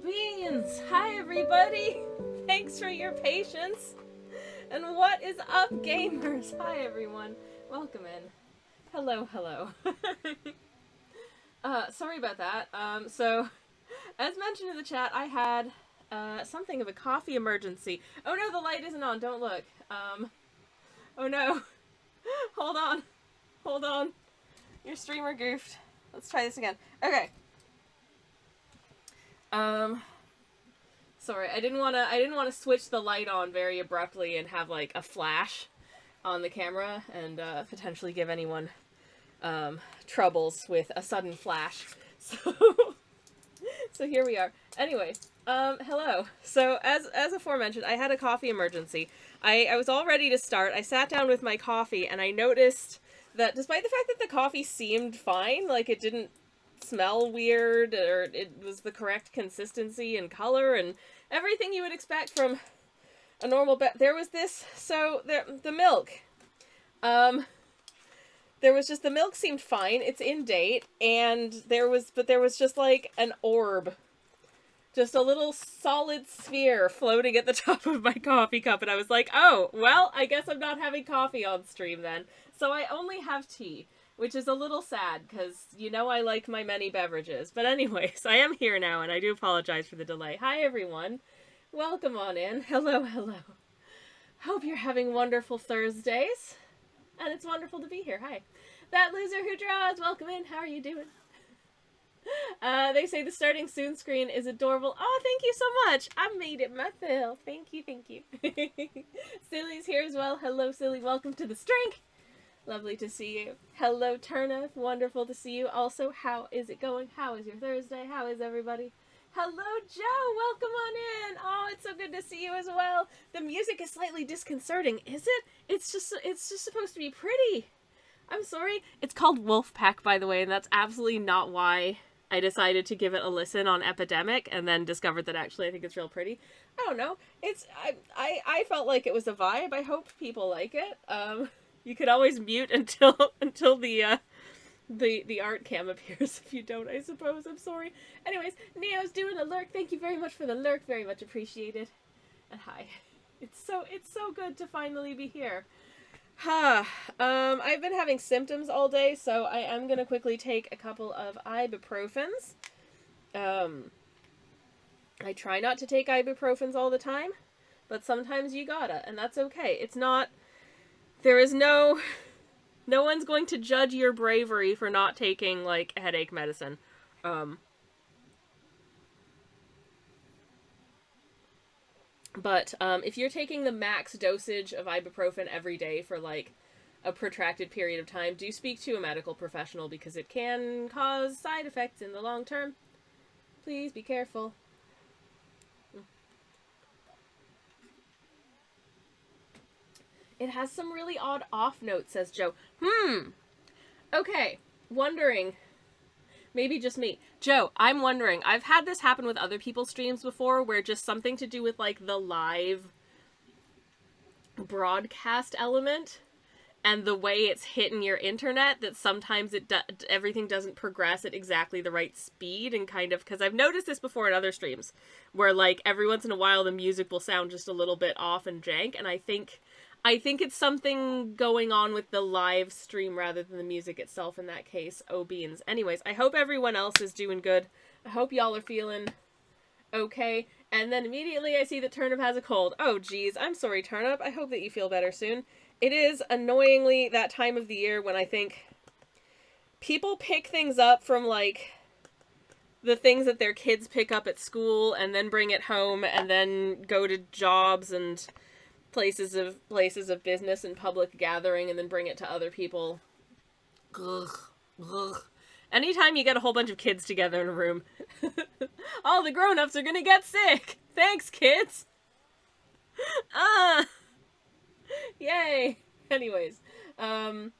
Beans! Hi everybody! Thanks for your patience! And what is up, gamers? Hi everyone. Welcome in. Hello. Sorry about that. So, as mentioned in the chat, I had something of a coffee emergency. Oh no, the light isn't on, don't look. Oh no. Hold on. Your streamer goofed. Let's try this again. Okay. Sorry, I didn't want to switch the light on very abruptly and have like a flash on the camera and potentially give anyone troubles with a sudden flash. So here we are. Anyway, hello. So as aforementioned, I had a coffee emergency. I was all ready to start. I sat down with my coffee and I noticed that despite the fact that the coffee seemed fine, like it didn't smell weird, or it was the correct consistency and color and everything you would expect from a normal there was this, so the milk, there was just, the milk seemed fine, it's in date, and there was just like an orb, just a little solid sphere floating at the top of my coffee cup, and I was like, oh, well, I guess I'm not having coffee on stream then, so I only have tea. Which is a little sad, because you know I like my many beverages. But anyways, I am here now, and I do apologize for the delay. Hi, everyone. Welcome on in. Hello. Hope you're having wonderful Thursdays. And it's wonderful to be here. Hi. That loser who draws, welcome in. How are you doing? They say the starting soon screen is adorable. Oh, thank you so much. I made it myself. Thank you. Silly's here as well. Hello, Silly. Welcome to the stream. Lovely to see you. Hello, Turneth. Wonderful to see you. Also, how is it going? How is your Thursday? How is everybody? Hello, Joe. Welcome on in. Oh, it's so good to see you as well. The music is slightly disconcerting, is it? It's just supposed to be pretty. I'm sorry. It's called Wolfpack, by the way, and that's absolutely not why I decided to give it a listen on Epidemic and then discovered that actually I think it's real pretty. I don't know. I felt like it was a vibe. I hope people like it. You could always mute until the art cam appears. If you don't, I suppose. I'm sorry. Anyways, Neo's doing a lurk. Thank you very much for the lurk. Very much appreciated. And hi. It's so good to finally be here. I've been having symptoms all day, so I am gonna quickly take a couple of ibuprofens. I try not to take ibuprofens all the time, but sometimes you gotta, and that's okay. It's not. There is no one's going to judge your bravery for not taking, like, headache medicine. But if you're taking the max dosage of ibuprofen every day for, like, a protracted period of time, do speak to a medical professional because it can cause side effects in the long term. Please be careful. It has some really odd off notes, says Joe. Okay. Wondering. Maybe just me. Joe, I'm wondering. I've had this happen with other people's streams before where just something to do with, like, the live broadcast element and the way it's hitting your internet, that sometimes everything doesn't progress at exactly the right speed, and kind of, because I've noticed this before in other streams where, like, every once in a while the music will sound just a little bit off and jank, and I think it's something going on with the live stream rather than the music itself in that case. Oh, beans. Anyways, I hope everyone else is doing good. I hope y'all are feeling okay. And then immediately I see that Turnip has a cold. Oh, geez. I'm sorry, Turnip. I hope that you feel better soon. It is annoyingly that time of the year when I think people pick things up from, like, the things that their kids pick up at school and then bring it home and then go to jobs and places of business and public gathering and then bring it to other people. Ugh. Anytime you get a whole bunch of kids together in a room, all the grown-ups are gonna get sick. Thanks, kids. Yay. Anyways, Turnip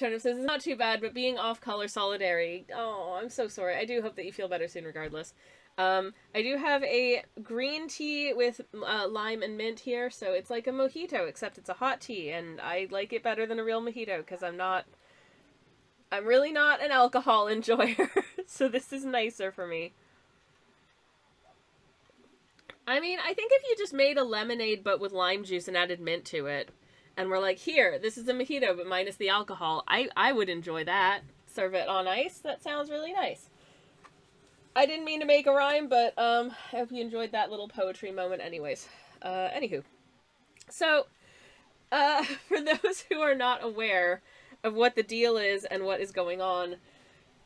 says it's not too bad, but being off color solidarity. Oh, I'm so sorry. I do hope that you feel better soon regardless. I do have a green tea with lime and mint here, so it's like a mojito, except it's a hot tea, and I like it better than a real mojito, because I'm really not an alcohol enjoyer, so this is nicer for me. I mean, I think if you just made a lemonade but with lime juice and added mint to it, and we're like, here, this is a mojito but minus the alcohol, I would enjoy that. Serve it on ice. That sounds really nice. I didn't mean to make a rhyme, but I hope you enjoyed that little poetry moment anyways. Anywho. So, for those who are not aware of what the deal is and what is going on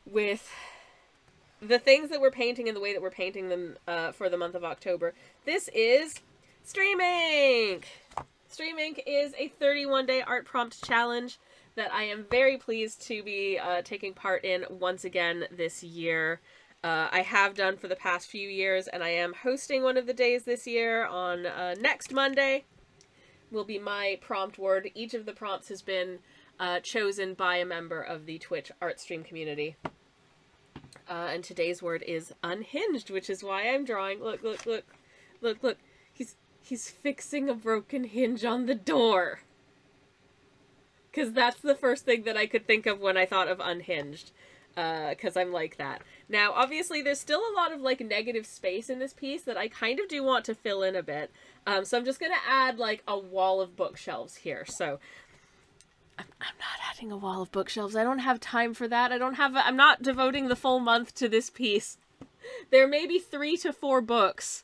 with the things that we're painting and the way that we're painting them for the month of October, this is Stream Ink! Stream Ink is a 31-day art prompt challenge that I am very pleased to be taking part in once again this year. I have done for the past few years, and I am hosting one of the days this year on next Monday. Will be my prompt word. Each of the prompts has been chosen by a member of the Twitch art stream community. And today's word is unhinged, which is why I'm drawing. Look, look, look, look, look. He's fixing a broken hinge on the door. Because that's the first thing that I could think of when I thought of unhinged. Because I'm like that. Now, obviously, there's still a lot of, like, negative space in this piece that I kind of do want to fill in a bit. So I'm just going to add, like, a wall of bookshelves here. So I'm not adding a wall of bookshelves. I don't have time for that. I'm not devoting the full month to this piece. There may be 3 to 4 books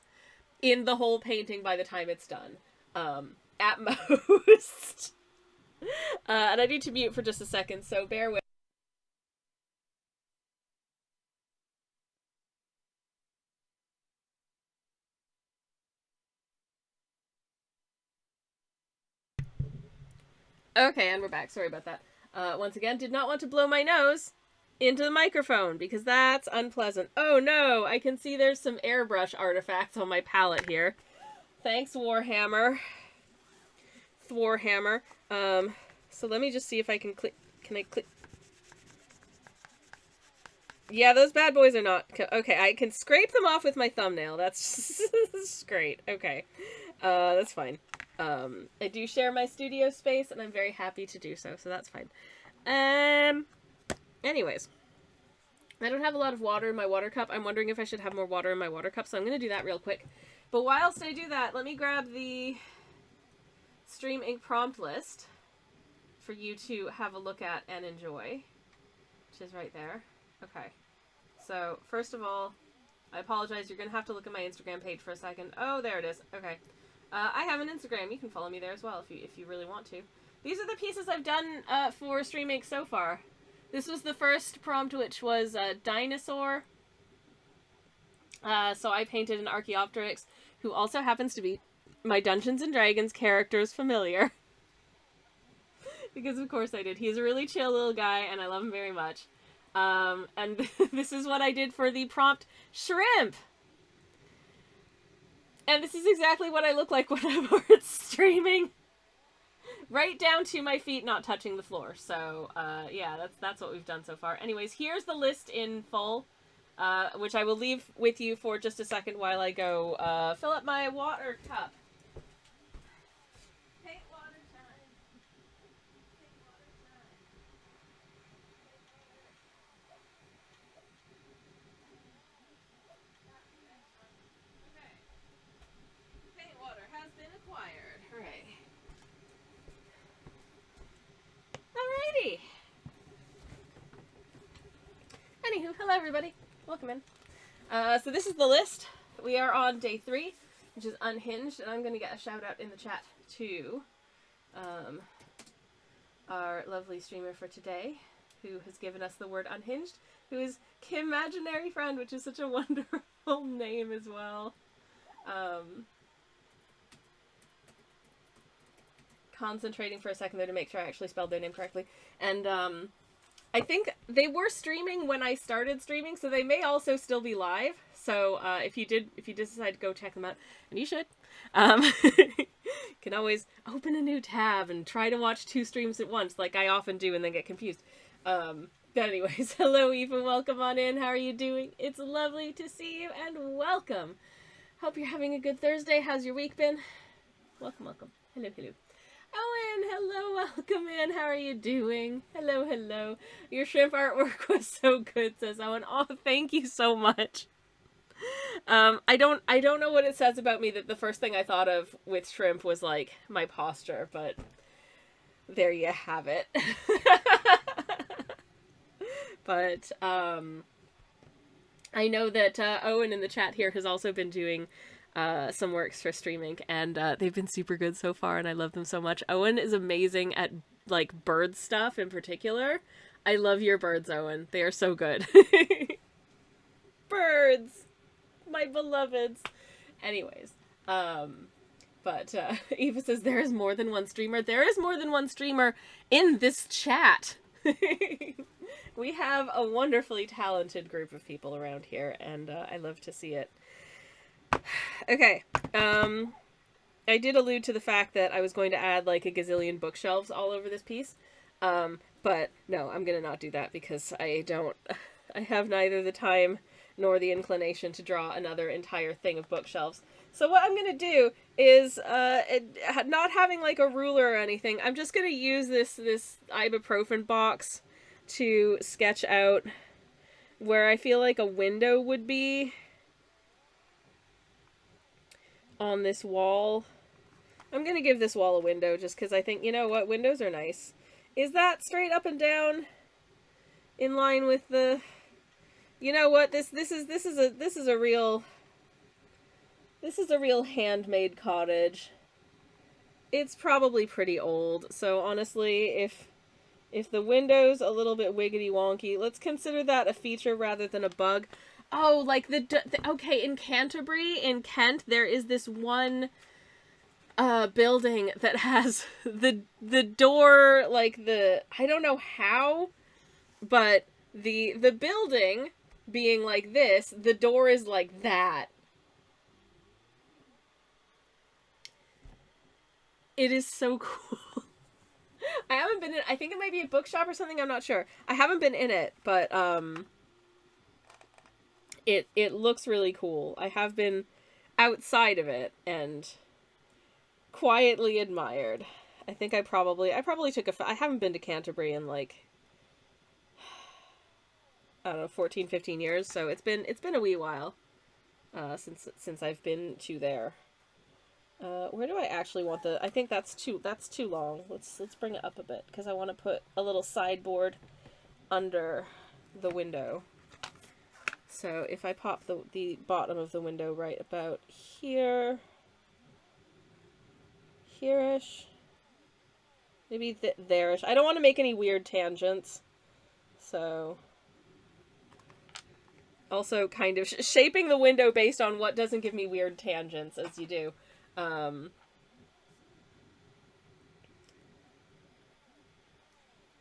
in the whole painting by the time it's done. At most. And I need to mute for just a second, so bear with. Okay, and we're back. Sorry about that. Once again, did not want to blow my nose into the microphone because that's unpleasant. Oh no, I can see there's some airbrush artifacts on my palette here. Thanks, Warhammer. Thwarhammer. So let me just see if I can click. Can I click? Yeah, those bad boys are not. Okay, I can scrape them off with my thumbnail. That's great. Okay. That's fine. I do share my studio space, and I'm very happy to do so that's fine. Anyways. I don't have a lot of water in my water cup. I'm wondering if I should have more water in my water cup, so I'm going to do that real quick. But whilst I do that, let me grab the Stream Ink prompt list for you to have a look at and enjoy, which is right there. Okay. So, first of all, I apologize. You're going to have to look at my Instagram page for a second. Oh, there it is. Okay. I have an Instagram. You can follow me there as well if you really want to. These are the pieces I've done for Stream Ink so far. This was the first prompt, which was a dinosaur. So I painted an Archaeopteryx, who also happens to be my Dungeons & Dragons character's familiar. Because of course I did. He's a really chill little guy, and I love him very much. And this is what I did for the prompt shrimp! And this is exactly what I look like when I'm art streaming. Right down to my feet not touching the floor. So, yeah, that's what we've done so far. Anyways, here's the list in full, which I will leave with you for just a second while I go fill up my water cup. Paint water time. Paint water time. Okay. Paint water has been acquired. Hooray. Alrighty. Anywho, hello everybody. Welcome in. So this is the list. We are on day 3, which is Unhinged, and I'm going to get a shout out in the chat to our lovely streamer for today, who has given us the word Unhinged, who is Kimaginary Friend, which is such a wonderful name as well. Concentrating for a second there to make sure I actually spelled their name correctly. And I think they were streaming when I started streaming, so they may also still be live. So if you decide to go check them out, and you should, can always open a new tab and try to watch 2 streams at once, like I often do, and then get confused. But anyways, hello Eva, welcome on in. How are you doing? It's lovely to see you, and welcome. Hope you're having a good Thursday. How's your week been? Welcome, welcome. Hello, hello. Owen, hello, welcome in. How are you doing? Hello, hello. Your shrimp artwork was so good, says Owen. Oh, thank you so much. I don't know what it says about me that the first thing I thought of with shrimp was like my posture, but there you have it. But I know that Owen in the chat here has also been doing some works for streaming, and they've been super good so far, and I love them so much. Owen is amazing at like bird stuff in particular. I love your birds, Owen. They are so good. Birds, my beloveds. Anyways, but Eva says there is more than one streamer. There is more than one streamer in this chat. We have a wonderfully talented group of people around here, and I love to see it. Okay, I did allude to the fact that I was going to add like a gazillion bookshelves all over this piece, but no, I'm gonna not do that because I have neither the time nor the inclination to draw another entire thing of bookshelves. So what I'm gonna do is, not having like a ruler or anything, I'm just gonna use this ibuprofen box to sketch out where I feel like a window would be on this wall. I'm gonna give this wall a window just because I think, you know what, windows are nice. Is that straight up and down in line with the, you know what, this is a real handmade cottage. It's probably pretty old, so honestly, if the window's a little bit wiggity wonky, let's consider that a feature rather than a bug. Oh, like okay, in Canterbury, in Kent, there is this one building that has the door, like I don't know how, but the building being like this, the door is like that. It is so cool. I haven't been in, I think it might be a bookshop or something, I'm not sure. I haven't been in it, but it looks really cool. I have been outside of it and quietly admired. I think I probably took I haven't been to Canterbury in like, I don't know, 14, 15 years, so it's been a wee while since I've been to there. Where do I actually want I think that's too long. Let's bring it up a bit because I want to put a little sideboard under the window. So if I pop the bottom of the window right about here, here-ish, maybe there-ish. I don't want to make any weird tangents, so also kind of shaping the window based on what doesn't give me weird tangents, as you do.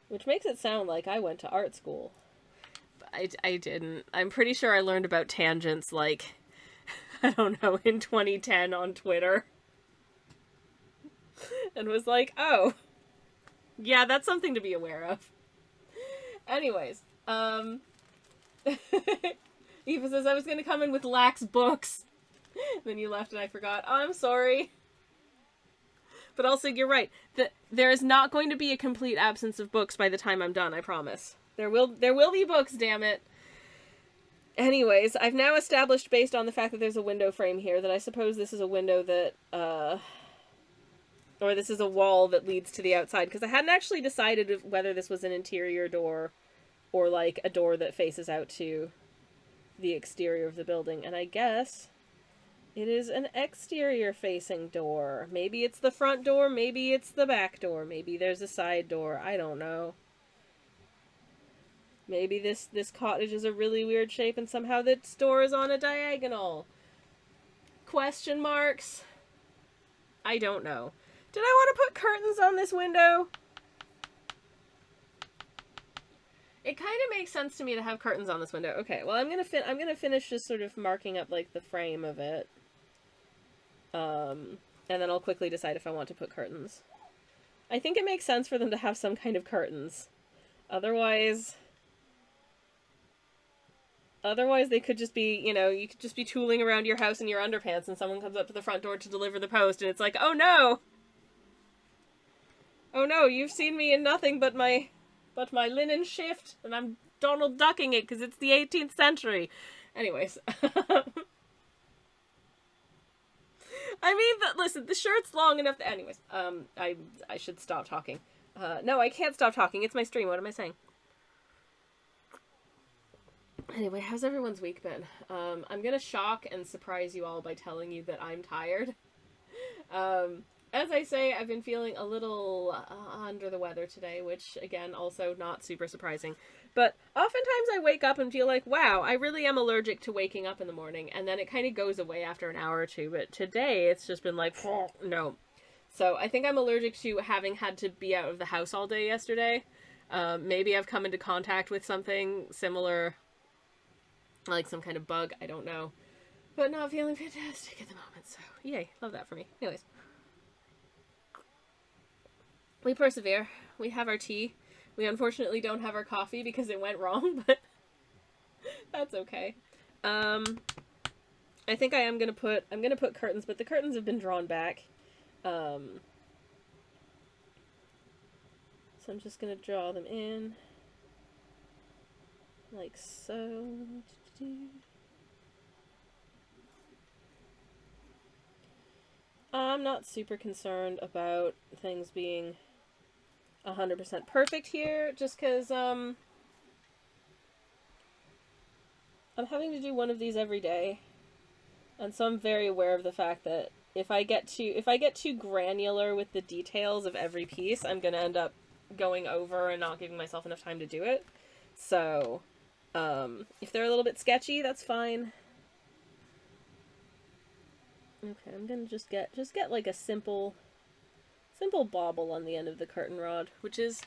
Which makes it sound like I went to art school. But I didn't. I'm pretty sure I learned about tangents, like, I don't know, in 2010 on Twitter. And was like, oh, yeah, that's something to be aware of. Anyways, Eva says, I was gonna come in with lax books. Then you left and I forgot. Oh, I'm sorry. But also, you're right. There is not going to be a complete absence of books by the time I'm done, I promise. There will be books, damn it. Anyways, I've now established, based on the fact that there's a window frame here, that I suppose this is a window that, or this is a wall that leads to the outside, because I hadn't actually decided whether this was an interior door or, like, a door that faces out to the exterior of the building, and I guess it is an exterior-facing door. Maybe it's the front door, maybe it's the back door, maybe there's a side door, I don't know. Maybe this cottage is a really weird shape and somehow this door is on a diagonal. Question marks? I don't know. Did I want to put curtains on this window? It kind of makes sense to me to have curtains on this window. Okay, well, I'm gonna finish just sort of marking up, like, the frame of it. And then I'll quickly decide if I want to put curtains. I think it makes sense for them to have some kind of curtains. Otherwise they could just be, you know, you could just be tooling around your house in your underpants and someone comes up to the front door to deliver the post and it's like, oh no! Oh no, you've seen me in nothing but my linen shift, and I'm Donald Ducking it because it's the 18th century. Anyways. I mean, listen, the shirt's long enough. Anyways, I should stop talking. No, I can't stop talking. It's my stream. What am I saying? Anyway, how's everyone's week been? I'm gonna shock and surprise you all by telling you that I'm tired. As I say, I've been feeling a little under the weather today, which, again, also not super surprising. But oftentimes I wake up and feel like, wow, I really am allergic to waking up in the morning, and then it kind of goes away after an hour or two. But today, it's just been like, no. So I think I'm allergic to having had to be out of the house all day yesterday. Maybe I've come into contact with something similar, like some kind of bug, I don't know. But not feeling fantastic at the moment, so yay, love that for me. Anyways. We persevere. We have our tea. We unfortunately don't have our coffee because it went wrong, but that's okay. I think I'm gonna put curtains, but the curtains have been drawn back. So I'm just gonna draw them in. Like so. I'm not super concerned about things being 100% perfect here, just because, I'm having to do one of these every day, and so I'm very aware of the fact that if I get too granular with the details of every piece, I'm gonna end up going over and not giving myself enough time to do it. So, if they're a little bit sketchy, that's fine. Okay, I'm gonna just get like a simple bobble on the end of the curtain rod, which is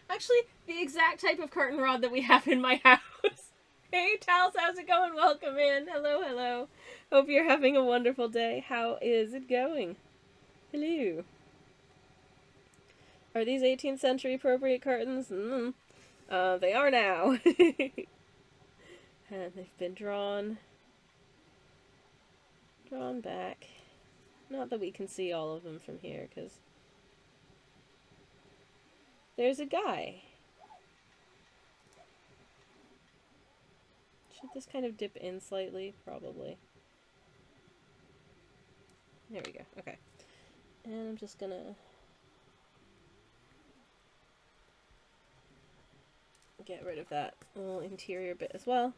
actually the exact type of curtain rod that we have in my house. Hey, Tals, how's it going? Welcome in. Hello, hello. Hope you're having a wonderful day. How is it going? Hello. Are these 18th century appropriate curtains? They are now. And they've been drawn back. Not that we can see all of them from here, because there's a guy. Should this kind of dip in slightly? Probably. There we go. Okay. And I'm just gonna get rid of that little interior bit as well.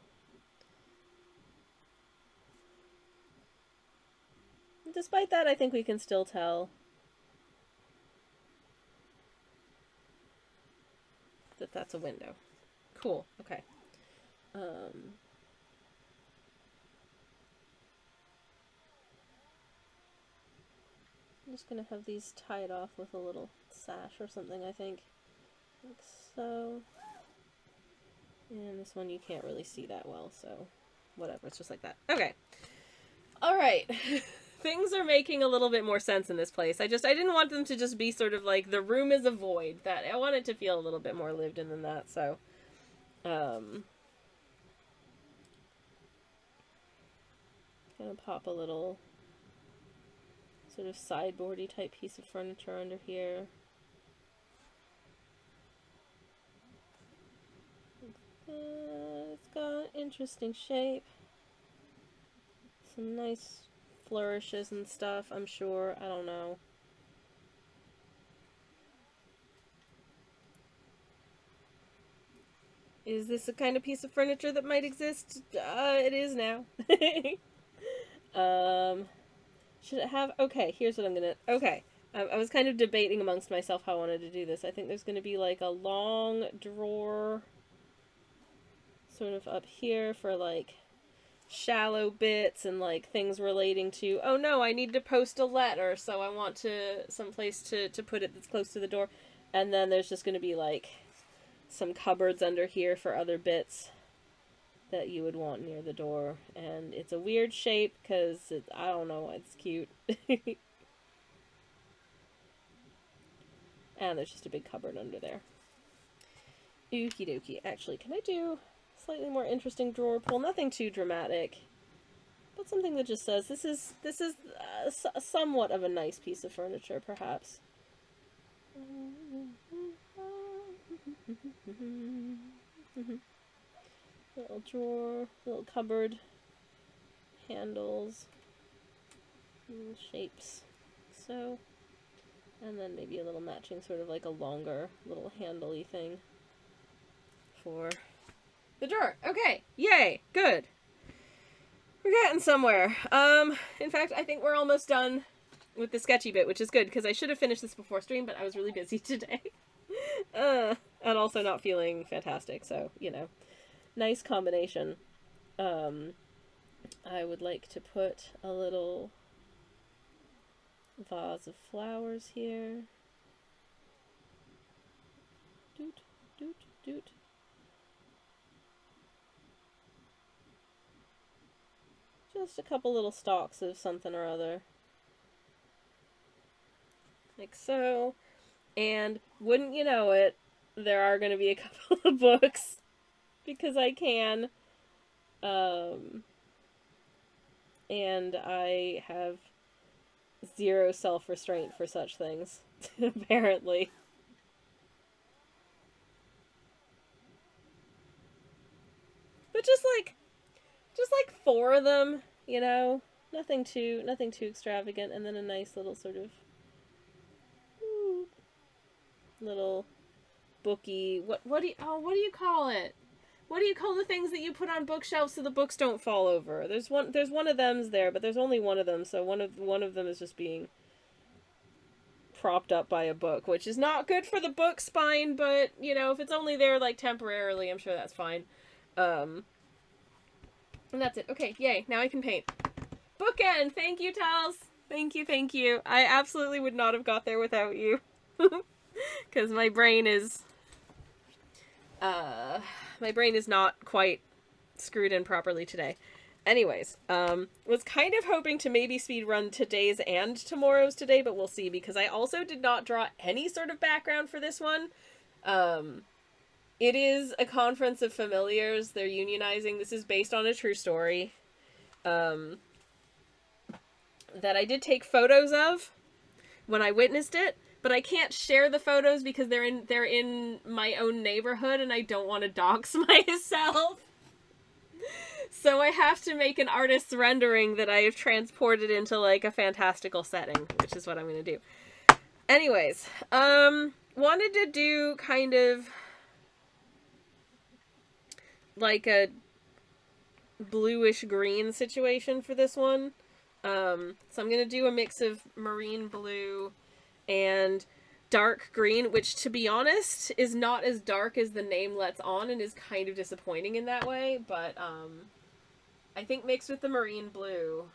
And despite that, I think we can still tell that that's a window. Cool. Okay. I'm just gonna have these tied off with a little sash or something, I think. Like so. And this one you can't really see that well, so whatever, it's just like that. Okay. Alright. Things are making a little bit more sense in this place. I didn't want them to just be sort of like, the room is a void. That I want it to feel a little bit more lived in than that, so gonna pop a little sort of sideboardy type piece of furniture under here. It's got interesting shape. Some nice flourishes and stuff, I'm sure. I don't know. Is this a kind of piece of furniture that might exist? It is now. Should it have... Okay, here's what I'm gonna... Okay. I was kind of debating amongst myself how I wanted to do this. I think there's gonna be like a long drawer sort of up here for like shallow bits and like things relating to, oh no, I need to post a letter, so I want some place to put it that's close to the door. And then there's just gonna be like some cupboards under here for other bits that you would want near the door. And it's a weird shape because I don't know, it's cute. And there's just a big cupboard under there. Okie dokie. Actually, can I do slightly more interesting drawer pull? Nothing too dramatic, but something that just says this is somewhat of a nice piece of furniture, perhaps. Little drawer, little cupboard handles. little shapes. So, and then maybe a little matching sort of like a longer little handle-y thing for the drawer. Okay, yay, good. We're getting somewhere. In fact, I think we're almost done with the sketchy bit, which is good, because I should have finished this before stream, but I was really busy today. And also not feeling fantastic, so, you know. Nice combination. I would like to put a little vase of flowers here. Doot, doot, doot. Just a couple little stalks of something or other. Like so. And wouldn't you know it, there are going to be a couple of books. Because I can. And I have zero self-restraint for such things. Apparently. But just like 4 of them, you know, nothing too extravagant, and then a nice little sort of little booky. What do you call it? What do you call the things that you put on bookshelves so the books don't fall over? There's one of them's there, but there's only one of them, so one of them is just being propped up by a book, which is not good for the book spine, but you know, if it's only there like temporarily, I'm sure that's fine. And that's it. Okay, yay. Now I can paint. Bookend! Thank you, Tals! Thank you. I absolutely would not have got there without you. Because my brain is not quite screwed in properly today. Anyways, was kind of hoping to maybe speedrun today's and tomorrow's today, but we'll see, because I also did not draw any sort of background for this one. It is a conference of familiars. They're unionizing. This is based on a true story. That I did take photos of when I witnessed it, but I can't share the photos because they're in my own neighborhood and I don't want to dox myself. So I have to make an artist's rendering that I have transported into like a fantastical setting, which is what I'm going to do. Anyways, wanted to do kind of like a bluish green situation for this one. So I'm going to do a mix of marine blue and dark green, which to be honest is not as dark as the name lets on and is kind of disappointing in that way, but I think mixed with the marine blue,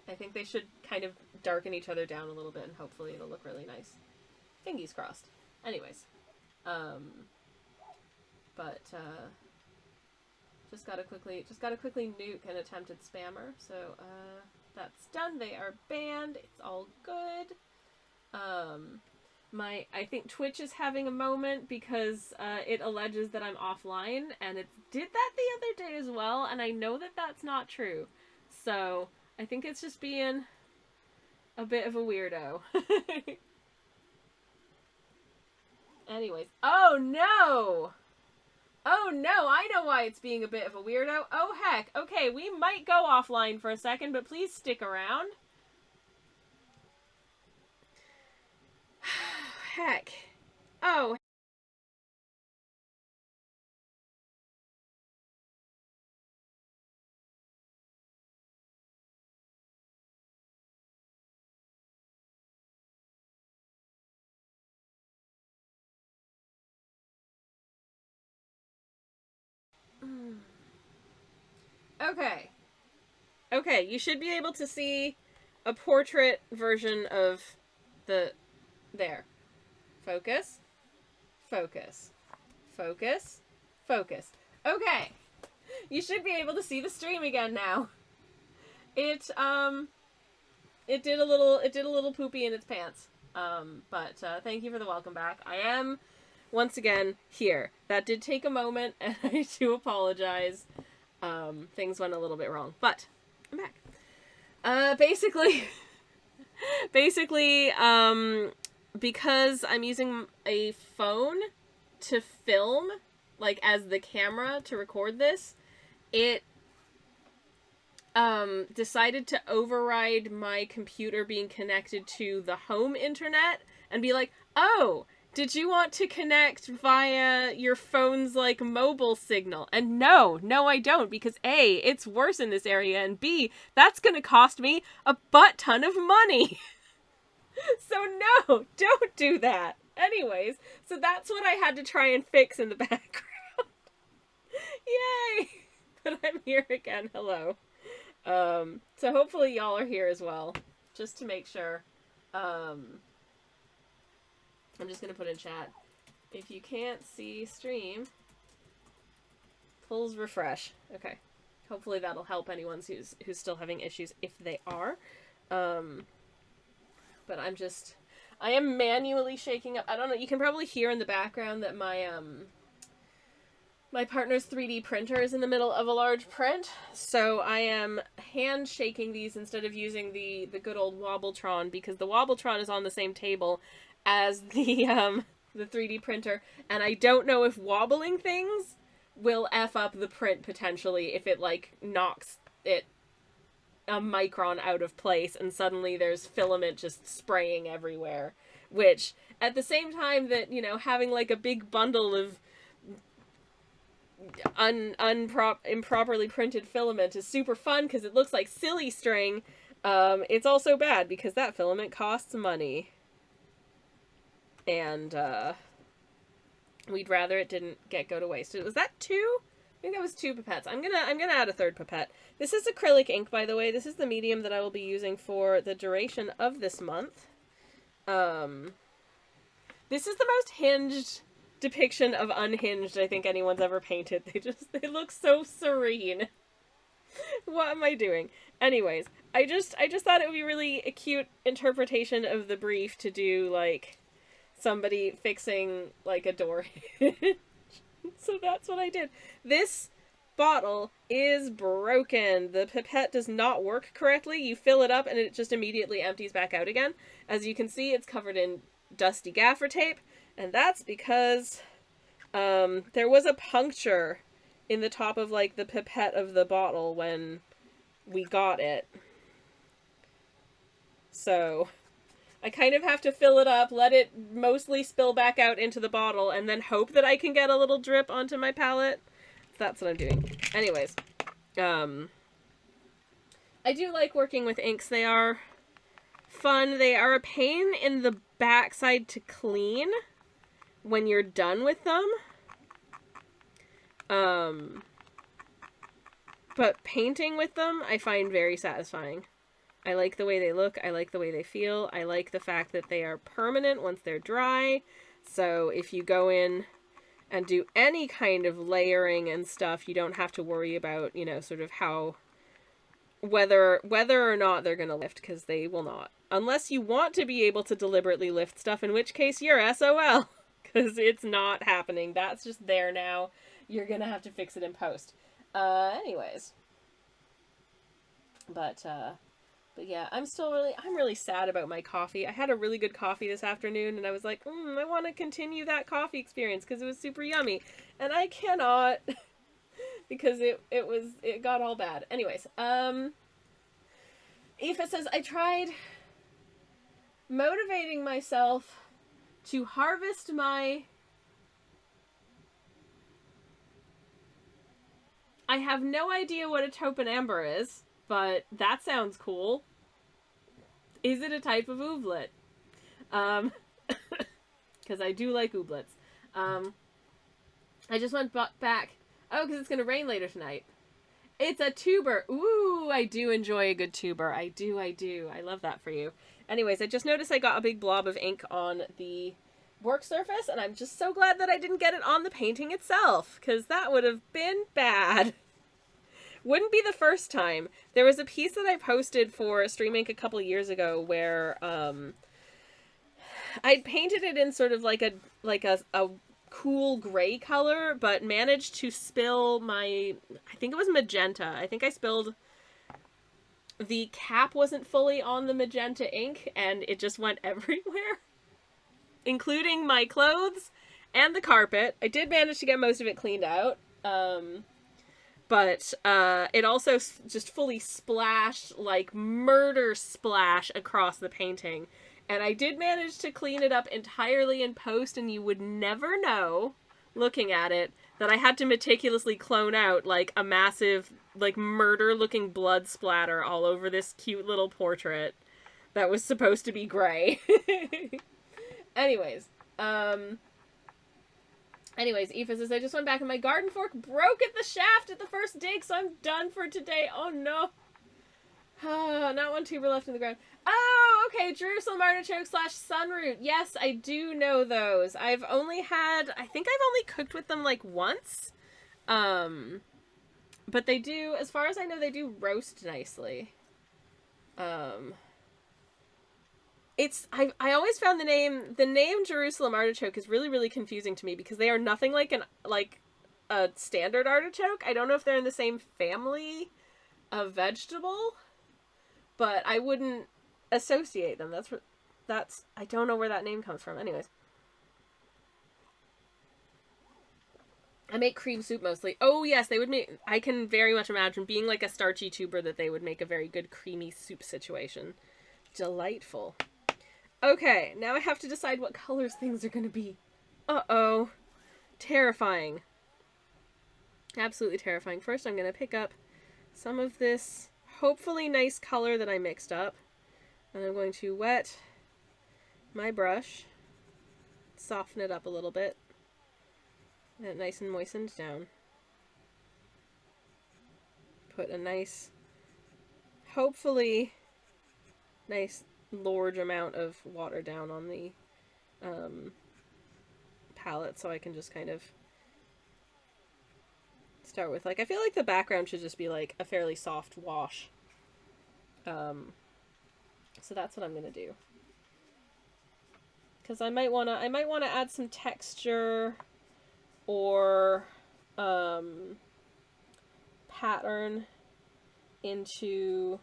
I think they should kind of darken each other down a little bit and hopefully it'll look really nice. Fingies crossed. Anyways, just gotta quickly nuke an attempted spammer. So that's done. They are banned. It's all good. I think Twitch is having a moment because it alleges that I'm offline, and it did that the other day as well, and I know that that's not true. So I think it's just being a bit of a weirdo. Anyways. Oh no! Oh no, I know why it's being a bit of a weirdo. Oh heck. Okay, we might go offline for a second, but please stick around. Heck. Oh. Okay. Okay, you should be able to see a portrait version of the... There. Focus. Focus. Focus. Focus. Okay. You should be able to see the stream again now. It did a little poopy in its pants. But thank you for the welcome back. I am once again here. That did take a moment, and I do apologize. Things went a little bit wrong, but I'm back. Basically, because I'm using a phone to film, like, as the camera to record this, it decided to override my computer being connected to the home internet and be like, oh, did you want to connect via your phone's, like, mobile signal? And no, I don't, because A, it's worse in this area, and B, that's gonna cost me a butt ton of money. So no, don't do that. Anyways, so that's what I had to try and fix in the background. Yay! But I'm here again, hello. So hopefully y'all are here as well, just to make sure. I'm just gonna put in chat, if you can't see stream, pulls refresh. Okay. Hopefully that'll help anyone who's still having issues, if they are. But I am manually shaking up. I don't know, you can probably hear in the background that my partner's 3D printer is in the middle of a large print, so I am hand shaking these instead of using the good old Wobbletron, because the Wobbletron is on the same table as the 3D printer, and I don't know if wobbling things will F up the print potentially if it, like, knocks it a micron out of place and suddenly there's filament just spraying everywhere, which at the same time that, you know, having like a big bundle of improperly printed filament is super fun because it looks like silly string, it's also bad because that filament costs money, and we'd rather it didn't go to waste. Was that 2? I think that was 2 pipettes. I'm gonna add a 3rd pipette. This is acrylic ink, by the way. This is the medium that I will be using for the duration of this month. This is the most hinged depiction of Unhinged I think anyone's ever painted. They look so serene. What am I doing? Anyways, I just thought it would be really a cute interpretation of the brief to do, like, somebody fixing, like, a door hinge. So that's what I did. This bottle is broken. The pipette does not work correctly. You fill it up and it just immediately empties back out again. As you can see, it's covered in dusty gaffer tape, and that's because there was a puncture in the top of, like, the pipette of the bottle when we got it. So I kind of have to fill it up, let it mostly spill back out into the bottle, and then hope that I can get a little drip onto my palette. That's what I'm doing. Anyways, I do like working with inks. They are fun. They are a pain in the backside to clean when you're done with them. But painting with them I find very satisfying. I like the way they look, I like the way they feel, I like the fact that they are permanent once they're dry, so if you go in and do any kind of layering and stuff, you don't have to worry about, you know, sort of how, whether or not they're gonna lift, because they will not. Unless you want to be able to deliberately lift stuff, in which case you're SOL, because it's not happening. That's just there now. You're gonna have to fix it in post. Anyways. But yeah, I'm really sad about my coffee. I had a really good coffee this afternoon, and I was like, I want to continue that coffee experience because it was super yummy. And I cannot, because it got all bad. Anyways, Aoife says, I tried motivating myself to harvest my... I have no idea what a topinambar is, but that sounds cool. Is it a type of ooblet? Because I do like ooblets. I just went back. Oh, because it's going to rain later tonight. It's a tuber. Ooh, I do enjoy a good tuber. I do. I love that for you. Anyways, I just noticed I got a big blob of ink on the work surface, and I'm just so glad that I didn't get it on the painting itself, because that would have been bad. Wouldn't be the first time. There was a piece that I posted for Stream Ink a couple years ago where I'd painted it in sort of like a cool gray color, but managed to spill my, I think it was magenta. I think I spilled, the cap wasn't fully on the magenta ink, and it just went everywhere, including my clothes and the carpet. I did manage to get most of it cleaned out. But it also just fully splashed, like murder splash across the painting. And I did manage to clean it up entirely in post, and you would never know, looking at it, that I had to meticulously clone out, like, a massive, like, murder-looking blood splatter all over this cute little portrait that was supposed to be gray. Anyways, Aoife says, I just went back and my garden fork broke at the shaft at the first dig, so I'm done for today. Oh, no. Not one tuber left in the ground. Oh, okay, Jerusalem artichoke / sunroot. Yes, I do know those. I think I've only cooked with them, like, once. But they do, as far as I know, they do roast nicely. I always found the name Jerusalem artichoke is really, really confusing to me because they are nothing like a standard artichoke. I don't know if they're in the same family of vegetable, but I wouldn't associate them. I don't know where that name comes from. Anyways. I make cream soup mostly. Oh, yes, they would make... I can very much imagine being like a starchy tuber that they would make a very good creamy soup situation. Delightful. Okay, now I have to decide what colors things are going to be. Uh-oh. Terrifying. Absolutely terrifying. First, I'm going to pick up some of this hopefully nice color that I mixed up. And I'm going to wet my brush. Soften it up a little bit. Get it nice and moistened down. Put a nice, hopefully nice large amount of water down on the palette so I can just kind of start with, like, I feel like the background should just be like a fairly soft wash. So that's what I'm gonna do. Because I might wanna add some texture or pattern into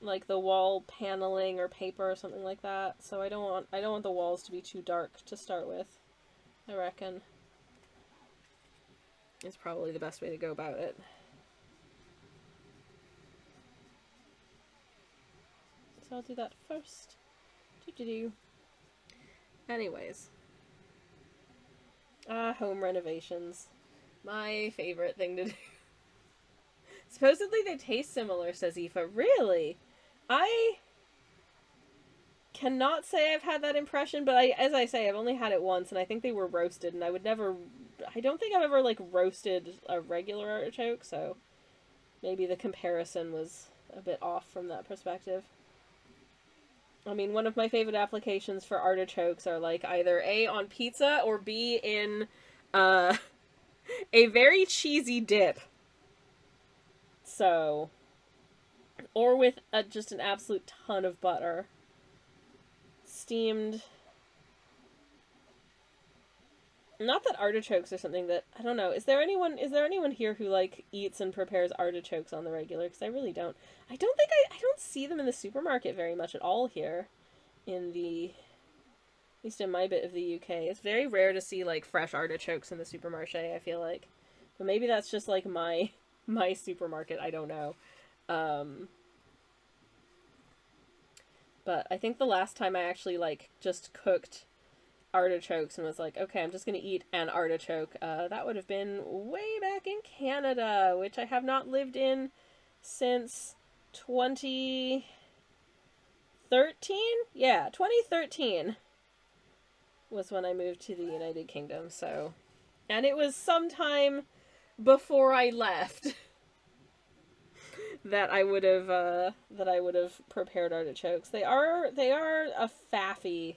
like the wall paneling or paper or something like that. So I don't want the walls to be too dark to start with. I reckon is probably the best way to go about it. So I'll do that first. Anyways. Home renovations. My favorite thing to do. Supposedly they taste similar, says Aoife. Really? I cannot say I've had that impression, but as I say, I've only had it once, and I think they were roasted, and I don't think I've ever, like, roasted a regular artichoke, so maybe the comparison was a bit off from that perspective. I mean, one of my favorite applications for artichokes are, like, either A, on pizza, or B, in, a very cheesy dip. So, or with just an absolute ton of butter. Steamed. Not that artichokes are something that, I don't know, is there anyone here who, like, eats and prepares artichokes on the regular? Because I really don't. I don't see them in the supermarket very much at all here at least in my bit of the UK. It's very rare to see, like, fresh artichokes in the supermarché, I feel like. But maybe that's just, like, my supermarket, I don't know. But I think the last time I actually, like, just cooked artichokes and was like, okay, I'm just gonna eat an artichoke, that would have been way back in Canada, which I have not lived in since 2013? Yeah, 2013 was when I moved to the United Kingdom, so... And it was sometime before I left that I would have prepared artichokes. They are a faffy.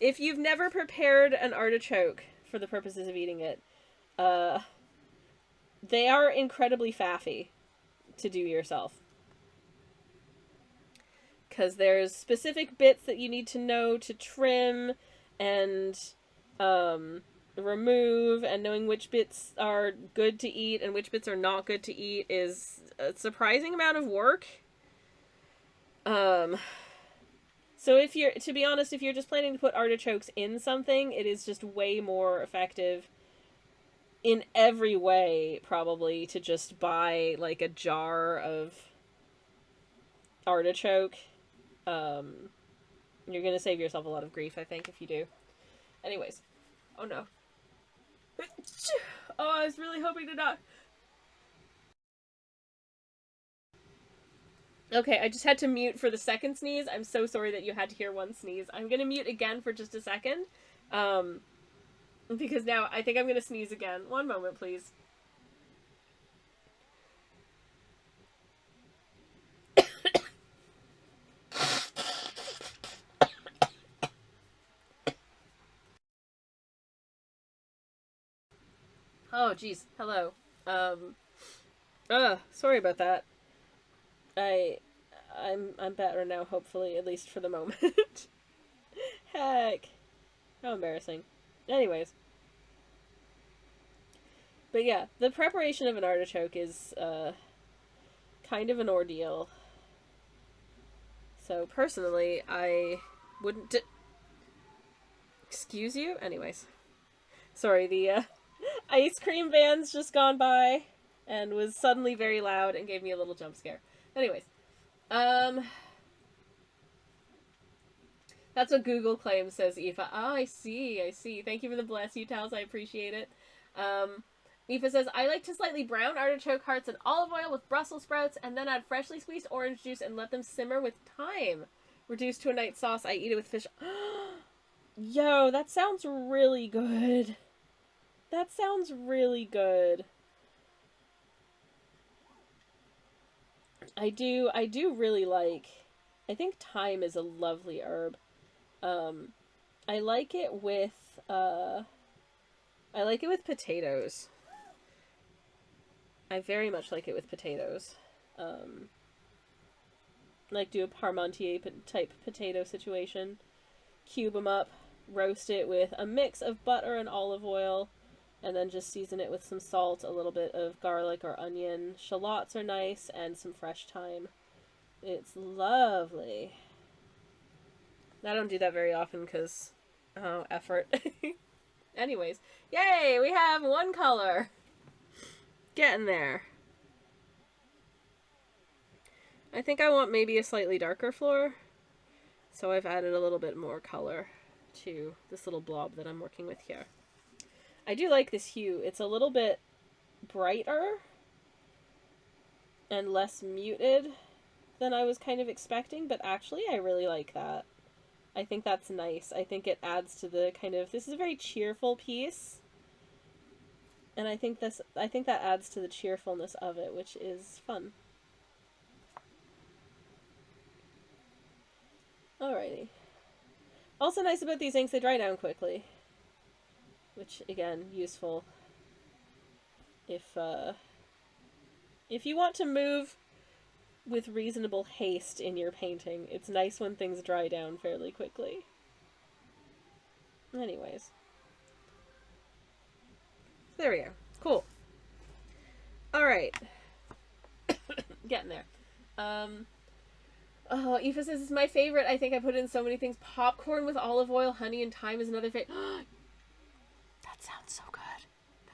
If you've never prepared an artichoke for the purposes of eating it, they are incredibly faffy to do yourself. Because there's specific bits that you need to know to trim and remove, and knowing which bits are good to eat and which bits are not good to eat is a surprising amount of work. So to be honest, if you're just planning to put artichokes in something, it is just way more effective in every way probably to just buy like a jar of artichoke. Um, you're gonna save yourself a lot of grief, I think, if you do. Anyways. Oh no. Oh, I was really hoping to not. Okay, I just had to mute for the second sneeze. I'm so sorry that you had to hear one sneeze. I'm gonna mute again for just a second. Um, because now I think I'm gonna sneeze again. One moment, please. Oh, jeez. Hello. Um, sorry about that. I, I'm better now, hopefully, at least for the moment. Heck. How embarrassing. Anyways. But yeah, the preparation of an artichoke is, kind of an ordeal. So, personally, I wouldn't... Excuse you? Anyways. Sorry, the, ice cream van's just gone by and was suddenly very loud and gave me a little jump scare. Anyways, that's what Google claims, says Aoife. Ah, I see. Thank you for the bless you towels, I appreciate it. Aoife says, I like to slightly brown artichoke hearts in olive oil with Brussels sprouts and then add freshly squeezed orange juice and let them simmer with thyme. Reduced to a night sauce, I eat it with fish. Yo, that sounds really good. That sounds really good. I do really like, I think thyme is a lovely herb. I like it with, I like it with potatoes. I very much like it with potatoes. Like do a parmentier type potato situation. Cube them up, roast it with a mix of butter and olive oil, and then just season it with some salt, a little bit of garlic or onion. Shallots are nice, and some fresh thyme. It's lovely. I don't do that very often because, oh, effort. Anyways, yay, we have one color. Getting there. I think I want maybe a slightly darker floor, so I've added a little bit more color to this little blob that I'm working with here. I do like this hue. It's a little bit brighter and less muted than I was kind of expecting, but actually I really like that. I think that's nice. I think it adds to the kind of, this is a very cheerful piece, and I think that adds to the cheerfulness of it, which is fun. Alrighty. Also nice about these inks, they dry down quickly, which again, useful if you want to move with reasonable haste in your painting. It's nice when things dry down fairly quickly. Anyways. There we go. Cool. Alright. Getting there. Oh, Aoife says it's my favorite. I think I put in so many things. Popcorn with olive oil, honey, and thyme is another favorite. That sounds so good.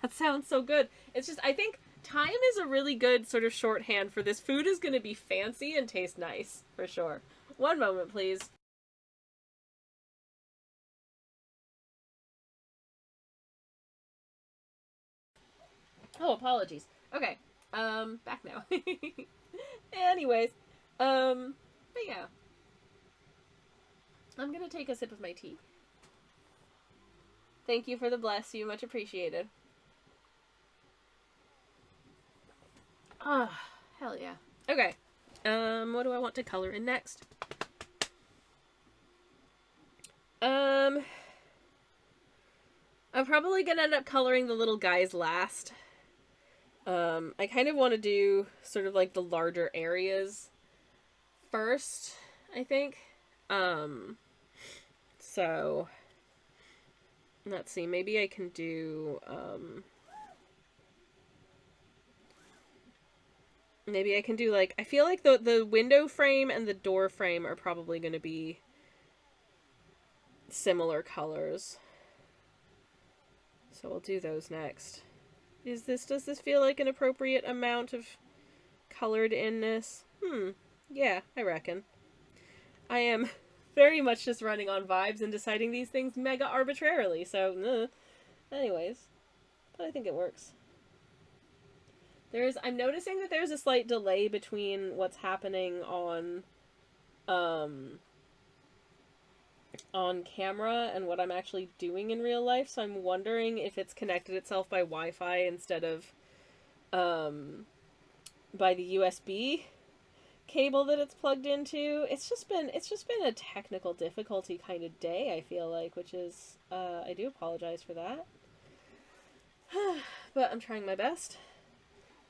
That sounds so good. It's just, I think thyme is a really good sort of shorthand for this. Food is going to be fancy and taste nice, for sure. One moment, please. Oh, apologies. Okay, back now. Anyways, but yeah. I'm gonna take a sip of my tea. Thank you for the bless you, much appreciated. Ah, hell yeah. Okay, what do I want to color in next? I'm probably gonna end up coloring the little guys last. I kind of want to do sort of like the larger areas first, I think. So let's see, maybe I can do, maybe I can do like, I feel like the window frame and the door frame are probably going to be similar colors. So we'll do those next. does this feel like an appropriate amount of colored inness? Yeah, I reckon. I am very much just running on vibes and deciding these things mega arbitrarily, so, anyways. But I think it works. I'm noticing that there's a slight delay between what's happening on camera and what I'm actually doing in real life, so I'm wondering if it's connected itself by Wi-Fi instead of, by the USB cable that it's plugged into. It's just been a technical difficulty kind of day, I feel like, which is, I do apologize for that. But I'm trying my best.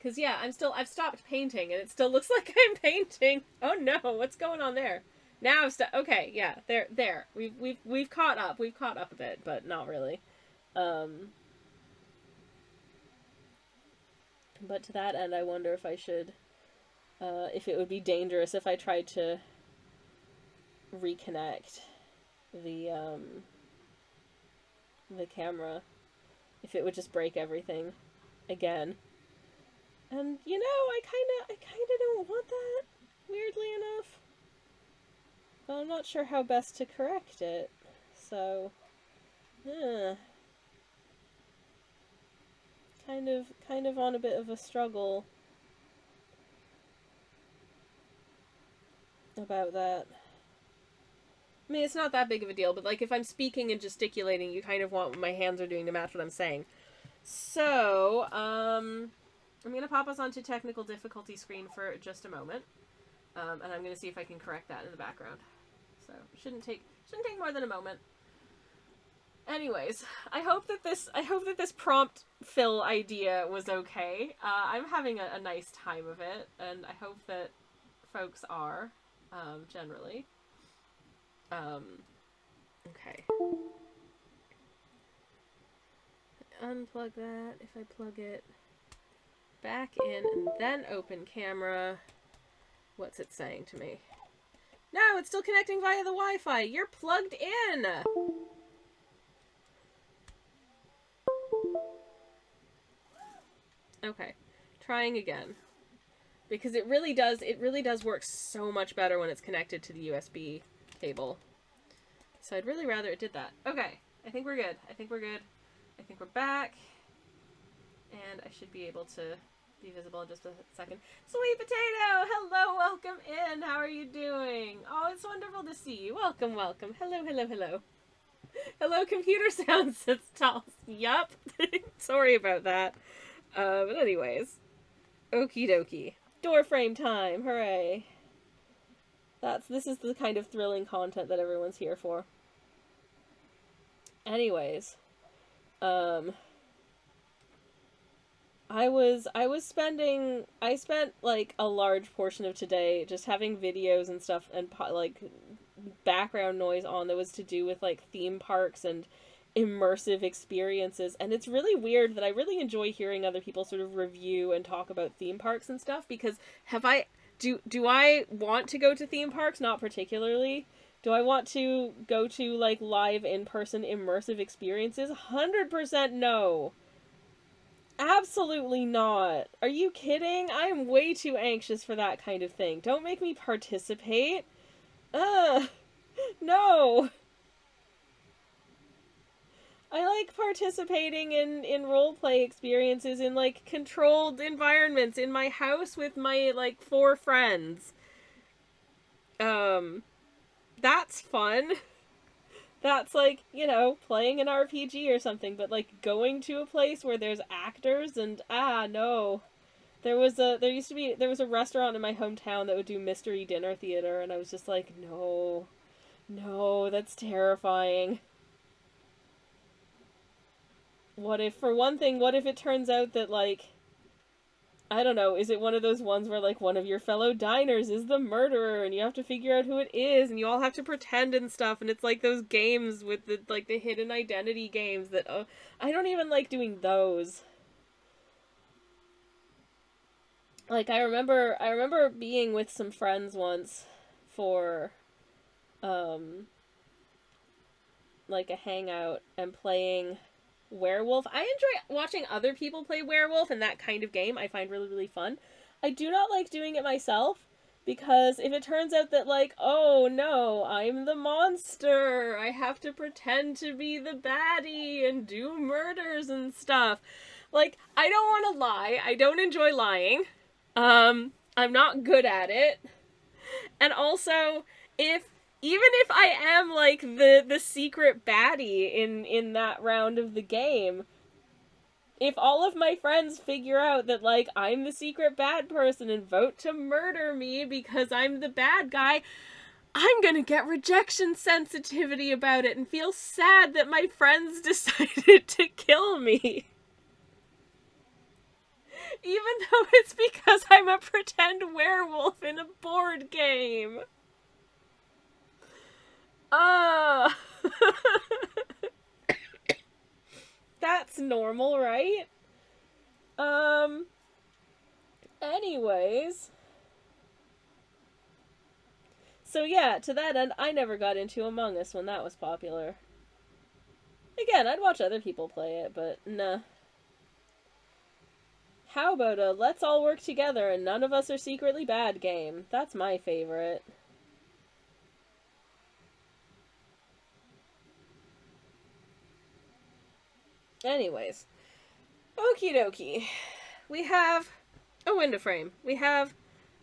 Cause yeah, I've stopped painting and it still looks like I'm painting. Oh no, what's going on there? Now okay, yeah, there. We've caught up. We've caught up a bit, but not really. But to that end, I wonder if I should, if it would be dangerous if I tried to reconnect the camera, if it would just break everything again. And you know, I kinda don't want that, weirdly enough. But I'm not sure how best to correct it. So, kind of on a bit of a struggle about that. I mean, it's not that big of a deal, but like if I'm speaking and gesticulating, you kind of want what my hands are doing to match what I'm saying. So, I'm going to pop us onto technical difficulty screen for just a moment. And I'm going to see if I can correct that in the background. So, shouldn't take more than a moment. Anyways, I hope that this prompt fill idea was okay. I'm having a nice time of it, and I hope that folks are, generally. Okay. Unplug that. If I plug it back in and then open camera, what's it saying to me? No, it's still connecting via the Wi-Fi. You're plugged in. Okay, trying again. Because it really does work so much better when it's connected to the USB cable. So I'd really rather it did that. Okay, I think we're good. I think we're back. And I should be able to be visible in just a second. Sweet Potato! Hello, welcome in. How are you doing? Oh, it's wonderful to see you. Welcome, welcome. Hello, hello, hello. Hello, computer sound sits tall. Yup. Sorry about that. But anyways. Okie dokie. Door frame time. Hooray. This is the kind of thrilling content that everyone's here for. Anyways. I spent like a large portion of today just having videos and stuff and like background noise on that was to do with like theme parks and immersive experiences, and it's really weird that I really enjoy hearing other people sort of review and talk about theme parks and stuff, because do I want to go to theme parks? Not particularly. Do I want to go to like live in-person immersive experiences? 100% no. Absolutely not. Are you kidding? I am way too anxious for that kind of thing. Don't make me participate. No. I like participating in roleplay experiences in, like, controlled environments in my house with my, like, 4 friends. That's fun. That's like, you know, playing an RPG or something, but like going to a place where there's actors and no. There was a restaurant in my hometown that would do mystery dinner theater, and I was just like, no, that's terrifying. What if it turns out that, like, I don't know, is it one of those ones where, like, one of your fellow diners is the murderer, and you have to figure out who it is, and you all have to pretend and stuff, and it's like those games with the hidden identity games that, I don't even like doing those. Like, I remember being with some friends once for, like, a hangout, and playing werewolf. I enjoy watching other people play werewolf, and that kind of game I find really, really fun. I do not like doing it myself, because if it turns out that, like, oh no, I'm the monster, I have to pretend to be the baddie and do murders and stuff. Like, I don't want to lie. I don't enjoy lying. I'm not good at it. And also, even if I am like the secret baddie in that round of the game, if all of my friends figure out that, like, I'm the secret bad person and vote to murder me because I'm the bad guy, I'm gonna get rejection sensitivity about it and feel sad that my friends decided to kill me. Even though it's because I'm a pretend werewolf in a board game. That's normal, right? Anyways. So yeah, to that end, I never got into Among Us when that was popular. Again, I'd watch other people play it, but nah. How about a let's all work together and none of us are secretly bad game? That's my favorite. Anyways. Okie dokie. We have a window frame. We have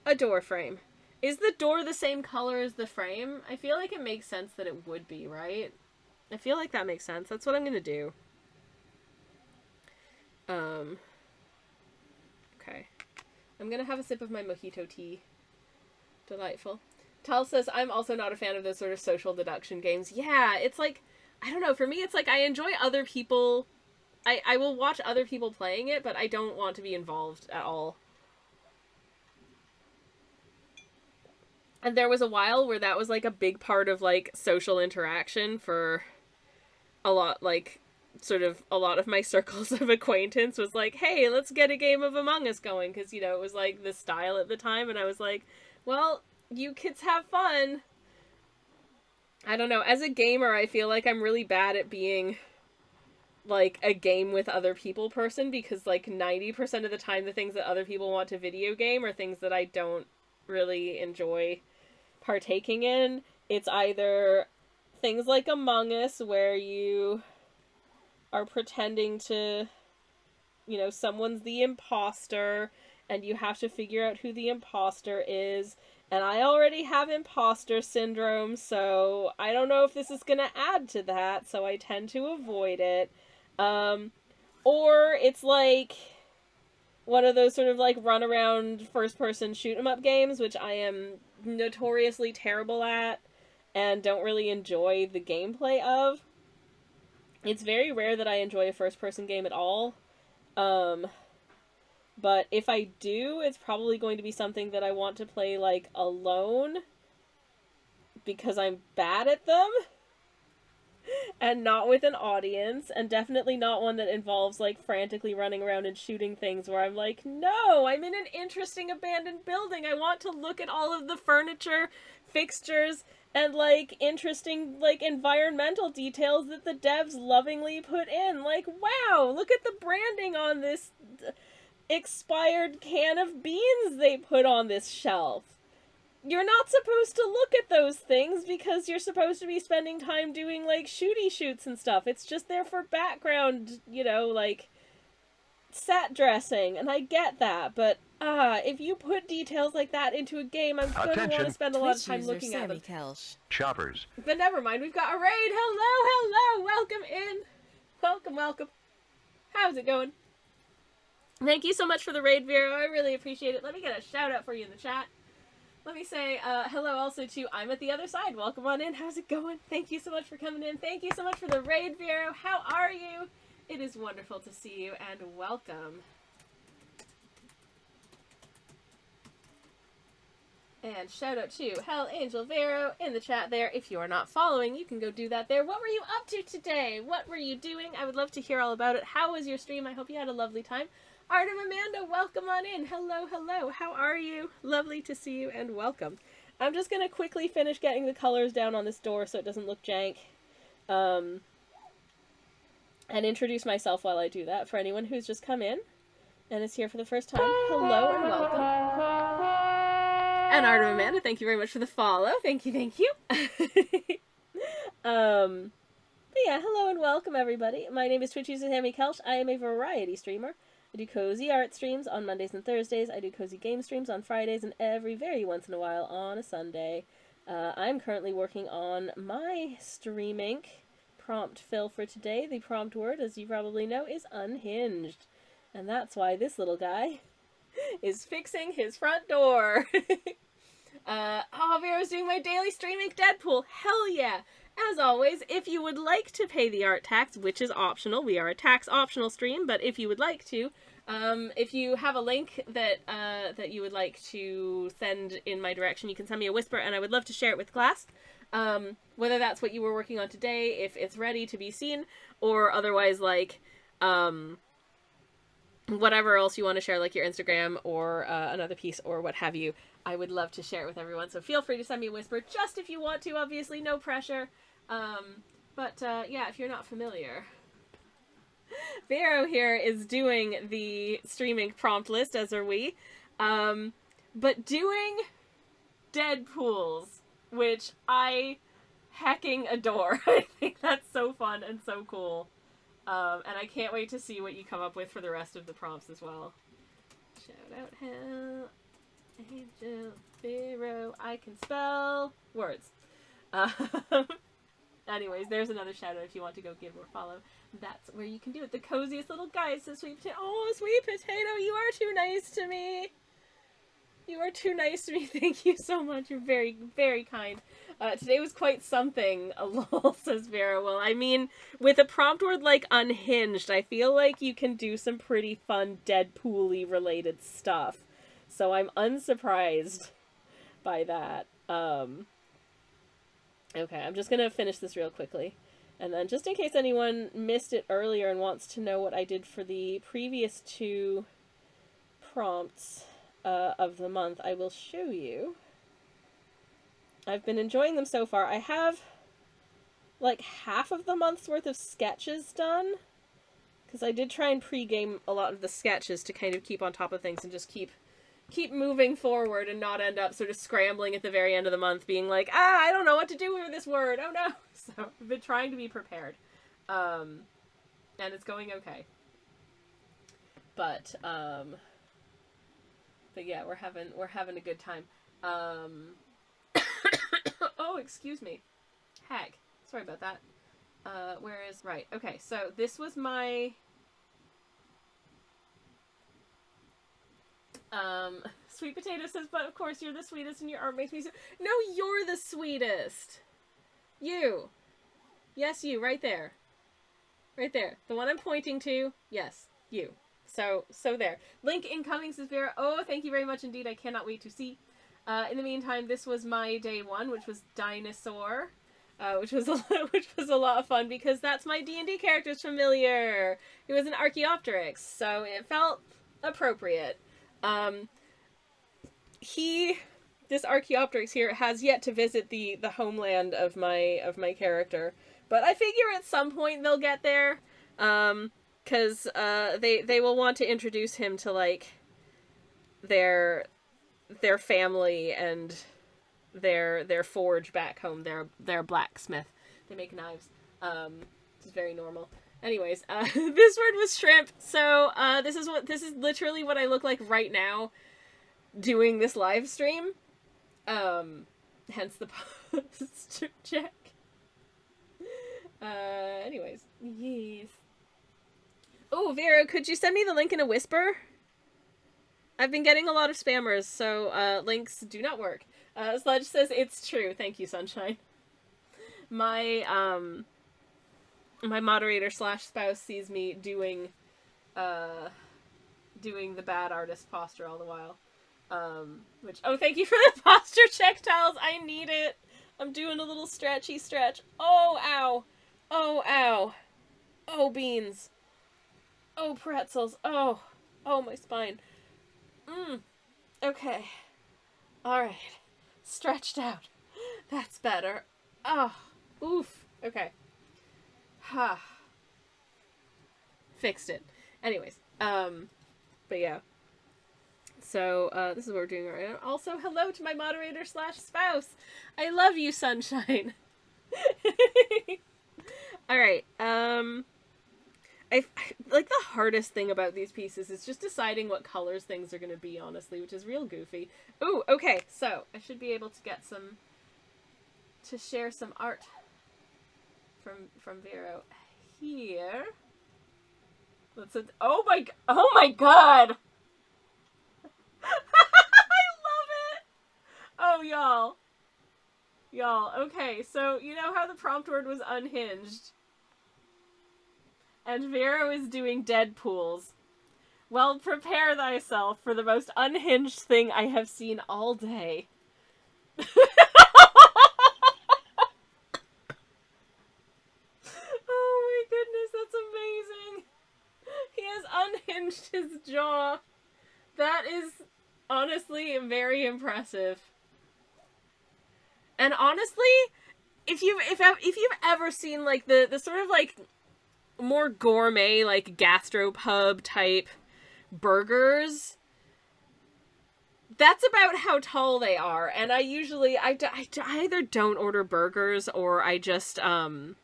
a door frame. Is the door the same color as the frame? I feel like it makes sense that it would be, right? I feel like that makes sense. That's what I'm gonna do. Okay. I'm gonna have a sip of my mojito tea. Delightful. Tal says, I'm also not a fan of those sort of social deduction games. Yeah, it's like, I don't know, for me it's like I enjoy other people. I will watch other people playing it, but I don't want to be involved at all. And there was a while where that was like a big part of like social interaction for a lot, like, sort of a lot of my circles of acquaintance was like, hey, let's get a game of Among Us going, because, you know, it was like the style at the time, and I was like, well, you kids have fun. I don't know, as a gamer, I feel like I'm really bad at being like a game with other people person, because like 90% of the time the things that other people want to video game are things that I don't really enjoy partaking in. It's either things like Among Us, where you are pretending to, you know, someone's the imposter and you have to figure out who the imposter is, and I already have imposter syndrome, so I don't know if this is gonna add to that, so I tend to avoid it. Or it's like one of those sort of like run around first person shoot 'em up games, which I am notoriously terrible at and don't really enjoy the gameplay of. It's very rare that I enjoy a first person game at all. But if I do, it's probably going to be something that I want to play like alone, because I'm bad at them. And not with an audience, and definitely not one that involves like frantically running around and shooting things where I'm like, no, I'm in an interesting abandoned building. I want to look at all of the furniture, fixtures, and like interesting like environmental details that the devs lovingly put in. Like, wow, look at the branding on this expired can of beans they put on this shelf. You're not supposed to look at those things because you're supposed to be spending time doing, like, shooty shoots and stuff. It's just there for background, you know, like, set dressing, and I get that, but, if you put details like that into a game, I'm going to want to spend a lot of time looking at them. Choppers. But never mind, we've got a raid! Hello! Welcome in! Welcome. How's it going? Thank you so much for the raid, Vero. I really appreciate it. Let me get a shout out for you in the chat. Let me say hello also to I'm at the other side. Welcome on in. How's it going? Thank you so much for coming in. Thank you so much for the raid, Vero. How are you? It is wonderful to see you, and welcome. And shout out to Hell Angel Vero in the chat there. If you are not following, you can go do that there. What were you up to today? What were you doing? I would love to hear all about it. How was your stream? I hope you had a lovely time. Artem Amanda, welcome on in. Hello. How are you? Lovely to see you, and welcome. I'm just going to quickly finish getting the colors down on this door so it doesn't look jank. and introduce myself while I do that for anyone who's just come in and is here for the first time. Hello and welcome. And Art of Amanda, thank you very much for the follow. Thank you, thank you. But yeah, hello and welcome everybody. My name is Twitch user Tammy Kelch. I am a variety streamer. I do cozy art streams on Mondays and Thursdays. I do cozy game streams on Fridays, and every very once in a while on a Sunday. I'm currently working on my streaming prompt fill for today. The prompt word, as you probably know, is unhinged. And that's why this little guy is fixing his front door. Vera's doing my daily streaming Deadpool. Hell yeah! As always, if you would like to pay the art tax, which is optional, we are a tax optional stream, but if you would like to, if you have a link that that you would like to send in my direction, you can send me a whisper, and I would love to share it with class. Whether that's what you were working on today, if it's ready to be seen, or otherwise, like, whatever else you want to share, like your Instagram or another piece or what have you, I would love to share it with everyone. So feel free to send me a whisper, just if you want to, obviously, no pressure. Yeah, if you're not familiar, Vero here is doing the streaming prompt list, as are we, but doing Deadpools, which I hecking adore. I think that's so fun and so cool. And I can't wait to see what you come up with for the rest of the prompts as well. Shout out Hell, Angel, Vero, I can spell words. Anyways, there's another shout out if you want to go give or follow. That's where you can do it. The coziest little guy says, Sweet Potato. Oh, Sweet Potato, you are too nice to me. You are too nice to me. Thank you so much. You're very, very kind. Today was quite something, lol, says Vera. Well, I mean, with a prompt word like unhinged, I feel like you can do some pretty fun Deadpool-y related stuff. So I'm unsurprised by that. Okay, I'm just gonna finish this real quickly. And then, just in case anyone missed it earlier and wants to know what I did for the previous two prompts of the month, I will show you. I've been enjoying them so far. I have, like, half of the month's worth of sketches done. Because I did try and pre-game a lot of the sketches to kind of keep on top of things and just keep moving forward and not end up sort of scrambling at the very end of the month being like, I don't know what to do with this word, oh no. So I've been trying to be prepared. And it's going okay. But yeah, we're having a good time. Oh, excuse me. Heck. Sorry about that. Right, okay, so this was my Sweet Potato says, but of course you're the sweetest and your art makes me so... No, you're the sweetest! You! Yes, you, right there. Right there. The one I'm pointing to, yes, you. So there. Link incoming, says Vera. Oh, thank you very much indeed, I cannot wait to see. In the meantime, this was my day one, which was Dinosaur. Which was a lot of fun, because that's my D&D character's familiar. It was an Archaeopteryx, so it felt appropriate. This Archaeopteryx here has yet to visit the homeland of my character, but I figure at some point they'll get there, because they will want to introduce him to, like, their family and their forge back home, their blacksmith. They make knives. This is very normal. Anyways, this word was shrimp. So this is literally what I look like right now doing this live stream. Hence the posture check. Anyways, yes. Oh, Vera, could you send me the link in a whisper? I've been getting a lot of spammers, so links do not work. Sludge says it's true. Thank you, Sunshine. My moderator / spouse sees me doing the bad artist posture all the while. Oh, thank you for the posture check, Tiles. I need it. I'm doing a little stretchy stretch. Oh, ow. Oh, ow. Oh, beans. Oh, pretzels. Oh, my spine. Okay. Alright. Stretched out. That's better. Oh. Oof. Okay. Ha. Fixed it. Anyways, but yeah. So, this is what we're doing right now. Also, hello to my moderator slash spouse. I love you, sunshine. Alright, I like the hardest thing about these pieces is just deciding what colors things are going to be, honestly, which is real goofy. Ooh, okay, so I should be able to get to share some art from Vero here. Oh my god! I love it! Oh, y'all. Okay, so you know how the prompt word was unhinged? And Vero is doing Deadpools. Well, prepare thyself for the most unhinged thing I have seen all day. Oh my goodness, that's amazing. He has unhinged his jaw. That is honestly very impressive. And honestly, if you've ever seen like the sort of like more gourmet like gastropub type burgers, that's about how tall they are. And I usually I either don't order burgers or I just or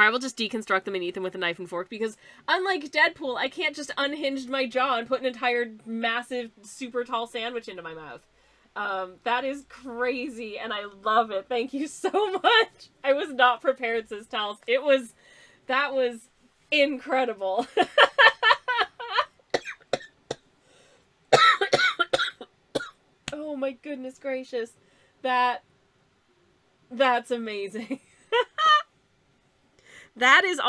I will just deconstruct them and eat them with a knife and fork, because unlike Deadpool, I can't just unhinge my jaw and put an entire massive super tall sandwich into my mouth. That is crazy, and I love it. Thank you so much. I was not prepared, says Tals. That was incredible. Oh my goodness gracious. That's amazing. That is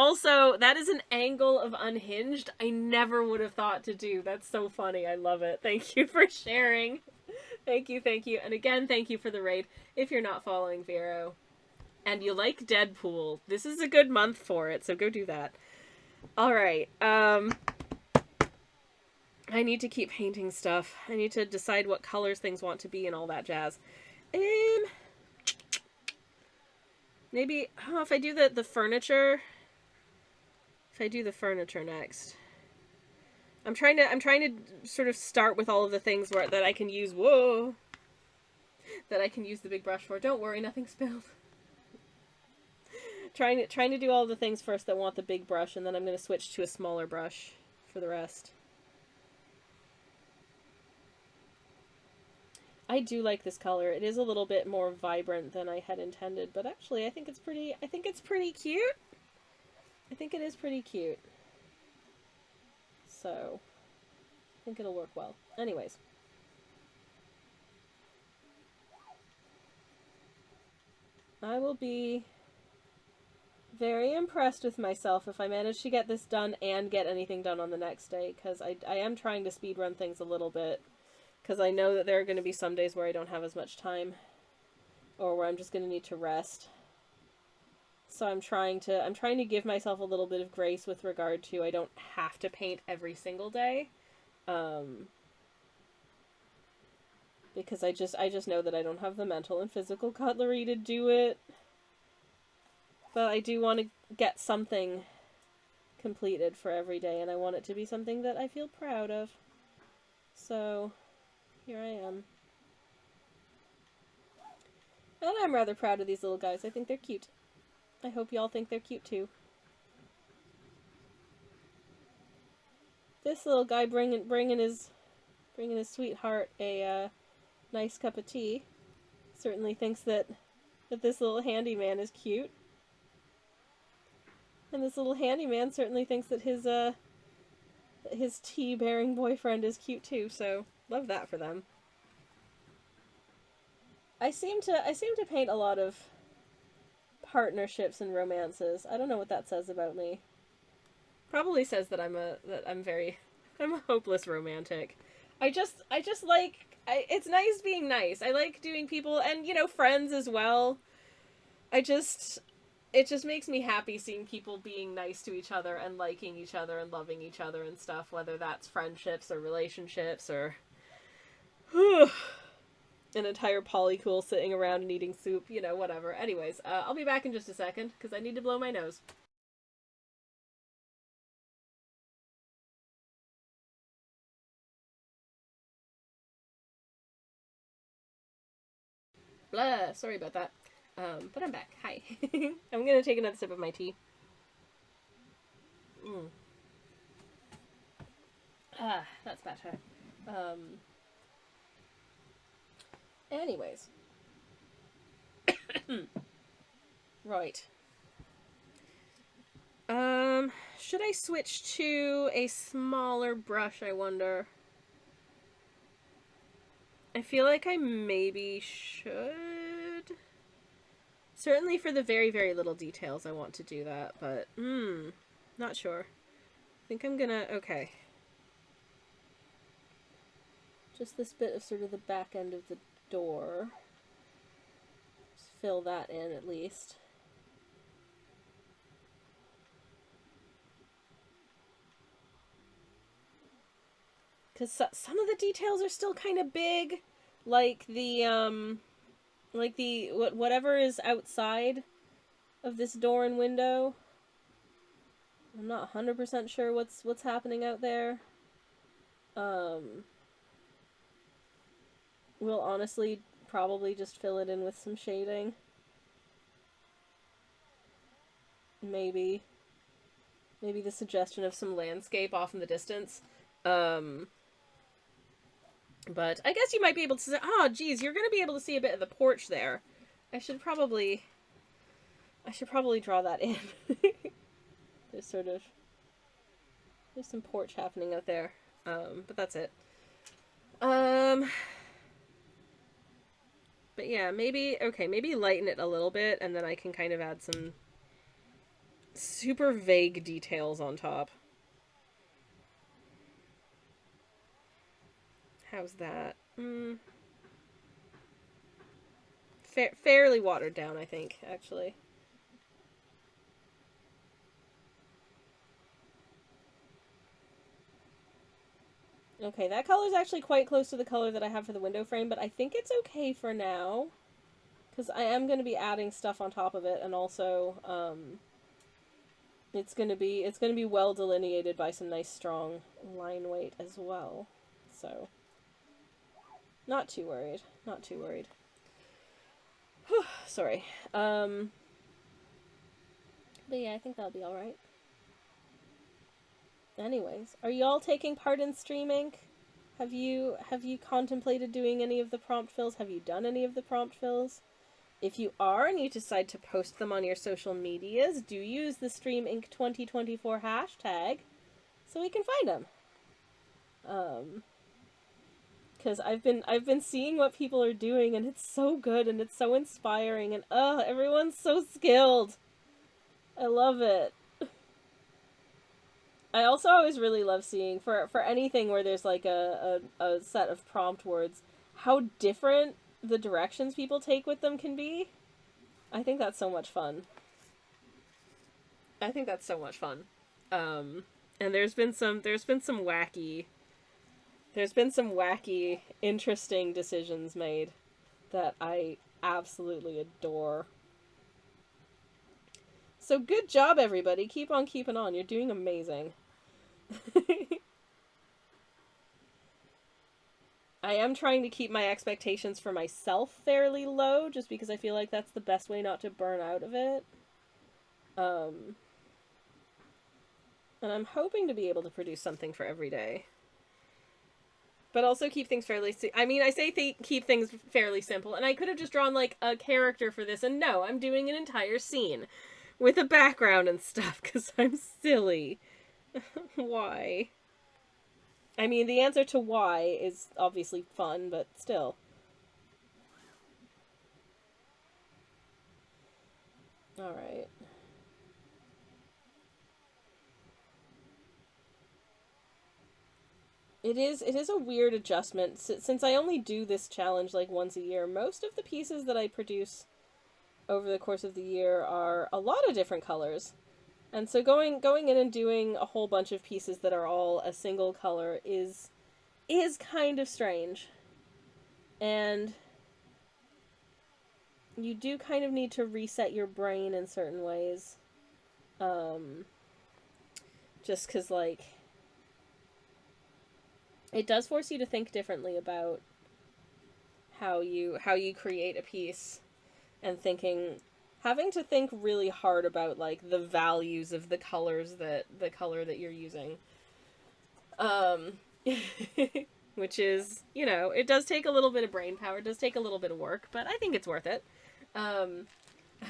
an angle of Unhinged I never would have thought to do. That's so funny. I love it. Thank you for sharing. Thank you. And again, thank you for the raid. If you're not following Vero and you like Deadpool, this is a good month for it, so go do that. Alright, I need to keep painting stuff. I need to decide what colors things want to be and all that jazz. Maybe, if I do the furniture. If I do the furniture next. I'm trying to sort of start with all of the things that I can use. Whoa! That I can use the big brush for. Don't worry, nothing spilled. trying to do all the things first that want the big brush, and then I'm going to switch to a smaller brush for the rest. I do like this color. It is a little bit more vibrant than I had intended, but actually I think it's pretty cute. I think it is pretty cute. So, I think it'll work well. Anyways. I will be very impressed with myself if I manage to get this done and get anything done on the next day, because I am trying to speedrun things a little bit. Because I know that there are going to be some days where I don't have as much time, or where I'm just going to need to rest. So I'm trying to give myself a little bit of grace with regard to I don't have to paint every single day, because I just know that I don't have the mental and physical cutlery to do it. But I do want to get something completed for every day, and I want it to be something that I feel proud of. So here I am. And I'm rather proud of these little guys. I think they're cute. I hope y'all think they're cute too. This little guy bringing his sweetheart a nice cup of tea. Certainly thinks that this little handyman is cute. And this little handyman certainly thinks that his tea-bearing boyfriend is cute too, so love that for them. I seem to paint a lot of partnerships and romances. I don't know what that says about me. Probably says that I'm a hopeless romantic. I just like it's nice being nice. I like doing people and friends as well. It just makes me happy seeing people being nice to each other and liking each other and loving each other and stuff, whether that's friendships or relationships or an entire polycool sitting around and eating soup, whatever. Anyways, I'll be back in just a second because I need to blow my nose. blah. Sorry about that. But I'm back. Hi. I'm gonna take another sip of my tea. That's better. Anyways. Right. Should I switch to a smaller brush, I wonder? I feel like I maybe should. Certainly for the very, very little details I want to do that, but, not sure. I think I'm gonna, okay. Just this bit of sort of the back end of the door. Just fill that in at least. Because some of the details are still kind of big. Like the, whatever is outside of this door and window. I'm not 100% sure what's happening out there. We'll honestly probably just fill it in with some shading. Maybe the suggestion of some landscape off in the distance. But I guess you might be able to say, oh, geez, you're going to be able to see a bit of the porch there. I should probably draw that in. There's some porch happening out there. But that's it. But yeah, maybe lighten it a little bit, and then I can kind of add some super vague details on top. How's that? Fairly watered down, I think, actually. Okay, that color's actually quite close to the color that I have for the window frame, but I think it's okay for now. Because I am going to be adding stuff on top of it, and also, it's going to be well delineated by some nice strong line weight as well. So, not too worried. Not too worried. Whew, sorry. But yeah, I think that'll be alright. Anyways, are you all taking part in Stream Inc? Have you contemplated doing any of the prompt fills? Have you done any of the prompt fills? If you are and you decide to post them on your social medias, do use the Stream Inc 2024 hashtag so we can find them. Because I've been seeing what people are doing, and it's so good and it's so inspiring, and everyone's so skilled. I love it. I also always really love seeing, for anything where there's like a set of prompt words, how different the directions people take with them can be. I think that's so much fun. And there's been some wacky, interesting decisions made that I absolutely adore. So good job, everybody. Keep on keeping on. You're doing amazing. I am trying to keep my expectations for myself fairly low, just because I feel like that's the best way not to burn out of it. And I'm hoping to be able to produce something for every day. But also keep things fairly... I say keep things fairly simple, and I could have just drawn, like, a character for this, and no, I'm doing an entire scene with a background and stuff, because I'm silly. Why? I mean, the answer to why is obviously fun, but still. Alright. It is a weird adjustment. Since I only do this challenge like once a year, most of the pieces that I produce over the course of the year are a lot of different colors. And so going in and doing a whole bunch of pieces that are all a single color is kind of strange. And you do kind of need to reset your brain in certain ways. Just because, like, it does force you to think differently about how you create a piece, and having to think really hard about like the values of the color that you're using. Which is, it does take a little bit of brain power, it does take a little bit of work, but I think it's worth it.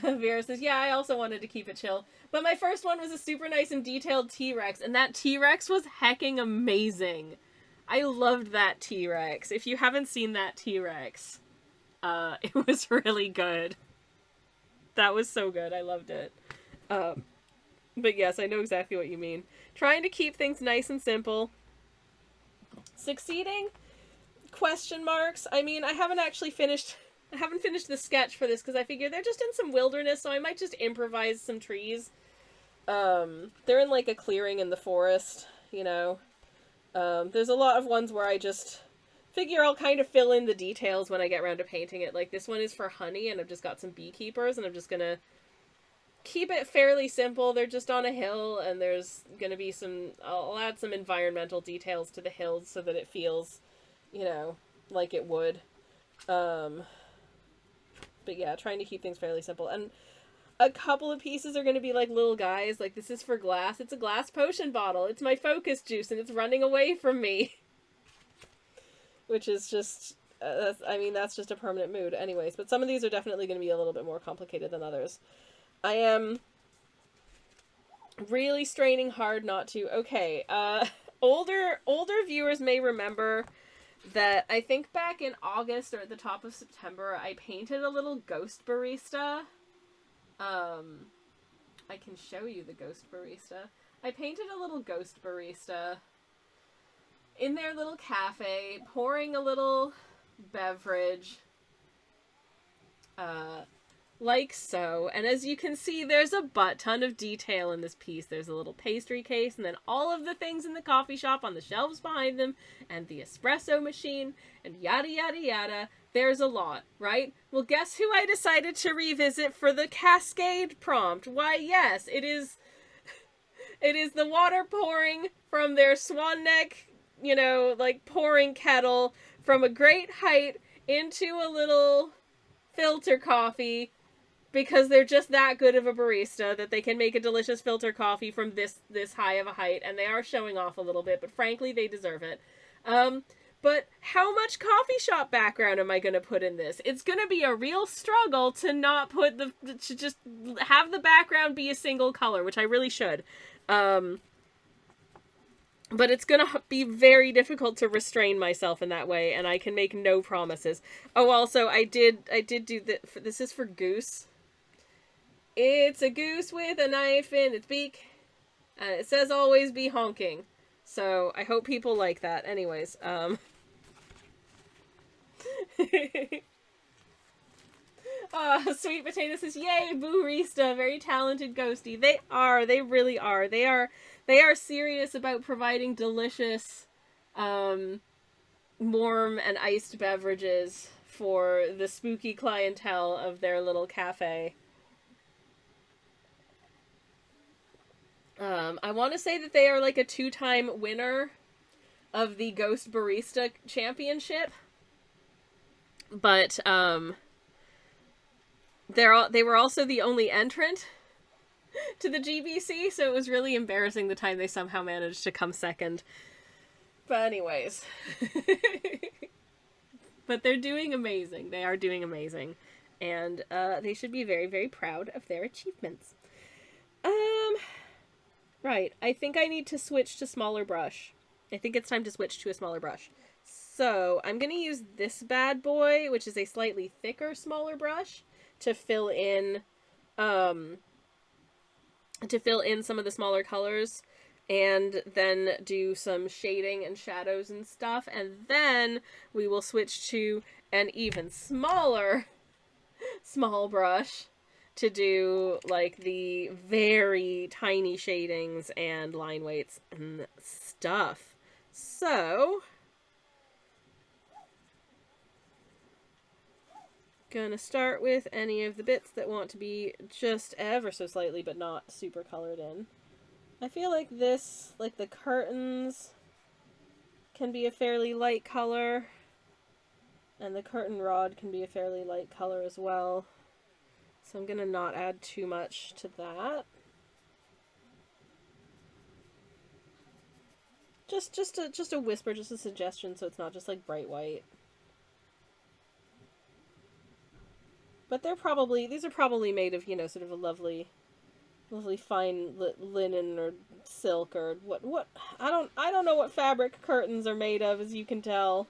Vera says, yeah, I also wanted to keep it chill. But my first one was a super nice and detailed T-Rex, and that T-Rex was hecking amazing. I loved that T-Rex. If you haven't seen that T-Rex, it was really good. That was so good. I loved it. But yes, I know exactly what you mean. Trying to keep things nice and simple. Succeeding? Question marks. I mean, I haven't finished the sketch for this because I figure they're just in some wilderness, so I might just improvise some trees. They're in like a clearing in the forest, There's a lot of ones where I just figure I'll kind of fill in the details when I get around to painting it. Like this one is for honey, and I've just got some beekeepers, and I'm just gonna keep it fairly simple. They're just on a hill, and there's gonna be I'll add some environmental details to the hills so that it feels, like it would. But yeah, trying to keep things fairly simple. And a couple of pieces are going to be like little guys. Like this is for glass. It's a glass potion bottle. It's my focus juice and it's running away from me. Which is just, that's just a permanent mood anyways. But some of these are definitely going to be a little bit more complicated than others. I am really straining hard not to. Okay, older viewers may remember that I think back in August or at the top of September, I painted a little ghost barista. I can show you the ghost barista. I painted a little ghost barista in their little cafe, pouring a little beverage, like so. And as you can see, there's a butt ton of detail in this piece. There's a little pastry case, and then all of the things in the coffee shop on the shelves behind them, and the espresso machine, and yada yada yada. There's a lot, right? Well, guess who I decided to revisit for the Cascade prompt? Why, yes, it is the water pouring from their swan neck, pouring kettle from a great height into a little filter coffee, because they're just that good of a barista that they can make a delicious filter coffee from this high of a height, and they are showing off a little bit, but frankly, they deserve it. But how much coffee shop background am I going to put in this? It's going to be a real struggle to not put to just have the background be a single color, which I really should. But it's going to be very difficult to restrain myself in that way, and I can make no promises. Oh, also, I did do this is for Goose. It's a goose with a knife in its beak, and it says always be honking. So, I hope people like that. Anyways, Sweet Potato says, yay, Boorista, very talented ghosty. They really are. They are serious about providing delicious, warm and iced beverages for the spooky clientele of their little cafe. I want to say that they are like a 2-time winner of the Ghost Barista Championship. But, they were also the only entrant to the GBC, so it was really embarrassing the time they somehow managed to come second. But anyways. But they're doing amazing. They are doing amazing. And, they should be very, very proud of their achievements. Right. I think I need to switch to smaller brush. I think it's time to switch to a smaller brush. So, I'm going to use this bad boy, which is a slightly thicker, smaller brush, to fill in some of the smaller colors, and then do some shading and shadows and stuff, and then we will switch to an even smaller small brush to do, like, the very tiny shadings and line weights and stuff. So, gonna start with any of the bits that want to be just ever so slightly, but not super colored in. I feel like this, like the curtains, can be a fairly light color. And the curtain rod can be a fairly light color as well. So I'm going to not add too much to that. Just a whisper, just a suggestion, so it's not just like bright white. But these are probably made of, you know, sort of a lovely fine linen or silk or what I don't know what fabric curtains are made of, as you can tell.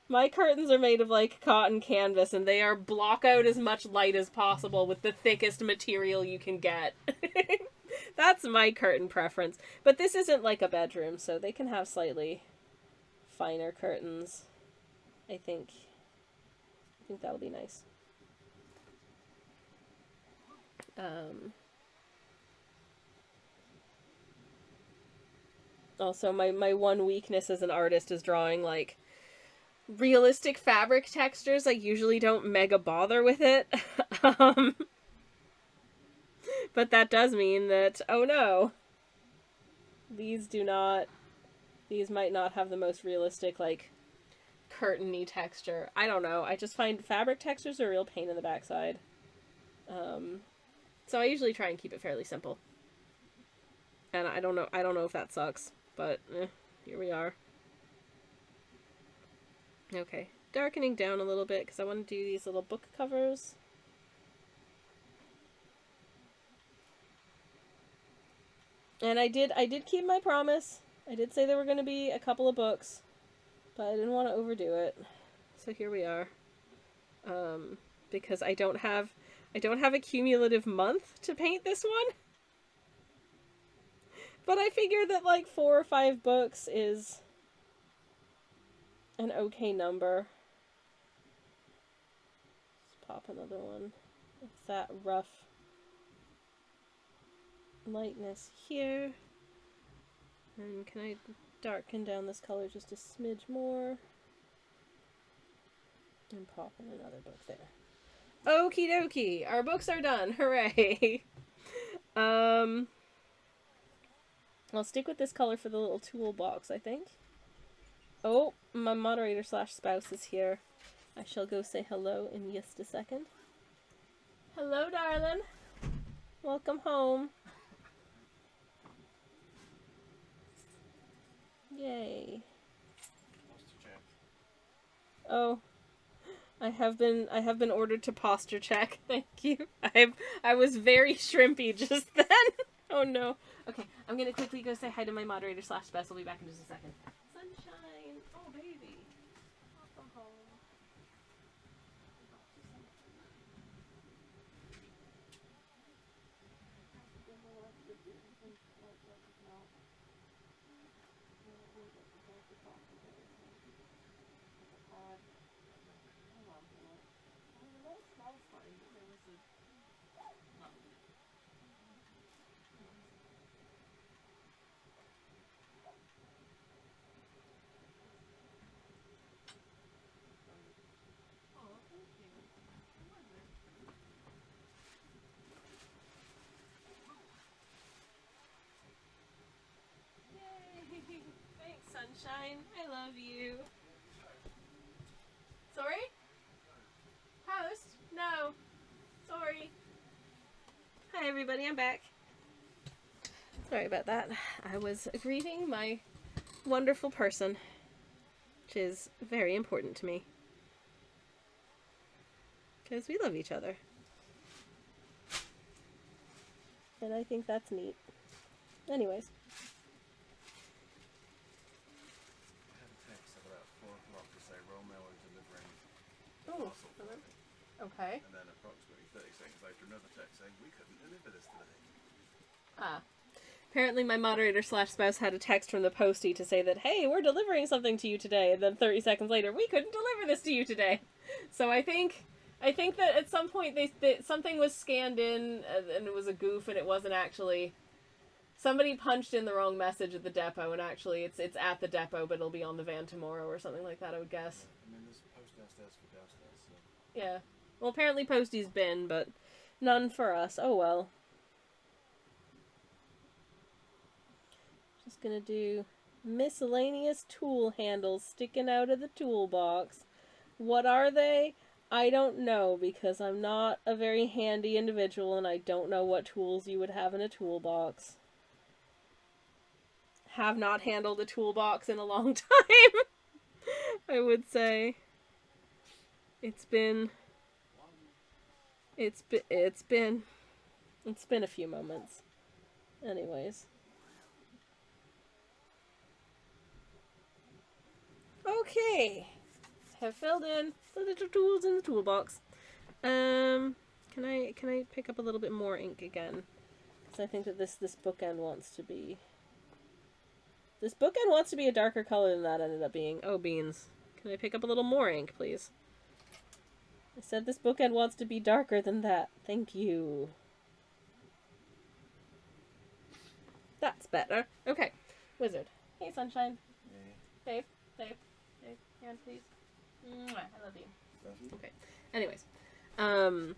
My curtains are made of like cotton canvas, and they are block out as much light as possible with the thickest material you can get. That's my curtain preference. But this isn't like a bedroom, so they can have slightly finer curtains. I think that'll be nice. Also, my one weakness as an artist is drawing like realistic fabric textures. I usually don't mega bother with it. But that does mean that, oh no, these might not have the most realistic, like, curtain-y texture. I don't know. I just find fabric textures are a real pain in the backside. So I usually try and keep it fairly simple. And I don't know if that sucks, but here we are. Okay, darkening down a little bit because I want to do these little book covers. And I did keep my promise. I did say there were going to be a couple of books, but I didn't want to overdo it. So here we are. Because I don't have a cumulative month to paint this one. But I figure that like 4 or 5 books is an okay number. Let's pop another one with that rough lightness here. And can I darken down this color just a smidge more? And pop in another book there. Okie dokie! Our books are done! Hooray! I'll stick with this color for the little toolbox, I think. Oh, my moderator / spouse is here. I shall go say hello in just a second. Hello, darling. Welcome home. Yay. Oh, I have been ordered to posture check. Thank you. I was very shrimpy just then. Oh no. Okay, I'm gonna quickly go say hi to my moderator / spouse. I'll be back in just a second. Sunshine. Oh baby. Welcome home. Thanks, Sunshine. I love you. Sorry? Host? No. Sorry. Hi, everybody. I'm back. Sorry about that. I was greeting my wonderful person, which is very important to me. Because we love each other. And I think that's neat. Anyways. Oh, okay. And then approximately 30 seconds later, another text saying, we couldn't deliver this today. Ah. Apparently my moderator / spouse had a text from the postie to say that, hey, we're delivering something to you today. And then 30 seconds later, we couldn't deliver this to you today. So I think that at some point something was scanned in and it was a goof and it wasn't actually... Somebody punched in the wrong message at the depot and actually it's at the depot, but it'll be on the van tomorrow or something like that, I would guess. I mean, there's a post downstairs for downstairs, so... Yeah. Well, apparently Postie's been, but none for us. Oh well. Just gonna do miscellaneous tool handles sticking out of the toolbox. What are they? I don't know, because I'm not a very handy individual and I don't know what tools you would have in a toolbox. Have not handled a toolbox in a long time, I would say. It's been a few moments. Anyways. Okay. Have filled in the little tools in the toolbox. Can I pick up a little bit more ink again? Because I think that this bookend wants to be... This bookend wants to be a darker color than that ended up being. Oh, beans. Can I pick up a little more ink, please? I said this bookend wants to be darker than that. Thank you. That's better. Okay. Wizard. Hey, sunshine. Hey. Babe. Hand, please. Mwah, I love you. Okay. Anyways. How's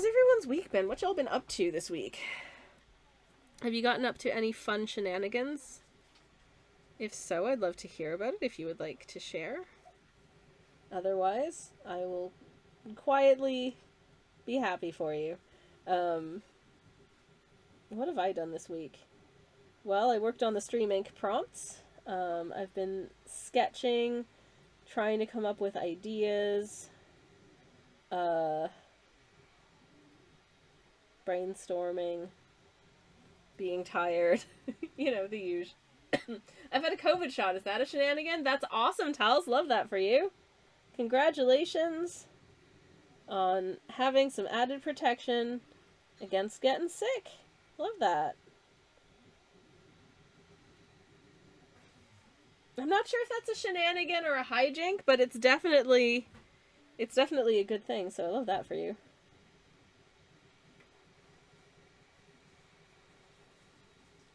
everyone's week been? What y'all been up to this week? Have you gotten up to any fun shenanigans? If so, I'd love to hear about it if you would like to share. Otherwise, I will quietly be happy for you. What have I done this week? Well, I worked on the Stream Ink prompts. I've been sketching, trying to come up with ideas, brainstorming, being tired, you know, the usual. I've had a COVID shot. Is that a shenanigan? That's awesome, Tals. Love that for you. Congratulations on having some added protection against getting sick. Love that. I'm not sure if that's a shenanigan or a hijink, but it's definitely a good thing, so I love that for you.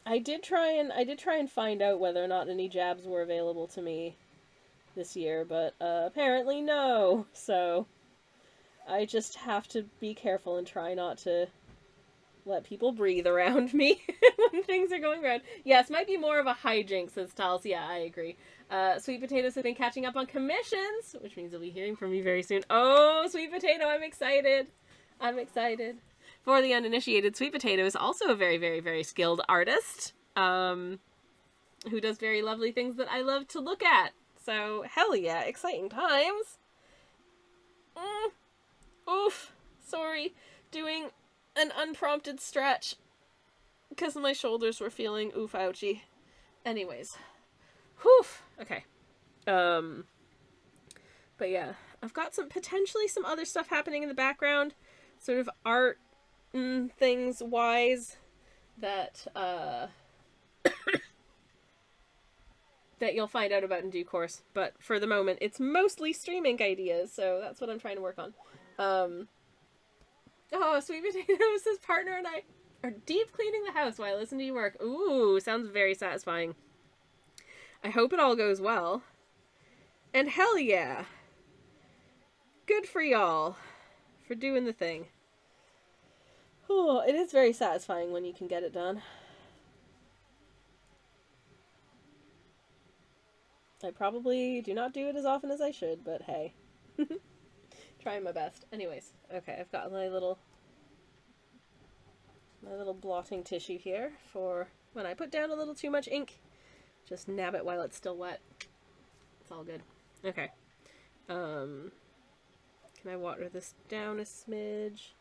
I did try and find out whether or not any jabs were available to me this year, but apparently no. So I just have to be careful and try not to let people breathe around me when things are going around. Yes, might be more of a hijinks, says Tals. Yeah, I agree. Sweet Potatoes have been catching up on commissions, which means you'll be hearing from me very soon. Oh, Sweet Potato, I'm excited. I'm excited. For the uninitiated, Sweet Potato is also a very, very, very skilled artist, who does very lovely things that I love to look at. So, hell yeah, exciting times. Oof, sorry, doing an unprompted stretch because my shoulders were feeling oof ouchy. Anyways, whew, okay. But yeah, I've got potentially some other stuff happening in the background, sort of art things wise, that that you'll find out about in due course. But for the moment, it's mostly Stream Ink ideas, so that's what I'm trying to work on. Oh, Sweet Potatoes, his partner and I are deep cleaning the house while I listen to you work. Ooh, sounds very satisfying. I hope it all goes well. And hell yeah. Good for y'all for doing the thing. Oh, it is very satisfying when you can get it done. I probably do not do it as often as I should, but hey. Trying my best. Anyways, okay, I've got my little blotting tissue here for when I put down a little too much ink. Just nab it while it's still wet. It's all good. Okay. Can I water this down a smidge?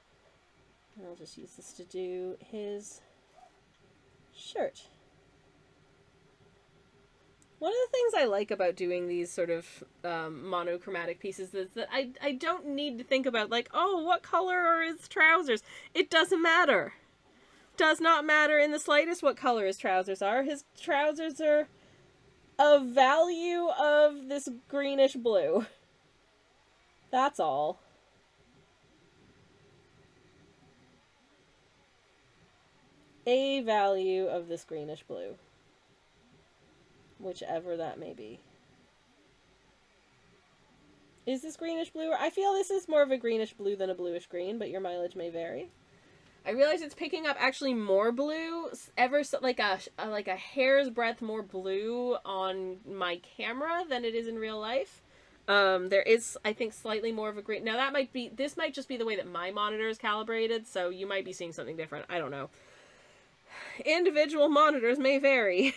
And I'll just use this to do his shirt. One of the things I like about doing these sort of monochromatic pieces is that I don't need to think about, like, oh, what color are his trousers? It doesn't matter. Does not matter in the slightest what color his trousers are. His trousers are a value of this greenish blue. That's all. A value of this greenish blue. Whichever that may be. Is this greenish blue? I feel this is more of a greenish blue than a bluish green, but your mileage may vary. I realize it's picking up actually more blue, ever so, like a hair's breadth more blue on my camera than it is in real life. There is, I think, slightly more of a green. Now this might just be the way that my monitor is calibrated, so you might be seeing something different. I don't know. Individual monitors may vary.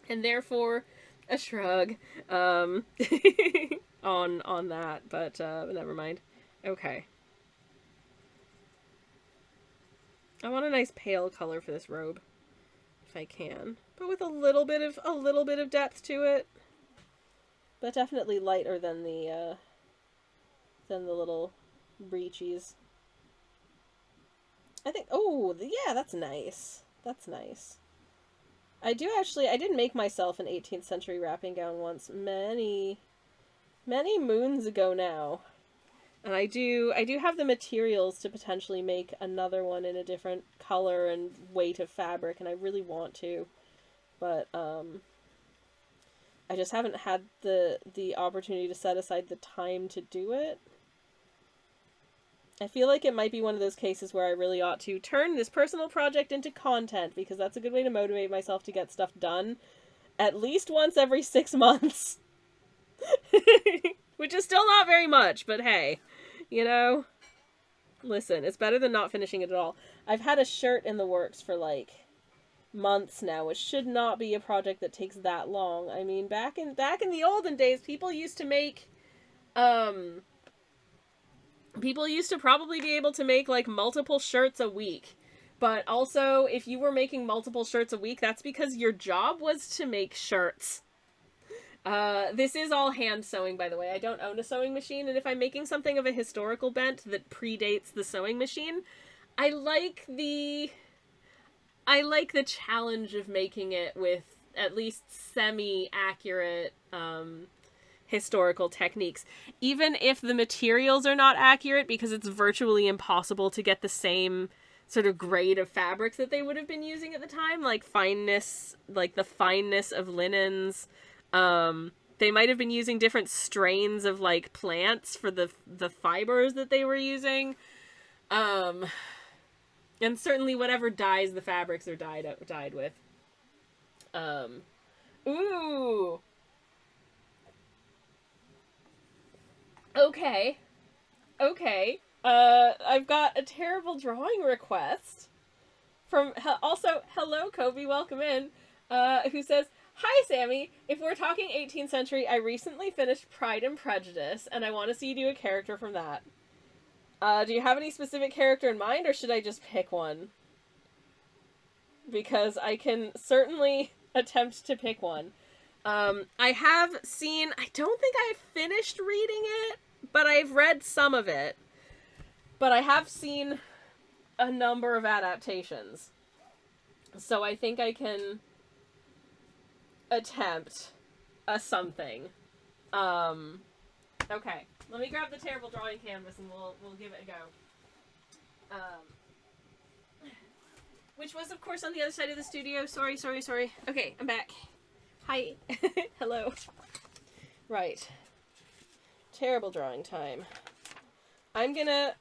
And therefore, a shrug, on that, but, never mind. Okay. I want a nice pale color for this robe, if I can, but with a little bit of depth to it, but definitely lighter than the little breechies. I think, oh, yeah, that's nice. That's nice. I did make myself an 18th century wrapping gown once, many moons ago now. And I do have the materials to potentially make another one in a different color and weight of fabric, and I really want to. But, I just haven't had the opportunity to set aside the time to do it. I feel like it might be one of those cases where I really ought to turn this personal project into content, because that's a good way to motivate myself to get stuff done at least once every 6 months. Which is still not very much, but hey, you know? Listen, it's better than not finishing it at all. I've had a shirt in the works for, like, months now, which should not be a project that takes that long. I mean, back in the olden days, people used to make, people used to probably be able to make, like, multiple shirts a week. But also, if you were making multiple shirts a week, that's because your job was to make shirts. This is all hand sewing, by the way. I don't own a sewing machine, and if I'm making something of a historical bent that predates the sewing machine, I like the challenge of making it with at least semi-accurate, historical techniques. Even if the materials are not accurate, because it's virtually impossible to get the same sort of grade of fabrics that they would have been using at the time, like fineness, like the fineness of linens. They might have been using different strains of, like, plants for the fibers that they were using. And certainly whatever dyes the fabrics are dyed with. Ooh! Okay. Okay. I've got a terrible drawing request from, also, hello, Kobe, welcome in, who says, "Hi, Sammy. If we're talking 18th century, I recently finished Pride and Prejudice, and I want to see you do a character from that. Do you have any specific character in mind, or should I just pick one? Because I can certainly attempt to pick one. I have seen, I don't think I've finished reading it, but I've read some of it. But I have seen a number of adaptations. So I think I can attempt a something. Okay. Let me grab the terrible drawing canvas and we'll give it a go. Which was, of course, on the other side of the studio. Sorry. Okay, I'm back. Hi. Hello. Right. Terrible drawing time. I'm gonna...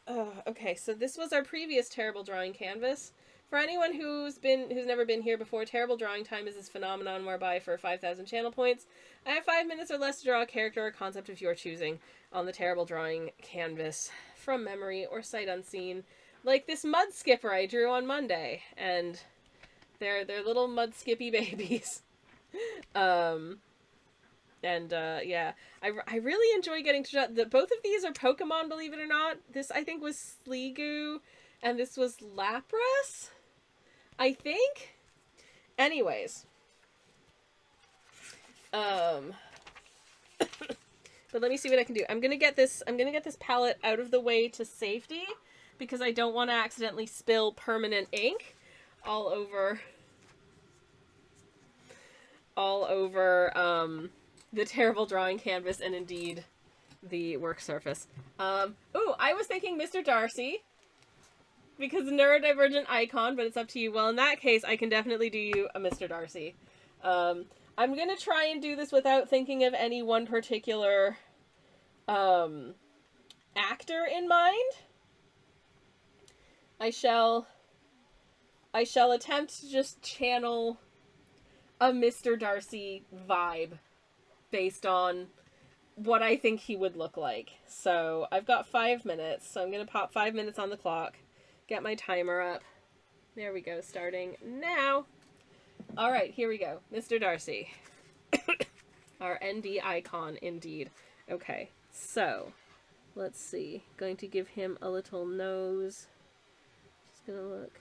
okay, so this was our previous terrible drawing canvas. For anyone who's never been here before, terrible drawing time is this phenomenon whereby for 5,000 channel points, I have 5 minutes or less to draw a character or concept of your choosing on the terrible drawing canvas from memory or sight unseen. Like this mud skipper I drew on Monday, and they're little mud skippy babies. Yeah, I really enjoy getting to draw. Both of these are Pokemon, believe it or not. This, I think, was Sliggoo, and this was Lapras, I think. Anyways. But let me see what I can do. I'm gonna get this palette out of the way to safety, because I don't want to accidentally spill permanent ink all over the terrible drawing canvas and indeed the work surface. Ooh, I was thinking Mr. Darcy, because neurodivergent icon, but it's up to you. Well, in that case, I can definitely do you a Mr. Darcy. I'm gonna try and do this without thinking of any one particular actor in mind. I shall attempt to just channel a Mr. Darcy vibe, based on what I think he would look like. So I've got 5 minutes, so I'm going to pop 5 minutes on the clock, get my timer up. There we go, starting now. All right, here we go. Mr. Darcy. Our ND icon, indeed. Okay, so let's see. Going to give him a little nose. Just going to look.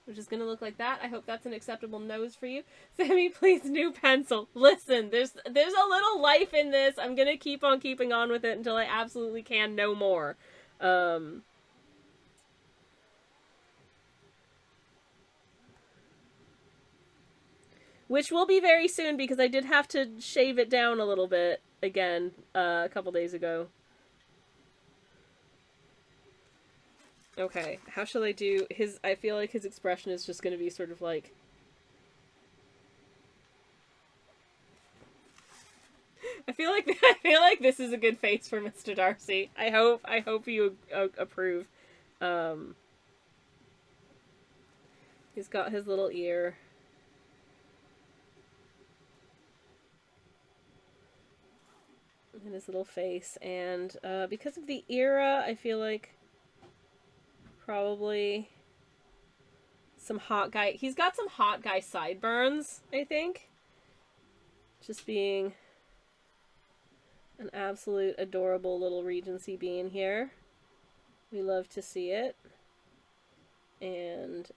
Which is going to look like that. I hope that's an acceptable nose for you. Sammy, please, new pencil. Listen, there's a little life in this. I'm going to keep on keeping on with it until I absolutely can no more. Which will be very soon because I did have to shave it down a little bit again a couple days ago. Okay, how shall I do his... I feel like his expression is just going to be sort of like... I feel like this is a good face for Mr. Darcy. I hope you approve. He's got his little ear. And his little face. And because of the era, I feel like probably some hot guy. He's got some hot guy sideburns, I think. Just being an absolute adorable little Regency bean here. We love to see it. And,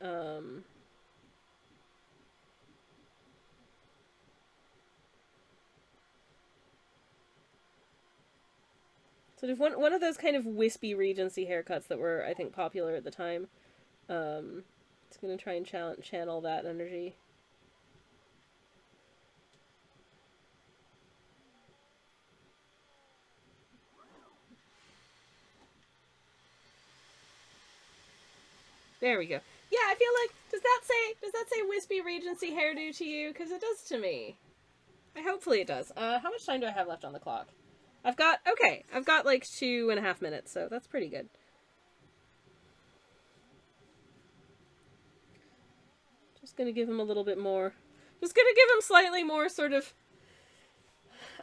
sort of one of those kind of wispy Regency haircuts that were, I think, popular at the time. It's going to try and channel that energy. There we go. Yeah, I feel like, does that say wispy Regency hairdo to you? Because it does to me. Hopefully it does. How much time do I have left on the clock? I've got like 2.5 minutes, so that's pretty good. Just gonna give him a little bit more. Just gonna give him slightly more sort of,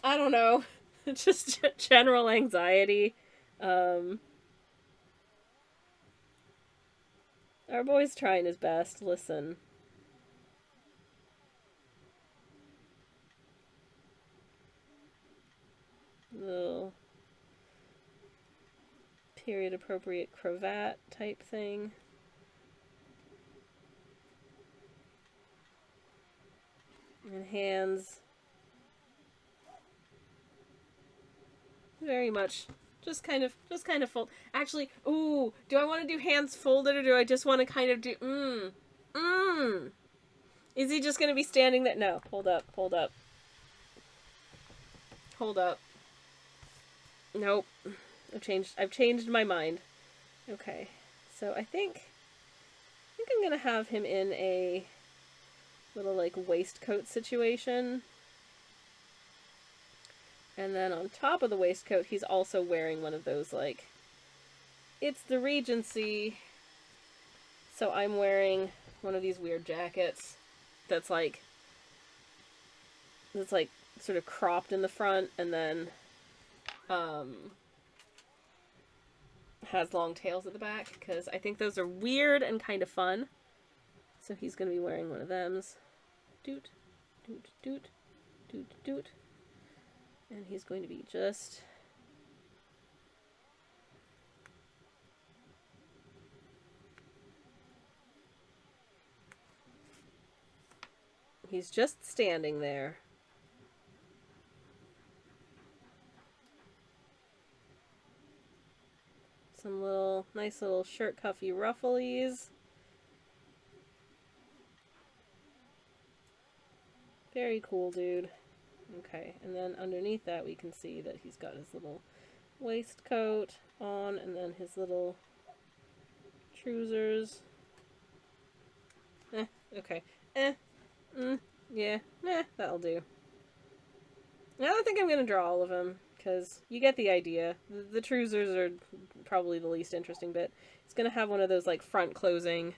I don't know, just general anxiety. Our boy's trying his best, listen. Little period appropriate cravat type thing. And hands. Very much just kind of fold. Actually, ooh, do I want to do hands folded or do I just want to kind of do Is he just going to be standing there? No, hold up. Nope. I've changed my mind. Okay. So I think I'm gonna have him in a little like waistcoat situation. And then on top of the waistcoat, he's also wearing one of those like, it's the Regency. So I'm wearing one of these weird jackets that's like sort of cropped in the front and then has long tails at the back, because I think those are weird and kind of fun. So he's going to be wearing one of them's. Doot, doot, doot, doot, doot. And he's going to be just... He's just standing there. Some little, nice little shirt cuffy rufflies. Very cool, dude. Okay, and then underneath that we can see that he's got his little waistcoat on, and then his little trousers. Okay. Yeah, that'll do. I don't think I'm gonna draw all of them, because you get the idea. The trousers are probably the least interesting bit. It's gonna have one of those, like, front closing,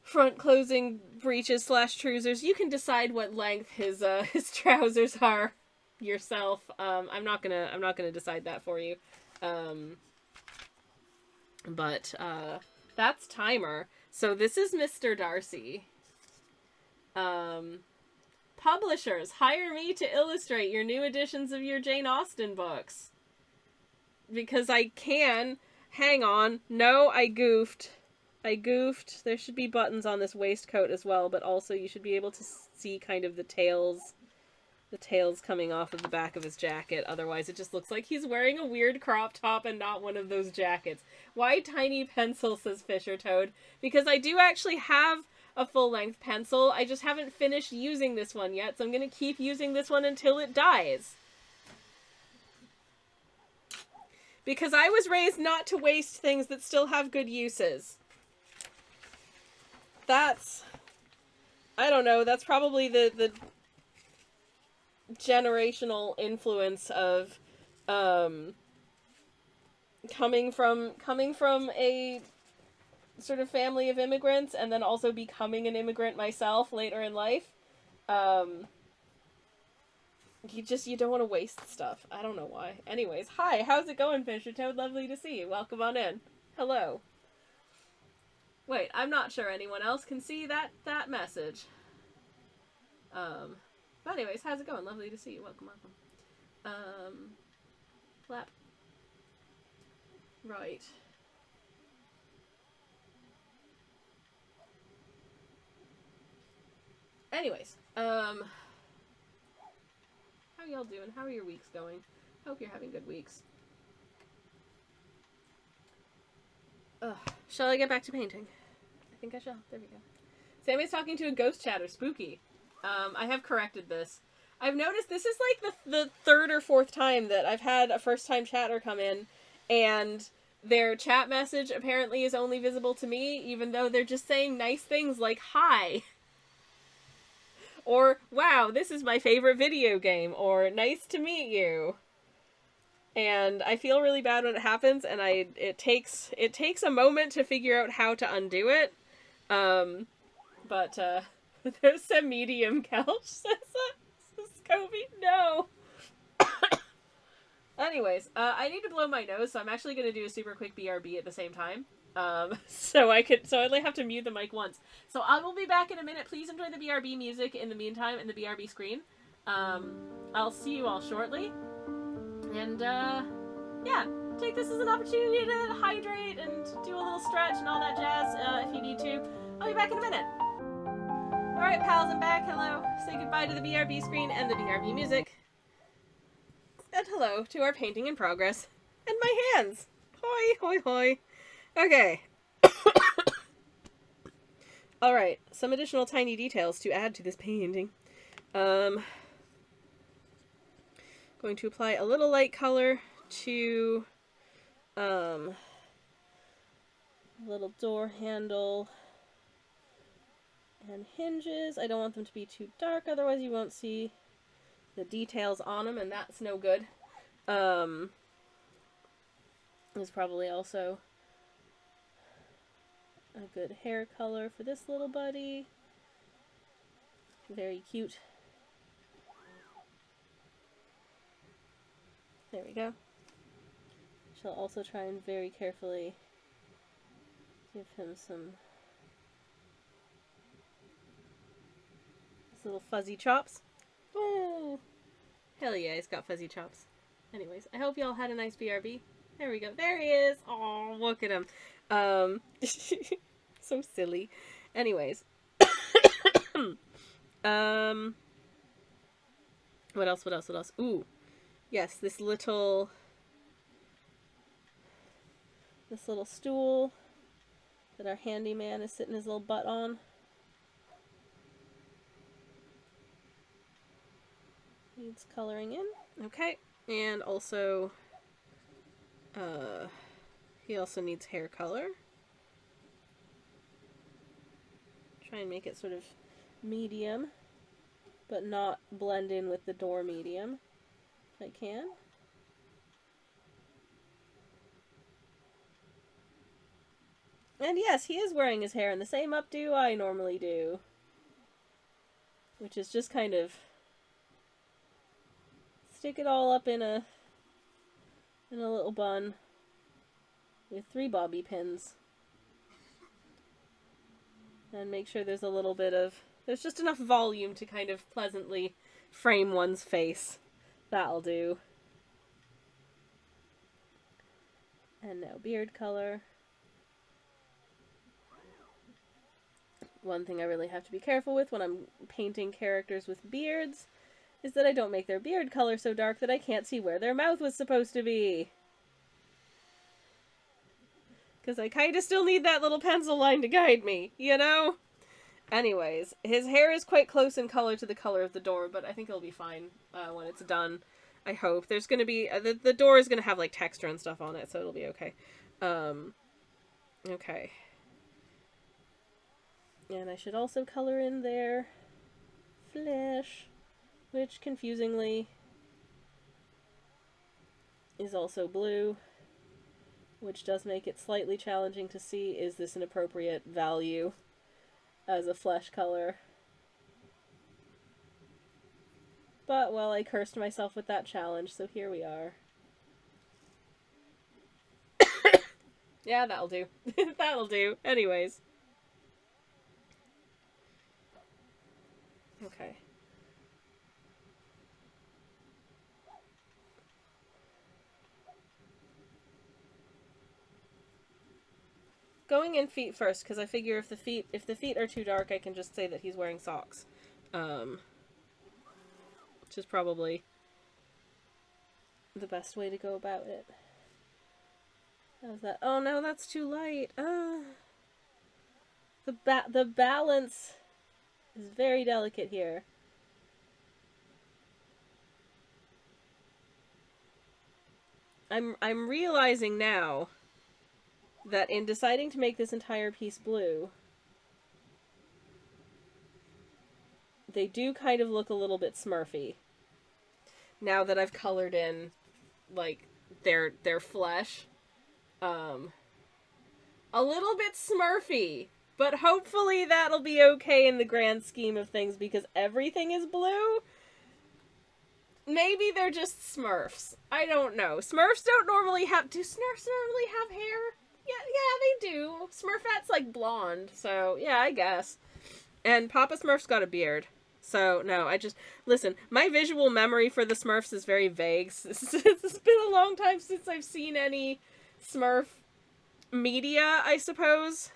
front closing breeches / trousers. You can decide what length his trousers are yourself. I'm not gonna decide that for you. But that's Timer. So this is Mr. Darcy. Publishers, hire me to illustrate your new editions of your Jane Austen books. Because I can. Hang on. No, I goofed. There should be buttons on this waistcoat as well, but also you should be able to see kind of the tails coming off of the back of his jacket. Otherwise, it just looks like he's wearing a weird crop top and not one of those jackets. Why tiny pencil, says Fisher Toad? Because I do actually have a full-length pencil. I just haven't finished using this one yet, so I'm going to keep using this one until it dies. Because I was raised not to waste things that still have good uses. That's... I don't know, that's probably the generational influence of coming from a sort of family of immigrants and then also becoming an immigrant myself later in life. You don't want to waste stuff. I don't know why. Anyways, hi, how's it going, Fisher Toad? Lovely to see you. Welcome on in. Hello. Wait, I'm not sure anyone else can see that message. But anyways, how's it going? Lovely to see you. Welcome. Clap. Right. Anyways, how y'all doing? How are your weeks going? Hope you're having good weeks. Shall I get back to painting? I think I shall. There we go. Sammy's talking to a ghost chatter. Spooky. I have corrected this. I've noticed this is like the third or fourth time that I've had a first-time chatter come in, and their chat message apparently is only visible to me, even though they're just saying nice things like, hi. Or, wow, this is my favorite video game. Or, nice to meet you. And I feel really bad when it happens, and it takes a moment to figure out how to undo it. But there's a medium couch, says Scobie. No. Anyways, I need to blow my nose, so I'm actually going to do a super quick BRB at the same time. So I only have to mute the mic once. So I will be back in a minute. Please enjoy the BRB music in the meantime, and the BRB screen. I'll see you all shortly. And, yeah, take this as an opportunity to hydrate and do a little stretch and all that jazz, if you need to. I'll be back in a minute. Alright, pals, I'm back. Hello. Say goodbye to the BRB screen and the BRB music. And hello to our painting in progress. And my hands. Hoi, hoi, hoi. Okay. Alright, some additional tiny details to add to this painting. Going to apply a little light color to little door handle and hinges. I don't want them to be too dark, otherwise you won't see the details on them, and that's no good. There's probably also a good hair color for this little buddy. Very cute. There we go. She'll also try and very carefully give him some little fuzzy chops. Oh, hell yeah, he's got fuzzy chops. Anyways, I hope y'all had a nice BRB. There we go. There he is. Oh, look at him. So silly. Anyways. What else? Ooh. Yes, this little stool that our handyman is sitting his little butt on. Needs coloring in. Okay. And also, he also needs hair color. Try and make it sort of medium, but not blend in with the door medium, if I can. And yes, he is wearing his hair in the same updo I normally do. Which is just kind of stick it all up in a little bun with 3 bobby pins. And make sure there's a little bit of... There's just enough volume to kind of pleasantly frame one's face. That'll do. And now beard color. One thing I really have to be careful with when I'm painting characters with beards is that I don't make their beard color so dark that I can't see where their mouth was supposed to be. Because I kind of still need that little pencil line to guide me, you know? Anyways, his hair is quite close in color to the color of the door, but I think it'll be fine when it's done. I hope. There's going to be... the door is going to have, like, texture and stuff on it, so it'll be okay. Okay. And I should also color in their flesh, which, confusingly, is also blue, which does make it slightly challenging to see, is this an appropriate value as a flesh color? But, well, I cursed myself with that challenge, so here we are. Yeah, that'll do. That'll do. Anyways. Okay. Going in feet first, because I figure if the feet are too dark, I can just say that he's wearing socks. Which is probably the best way to go about it. How's that? Oh no, that's too light. The balance is very delicate here. I'm realizing now that in deciding to make this entire piece blue, they do kind of look a little bit Smurfy. Now that I've colored in, like, their flesh. A little bit Smurfy. But hopefully that'll be okay in the grand scheme of things, because everything is blue. Maybe they're just Smurfs. I don't know. Smurfs don't normally have... Do Smurfs normally have hair? Yeah, they do. Smurfette's, like, blonde. So, yeah, I guess. And Papa Smurf's got a beard. So, no, listen, my visual memory for the Smurfs is very vague. It's been a long time since I've seen any Smurf media, I suppose,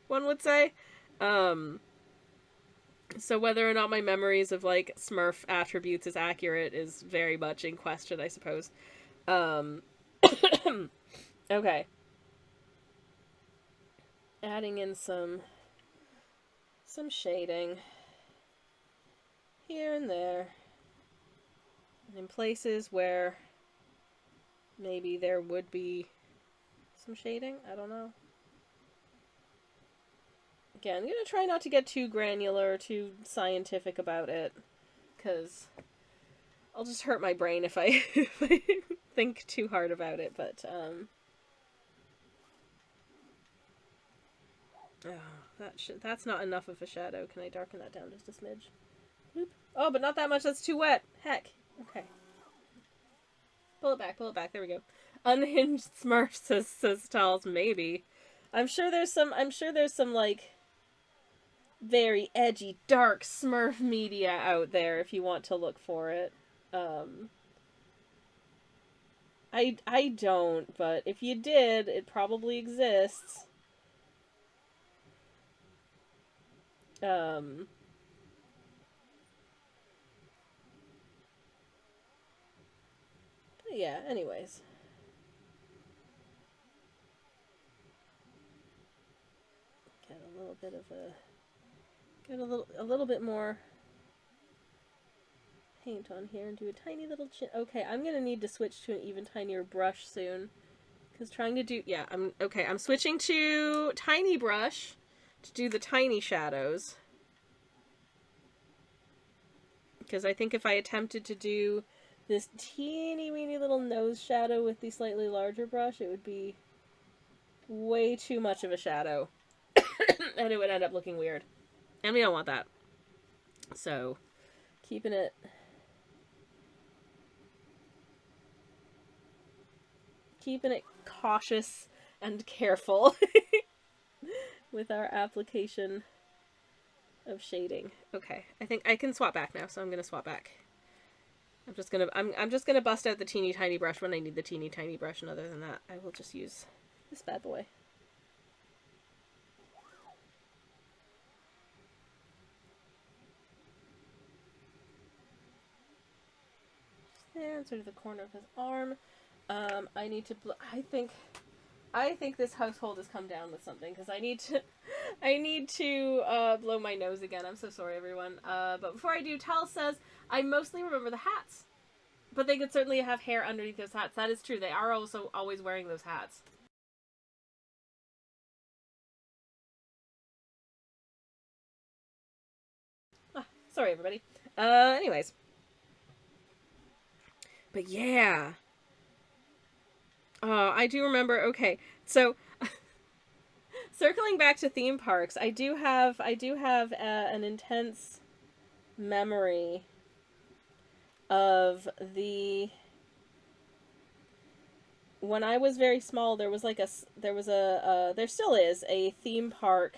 one would say. So whether or not my memories of, like, Smurf attributes is accurate is very much in question, I suppose. Okay. Adding in some shading here and there, and in places where maybe there would be some shading. I don't know. Again, I'm gonna try not to get too granular, too scientific about it, because I'll just hurt my brain if I think too hard about it. But that's not enough of a shadow. Can I darken that down just a smidge? Bloop. Oh, but not that much. That's too wet. Heck. Okay. Pull it back. There we go. Unhinged Smurf, says Talls. Maybe. I'm sure there's some like very edgy, dark Smurf media out there if you want to look for it. I don't, but if you did, it probably exists. Yeah, anyways. Get a little bit of a little bit more paint on here and do a tiny little chin. Okay, I'm gonna need to switch to an even tinier brush soon, because trying to do, yeah, I'm switching to tiny brush to do the tiny shadows, because I think if I attempted to do this teeny weeny little nose shadow with the slightly larger brush, it would be way too much of a shadow. And it would end up looking weird. And we don't want that. So, keeping it cautious and careful with our application of shading. Okay, I think I can swap back now, so I'm gonna swap back. I'm just gonna bust out the teeny tiny brush when I need the teeny tiny brush, and other than that, I will just use this bad boy. There, sort of the corner of his arm. I need to. I think this household has come down with something because I need to blow my nose again. I'm so sorry, everyone. But before I do, Tal says I mostly remember the hats, but they could certainly have hair underneath those hats. That is true. They are also always wearing those hats. Sorry, everybody. Anyways. But yeah. I do remember, okay, so circling back to theme parks, I do have an intense memory of when I was very small, there still is a theme park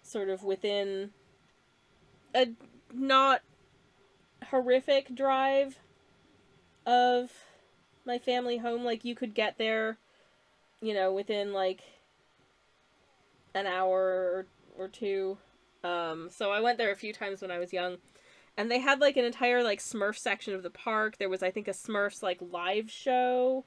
sort of within a not horrific drive of my family home. Like, you could get there, within like an hour or two. So I went there a few times when I was young, and they had like an entire like Smurf section of the park. There was, I think, a Smurfs like live show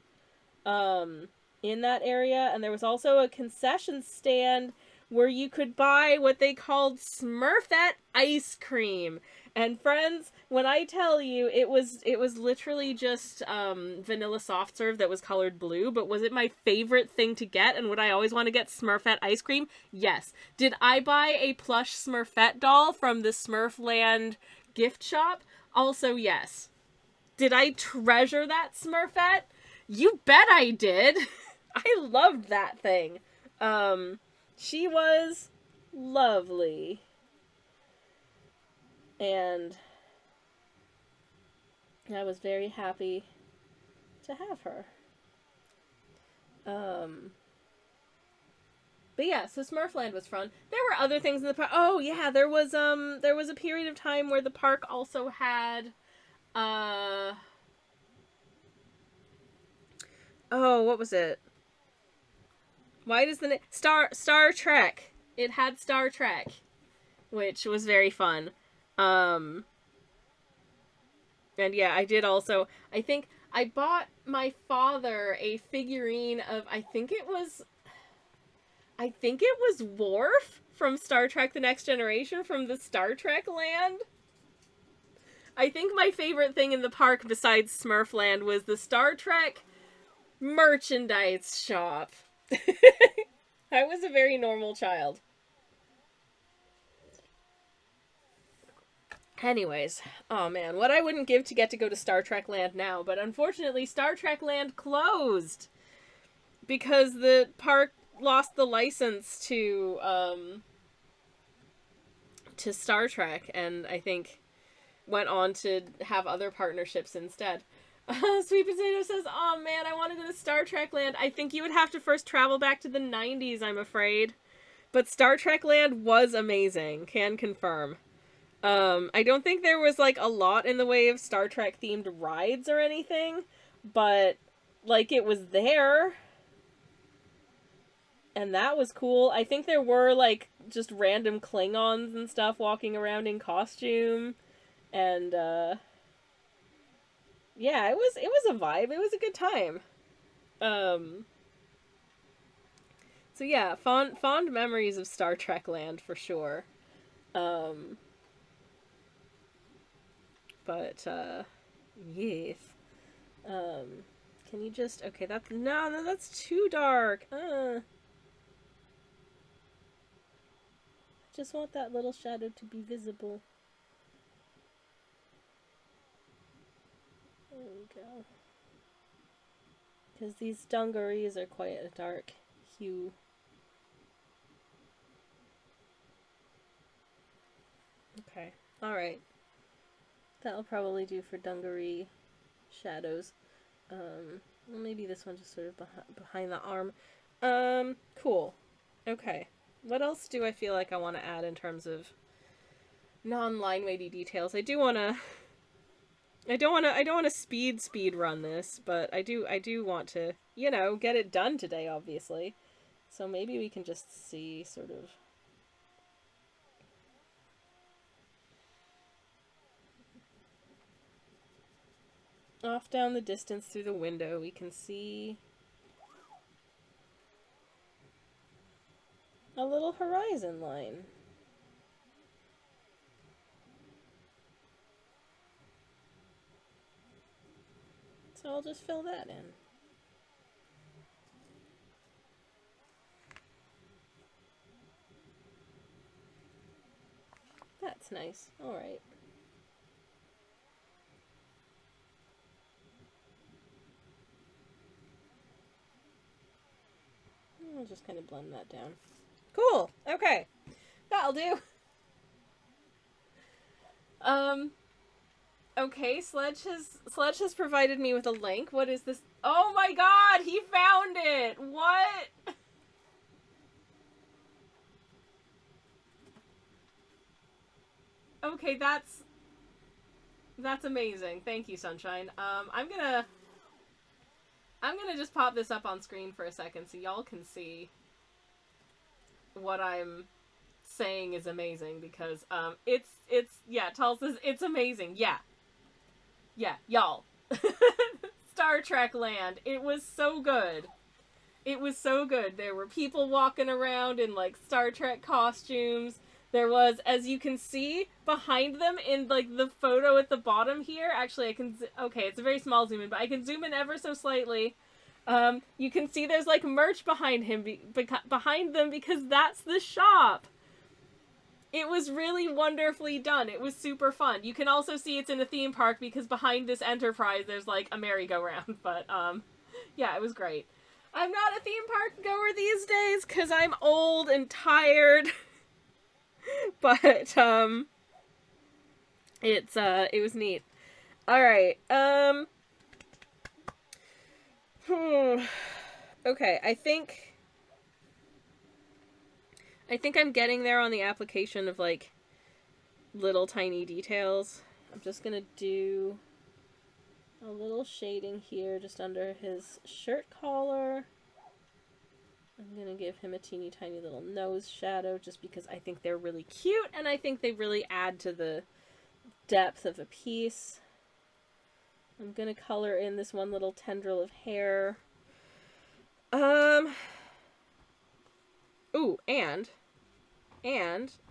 in that area, and there was also a concession stand where you could buy what they called Smurfette ice cream. And friends, when I tell you, it was literally just vanilla soft serve that was colored blue. But was it my favorite thing to get? And would I always want to get Smurfette ice cream? Yes. Did I buy a plush Smurfette doll from the Smurfland gift shop? Also, yes. Did I treasure that Smurfette? You bet I did. I loved that thing. She was lovely. And I was very happy to have her. But yeah, so Smurfland was fun. There were other things in the park. Oh yeah, there was a period of time where the park also had oh, what was it? Why does the name Star Trek? It had Star Trek, which was very fun. And yeah, I did also. I think I bought my father a figurine of. I think it was Worf from Star Trek: The Next Generation from the Star Trek land. I think my favorite thing in the park besides Smurfland was the Star Trek merchandise shop. I was a very normal child. Anyways, oh man, what I wouldn't give to get to go to Star Trek Land now, but unfortunately Star Trek Land closed because the park lost the license to Star Trek, and I think went on to have other partnerships instead. Sweet Potato says, oh man, I want to go to Star Trek Land. I think you would have to first travel back to the 90s, I'm afraid. But Star Trek Land was amazing, can confirm. I don't think there was like a lot in the way of Star Trek themed rides or anything, but like it was there. And that was cool. I think there were like just random Klingons and stuff walking around in costume. And yeah, it was a vibe. It was a good time. So yeah, fond memories of Star Trek Land for sure. But yes. Can you just okay? That's too dark. I just want that little shadow to be visible. There we go. Because these dungarees are quite a dark hue. Okay. Alright. That'll probably do for dungaree shadows. Well, maybe this one just sort of behind the arm. Cool. Okay. What else do I feel like I want to add in terms of non-line weighty details? I don't want to speed run this, but I do want to, you know, get it done today, obviously. So maybe we can just see sort of off down the distance through the window. We can see a little horizon line. So I'll just fill that in. That's nice. Alright. I'll just kind of blend that down. Cool. Okay. That'll do. Okay, Sledge has provided me with a link. What is this? Oh my god, he found it! What? Okay, that's amazing. Thank you, Sunshine. I'm gonna just pop this up on screen for a second so y'all can see what I'm saying is amazing, because it's yeah, Tall says it's amazing. Yeah, y'all. Star Trek land. It was so good. It was so good. There were people walking around in like Star Trek costumes. There was, as you can see behind them in like the photo at the bottom here. Actually, I can. Okay, it's a very small zoom in, but I can zoom in ever so slightly. You can see there's like merch behind him, behind them, because that's the shop. It was really wonderfully done. It was super fun. You can also see it's in a theme park because behind this Enterprise there's like a merry-go-round. But yeah, it was great. I'm not a theme park goer these days because I'm old and tired. But it was neat. All right. Okay, I think I'm getting there on the application of like little tiny details. I'm just gonna do a little shading here just under his shirt collar. I'm gonna give him a teeny tiny little nose shadow just because I think they're really cute and I think they really add to the depth of a piece. I'm gonna color in this one little tendril of hair. Ooh, and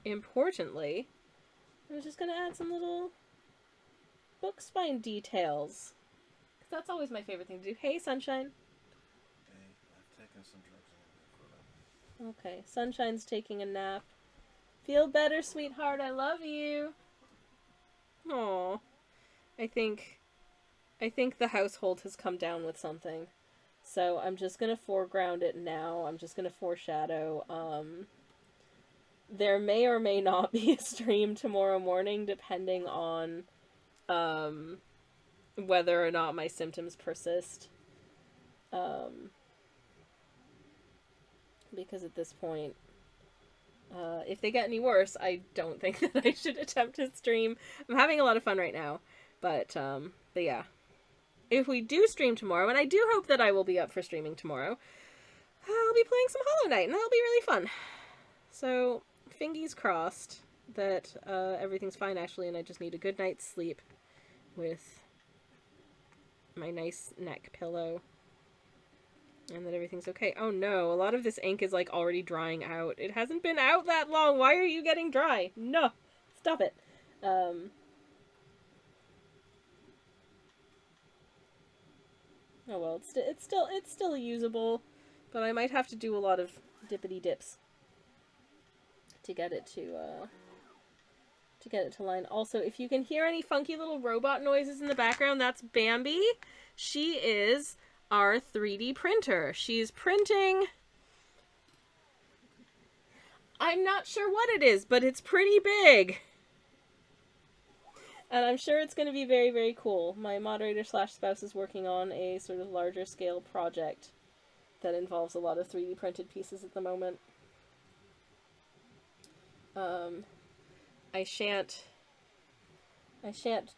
importantly, I'm just gonna add some little book spine details. Cause that's always my favorite thing to do. Hey, Sunshine. Hey, I've taken some drugs. Okay, Sunshine's taking a nap. Feel better, sweetheart. I love you. Aww. I think the household has come down with something. So I'm just going to foreground it now. I'm just going to foreshadow. There may or may not be a stream tomorrow morning, depending on whether or not my symptoms persist. Because at this point, if they get any worse, I don't think that I should attempt to stream. I'm having a lot of fun right now. But yeah. If we do stream tomorrow, and I do hope that I will be up for streaming tomorrow, I'll be playing some Hollow Knight, and that'll be really fun. So, fingies crossed that everything's fine, Ashley, and I just need a good night's sleep with my nice neck pillow. And that everything's okay. Oh no, a lot of this ink is like already drying out. It hasn't been out that long. Why are you getting dry? No, stop it. Oh well, it's still usable, but I might have to do a lot of dippity dips to get it to line. Also, if you can hear any funky little robot noises in the background, that's Bambi. She is our 3D printer. She's printing I'm not sure what it is, but it's pretty big. And I'm sure it's going to be very, very cool. My moderator slash spouse is working on a sort of larger scale project that involves a lot of 3D printed pieces at the moment. I shan't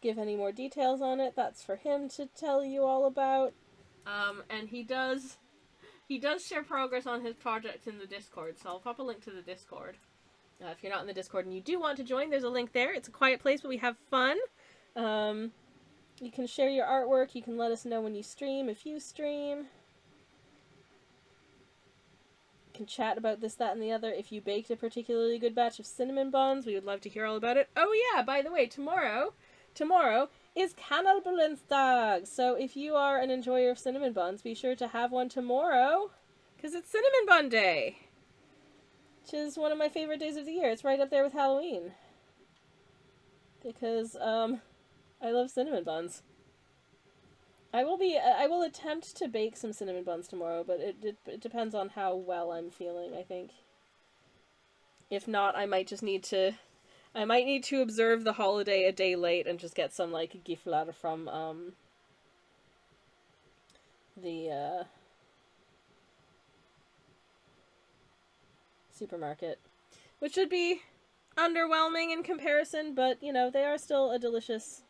give any more details on it. That's for him to tell you all about. And he does share progress on his project in the Discord, so I'll pop a link to the Discord. If you're not in the Discord and you do want to join, there's a link there. It's a quiet place, but we have fun. You can share your artwork. You can let us know when you stream, if you stream. You can chat about this, that, and the other. If you baked a particularly good batch of cinnamon buns, we would love to hear all about it. Oh yeah, by the way, tomorrow is Kanalbellenstag. So if you are an enjoyer of cinnamon buns, be sure to have one tomorrow, because it's Cinnamon Bun Day, which is one of my favorite days of the year. It's right up there with Halloween, because I love cinnamon buns. I will attempt to bake some cinnamon buns tomorrow, but it depends on how well I'm feeling, I think. If not, I might need to observe the holiday a day late and just get some, like, gifler from, the, supermarket. Which would be underwhelming in comparison, but, you know, they are still a delicious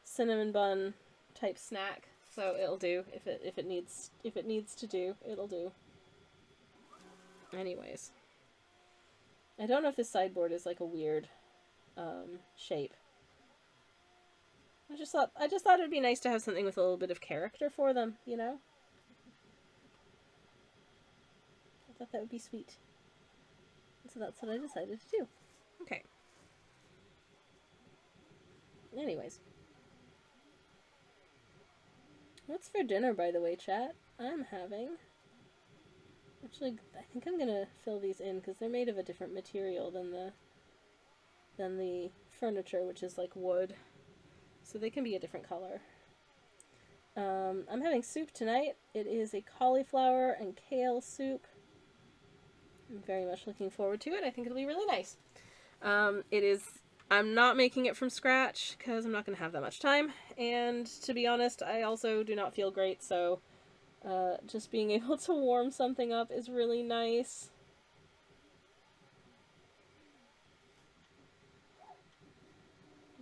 cinnamon bun type snack, so it'll do. If it needs to do, it'll do. Anyways. I don't know if this sideboard is like a weird shape. I just thought it would be nice to have something with a little bit of character for them, you know? I thought that would be sweet. So that's what I decided to do. Okay. Anyways. What's for dinner, by the way, chat? I'm having... Actually, I think I'm gonna fill these in because they're made of a different material than the furniture, which is like wood. So they can be a different color. I'm having soup tonight. It is a cauliflower and kale soup. I'm very much looking forward to it. I think it'll be really nice. I'm not making it from scratch because I'm not going to have that much time. And to be honest, I also do not feel great, so just being able to warm something up is really nice.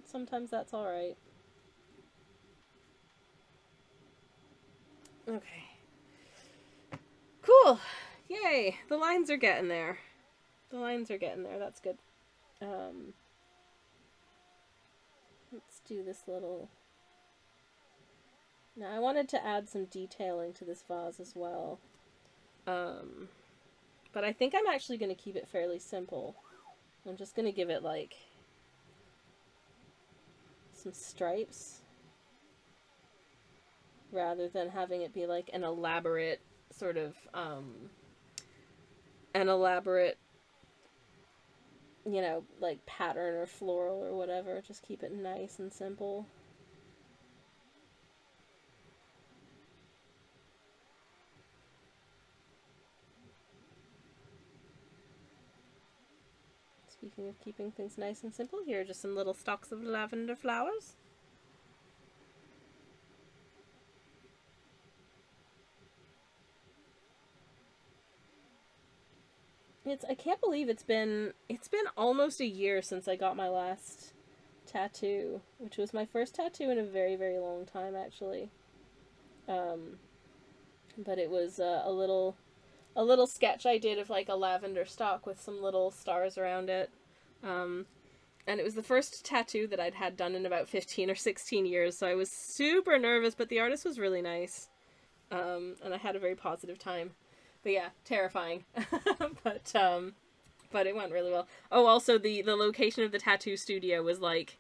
Sometimes that's alright. Okay. Cool! Yay! The lines are getting there. That's good. Let's do this little... Now, I wanted to add some detailing to this vase as well. But I think I'm actually going to keep it fairly simple. I'm just going to give it, like, some stripes, rather than having it be, like, an elaborate sort of, you know, like, pattern or floral or whatever. Just keep it nice and simple. Speaking of keeping things nice and simple, here are just some little stalks of lavender flowers. I can't believe it's been almost a year since I got my last tattoo, which was my first tattoo in a very, very long time, actually. But it was a little sketch I did of, like, a lavender stalk with some little stars around it. And it was the first tattoo that I'd had done in about 15 or 16 years, so I was super nervous, but the artist was really nice. And I had a very positive time. But yeah, terrifying. But it went really well. Oh, also, the location of the tattoo studio was, like,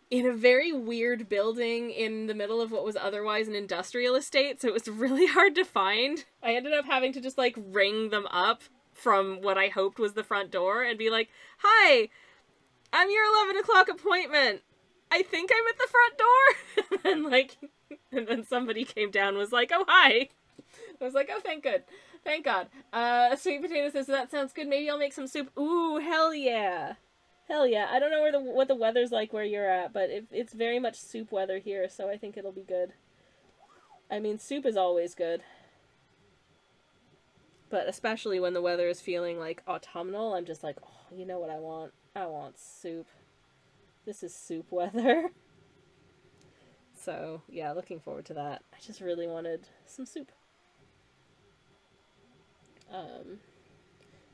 in a very weird building in the middle of what was otherwise an industrial estate, so it was really hard to find. I ended up having to just, like, ring them up from what I hoped was the front door and be like, "Hi, I'm your 11 o'clock appointment. I think I'm at the front door." And then somebody came down and was like, "Oh, hi." I was like, oh, thank good. Thank God. Sweet Potato says, that sounds good. Maybe I'll make some soup. Ooh, hell yeah. Hell yeah. I don't know what the weather's like where you're at, but it's very much soup weather here, so I think it'll be good. I mean, soup is always good. But especially when the weather is feeling like autumnal, I'm just like, oh, you know what I want? I want soup. This is soup weather. So, yeah, looking forward to that. I just really wanted some soup.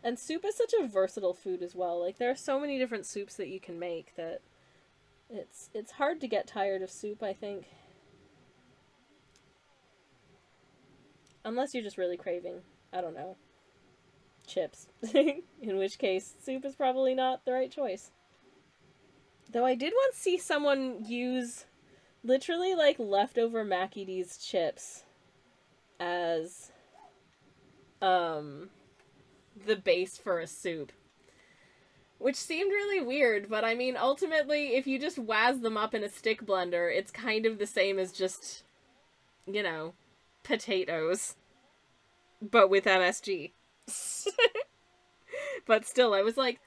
And soup is such a versatile food as well. Like, there are so many different soups that you can make that it's hard to get tired of soup, I think. Unless you're just really craving, I don't know, chips. In which case, soup is probably not the right choice. Though I did once see someone use literally like leftover Mackie D's chips as the base for a soup. Which seemed really weird, but I mean, ultimately, if you just waz them up in a stick blender, it's kind of the same as just, you know, potatoes. But with MSG. But still, I was like,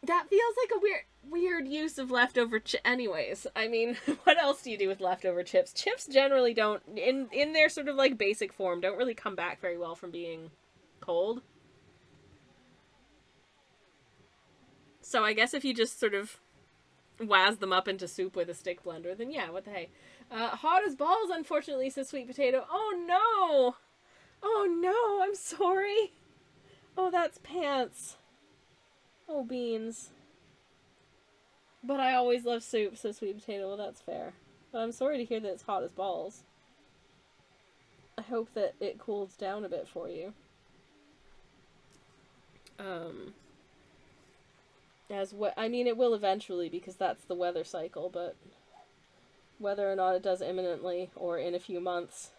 that feels like a weird use of leftover anyways. I mean, what else do you do with leftover chips? Chips generally don't, in their sort of like basic form, don't really come back very well from being cold. So I guess if you just sort of waz them up into soup with a stick blender, then yeah, what the hey. Hot as balls, unfortunately, says Sweet Potato. Oh no! Oh no, I'm sorry. Oh, that's pants. Oh, beans. But I always love soup, says Sweet Potato. Well, that's fair. But I'm sorry to hear that it's hot as balls. I hope that it cools down a bit for you. I mean, it will eventually because that's the weather cycle, but whether or not it does imminently or in a few months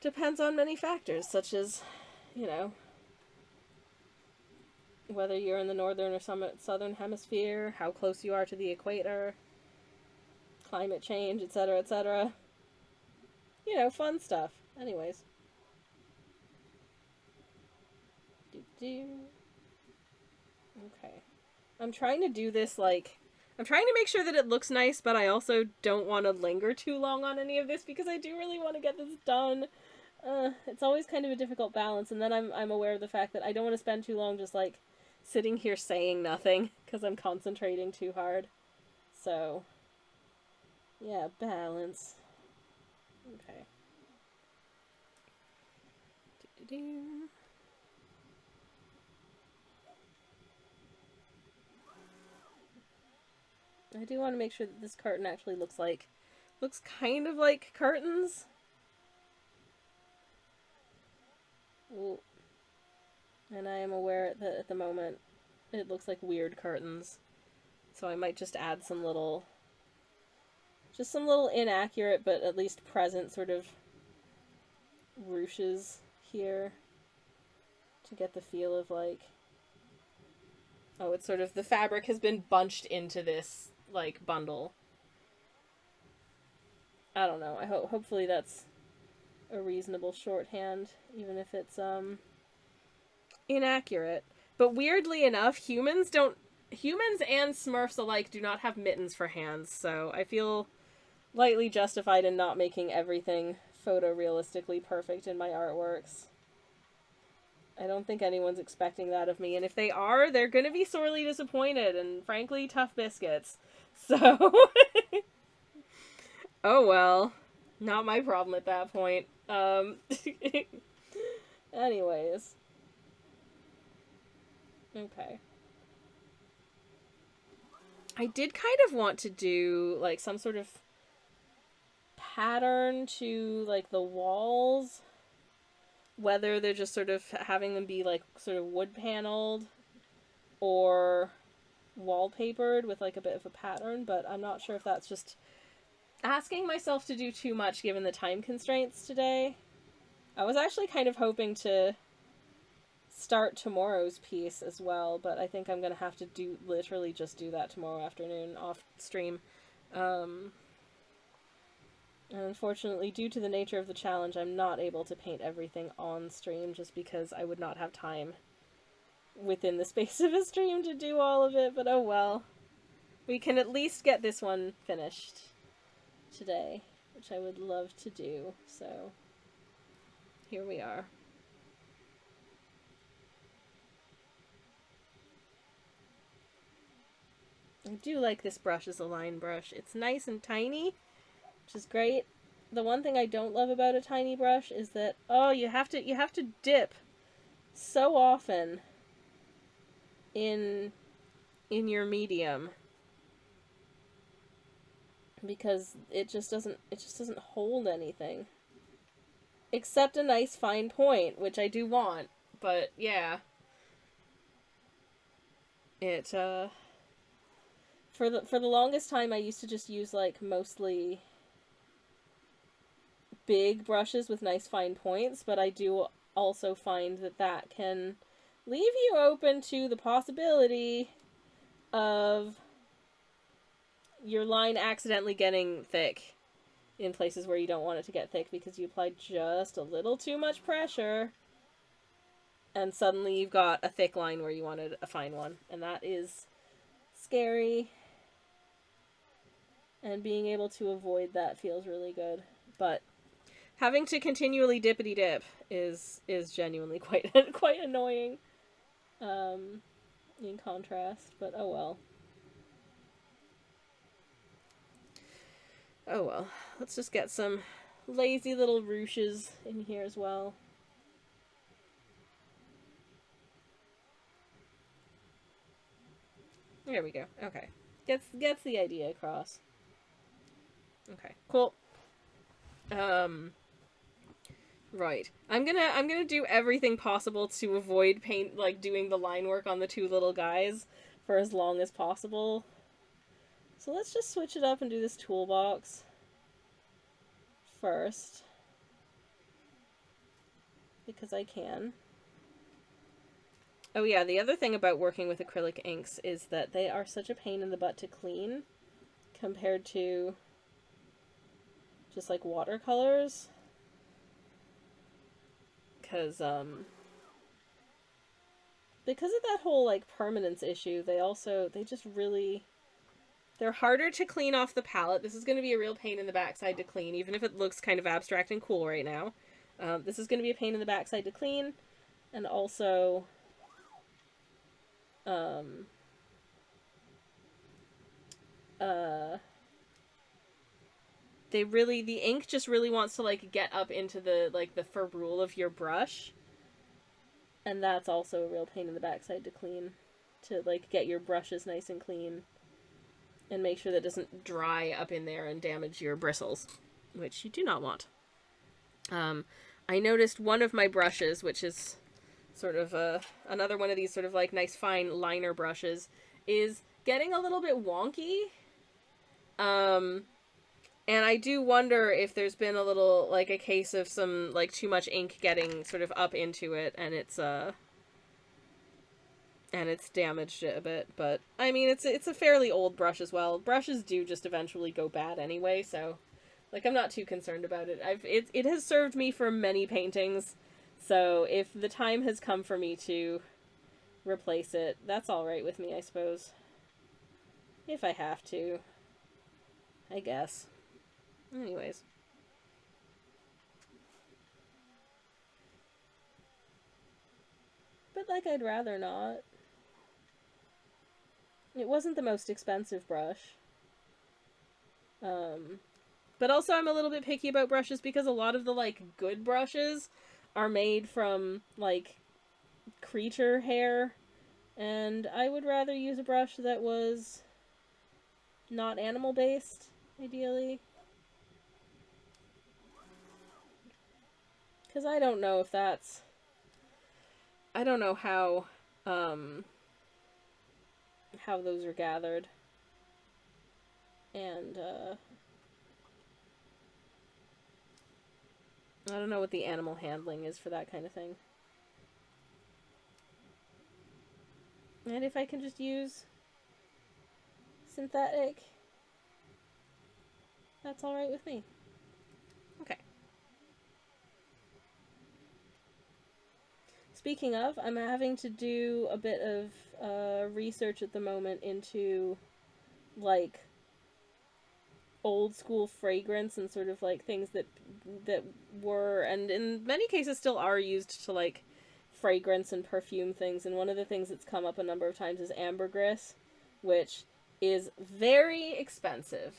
depends on many factors, such as, you know, whether you're in the northern or southern hemisphere, how close you are to the equator, climate change, etc., etc. You know, fun stuff. Anyways. Okay. I'm trying to do this, like, I'm trying to make sure that it looks nice, but I also don't want to linger too long on any of this because I do really want to get this done. It's always kind of a difficult balance, and then I'm aware of the fact that I don't want to spend too long just, like, sitting here saying nothing because I'm concentrating too hard. So, yeah, balance. Okay. I do want to make sure that this curtain actually looks kind of like curtains. Ooh. And I am aware that at the moment it looks like weird curtains. So I might just add some little inaccurate but at least present sort of ruches here to get the feel of like, oh, it's sort of, the fabric has been bunched into this like bundle. I don't know. Hopefully that's a reasonable shorthand, even if it's inaccurate. But weirdly enough, humans and Smurfs alike do not have mittens for hands, so I feel lightly justified in not making everything photorealistically perfect in my artworks. I don't think anyone's expecting that of me, and if they are, they're gonna be sorely disappointed, and frankly, tough biscuits. So, oh well. Not my problem at that point. Anyways. Okay. I did kind of want to do, like, some sort of pattern to, like, the walls. Whether they're just sort of having them be, like, sort of wood paneled or wallpapered with, like, a bit of a pattern, but I'm not sure if that's just asking myself to do too much given the time constraints today. I was actually kind of hoping to start tomorrow's piece as well, but I think I'm gonna have to literally just do that tomorrow afternoon off stream. And And unfortunately, due to the nature of the challenge, I'm not able to paint everything on stream just because I would not have time within the space of a stream to do all of it, but oh well. We can at least get this one finished today, which I would love to do, so here we are. I do like this brush as a line brush. It's nice and tiny, which is great. The one thing I don't love about a tiny brush is that, oh, you have to dip so often in your medium because it just doesn't hold anything except a nice fine point, which I do want. But yeah, it for the longest time I used to just use like mostly big brushes with nice fine points, but I do also find that can leave you open to the possibility of your line accidentally getting thick in places where you don't want it to get thick because you applied just a little too much pressure and suddenly you've got a thick line where you wanted a fine one, and that is scary, and being able to avoid that feels really good. But having to continually dippity dip is genuinely quite annoying in contrast, but oh well. Oh well. Let's just get some lazy little ruches in here as well. There we go. Okay. Gets the idea across. Okay, cool. Right. I'm gonna do everything possible to avoid doing the line work on the two little guys for as long as possible. So let's just switch it up and do this toolbox first. Because I can. Oh yeah, the other thing about working with acrylic inks is that they are such a pain in the butt to clean compared to just like watercolors. Because of that whole like permanence issue, they're harder to clean off the palette. This is going to be a real pain in the backside to clean, even if it looks kind of abstract and cool right now. This is going to be a pain in the backside to clean, and also the ink just really wants to like get up into the ferrule of your brush, and that's also a real pain in the backside to clean, to like get your brushes nice and clean and make sure that it doesn't dry up in there and damage your bristles, which you do not want. I noticed one of my brushes, which is sort of another one of these sort of like nice fine liner brushes, is getting a little bit wonky. And I do wonder if there's been a little, like, a case of some, like, too much ink getting sort of up into it, and it's damaged it a bit. But, I mean, it's a fairly old brush as well. Brushes do just eventually go bad anyway, so, like, I'm not too concerned about it. It has served me for many paintings, so if the time has come for me to replace it, that's alright with me, I suppose. If I have to. I guess. Anyways. But, like, I'd rather not. It wasn't the most expensive brush. But also I'm a little bit picky about brushes because a lot of the, like, good brushes are made from, like, creature hair. And I would rather use a brush that was not animal-based, ideally. Because I don't know if that's... I don't know how those are gathered. And, I don't know what the animal handling is for that kind of thing. And if I can just use synthetic, that's alright with me. Okay. Speaking of, I'm having to do a bit of research at the moment into, like, old school fragrance and sort of, like, things that were, and in many cases still are, used to, like, fragrance and perfume things. And one of the things that's come up a number of times is ambergris, which is very expensive.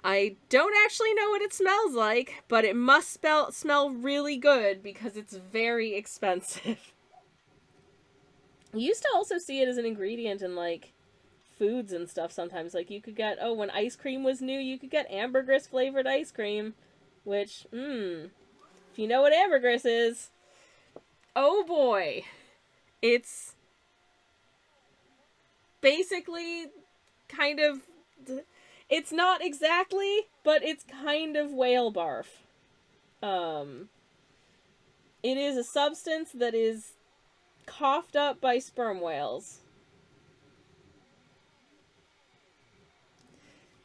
I don't actually know what it smells like, but it must smell really good because it's very expensive. You used to also see it as an ingredient in, like, foods and stuff sometimes. Like, you could get, when ice cream was new, you could get ambergris flavored ice cream, which, if you know what ambergris is, oh boy, it's basically kind of, it's not exactly, but it's kind of whale barf. It is a substance that is coughed up by sperm whales.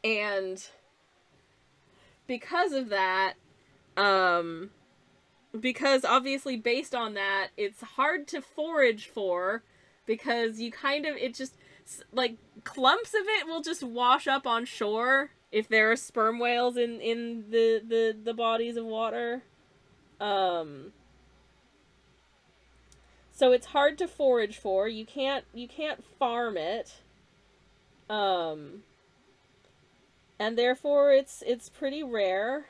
And because of that, because obviously based on that, it's hard to forage for, because you kind of, it just, like, clumps of it will just wash up on shore if there are sperm whales in the bodies of water. So it's hard to forage for. You can't farm it. And therefore it's pretty rare.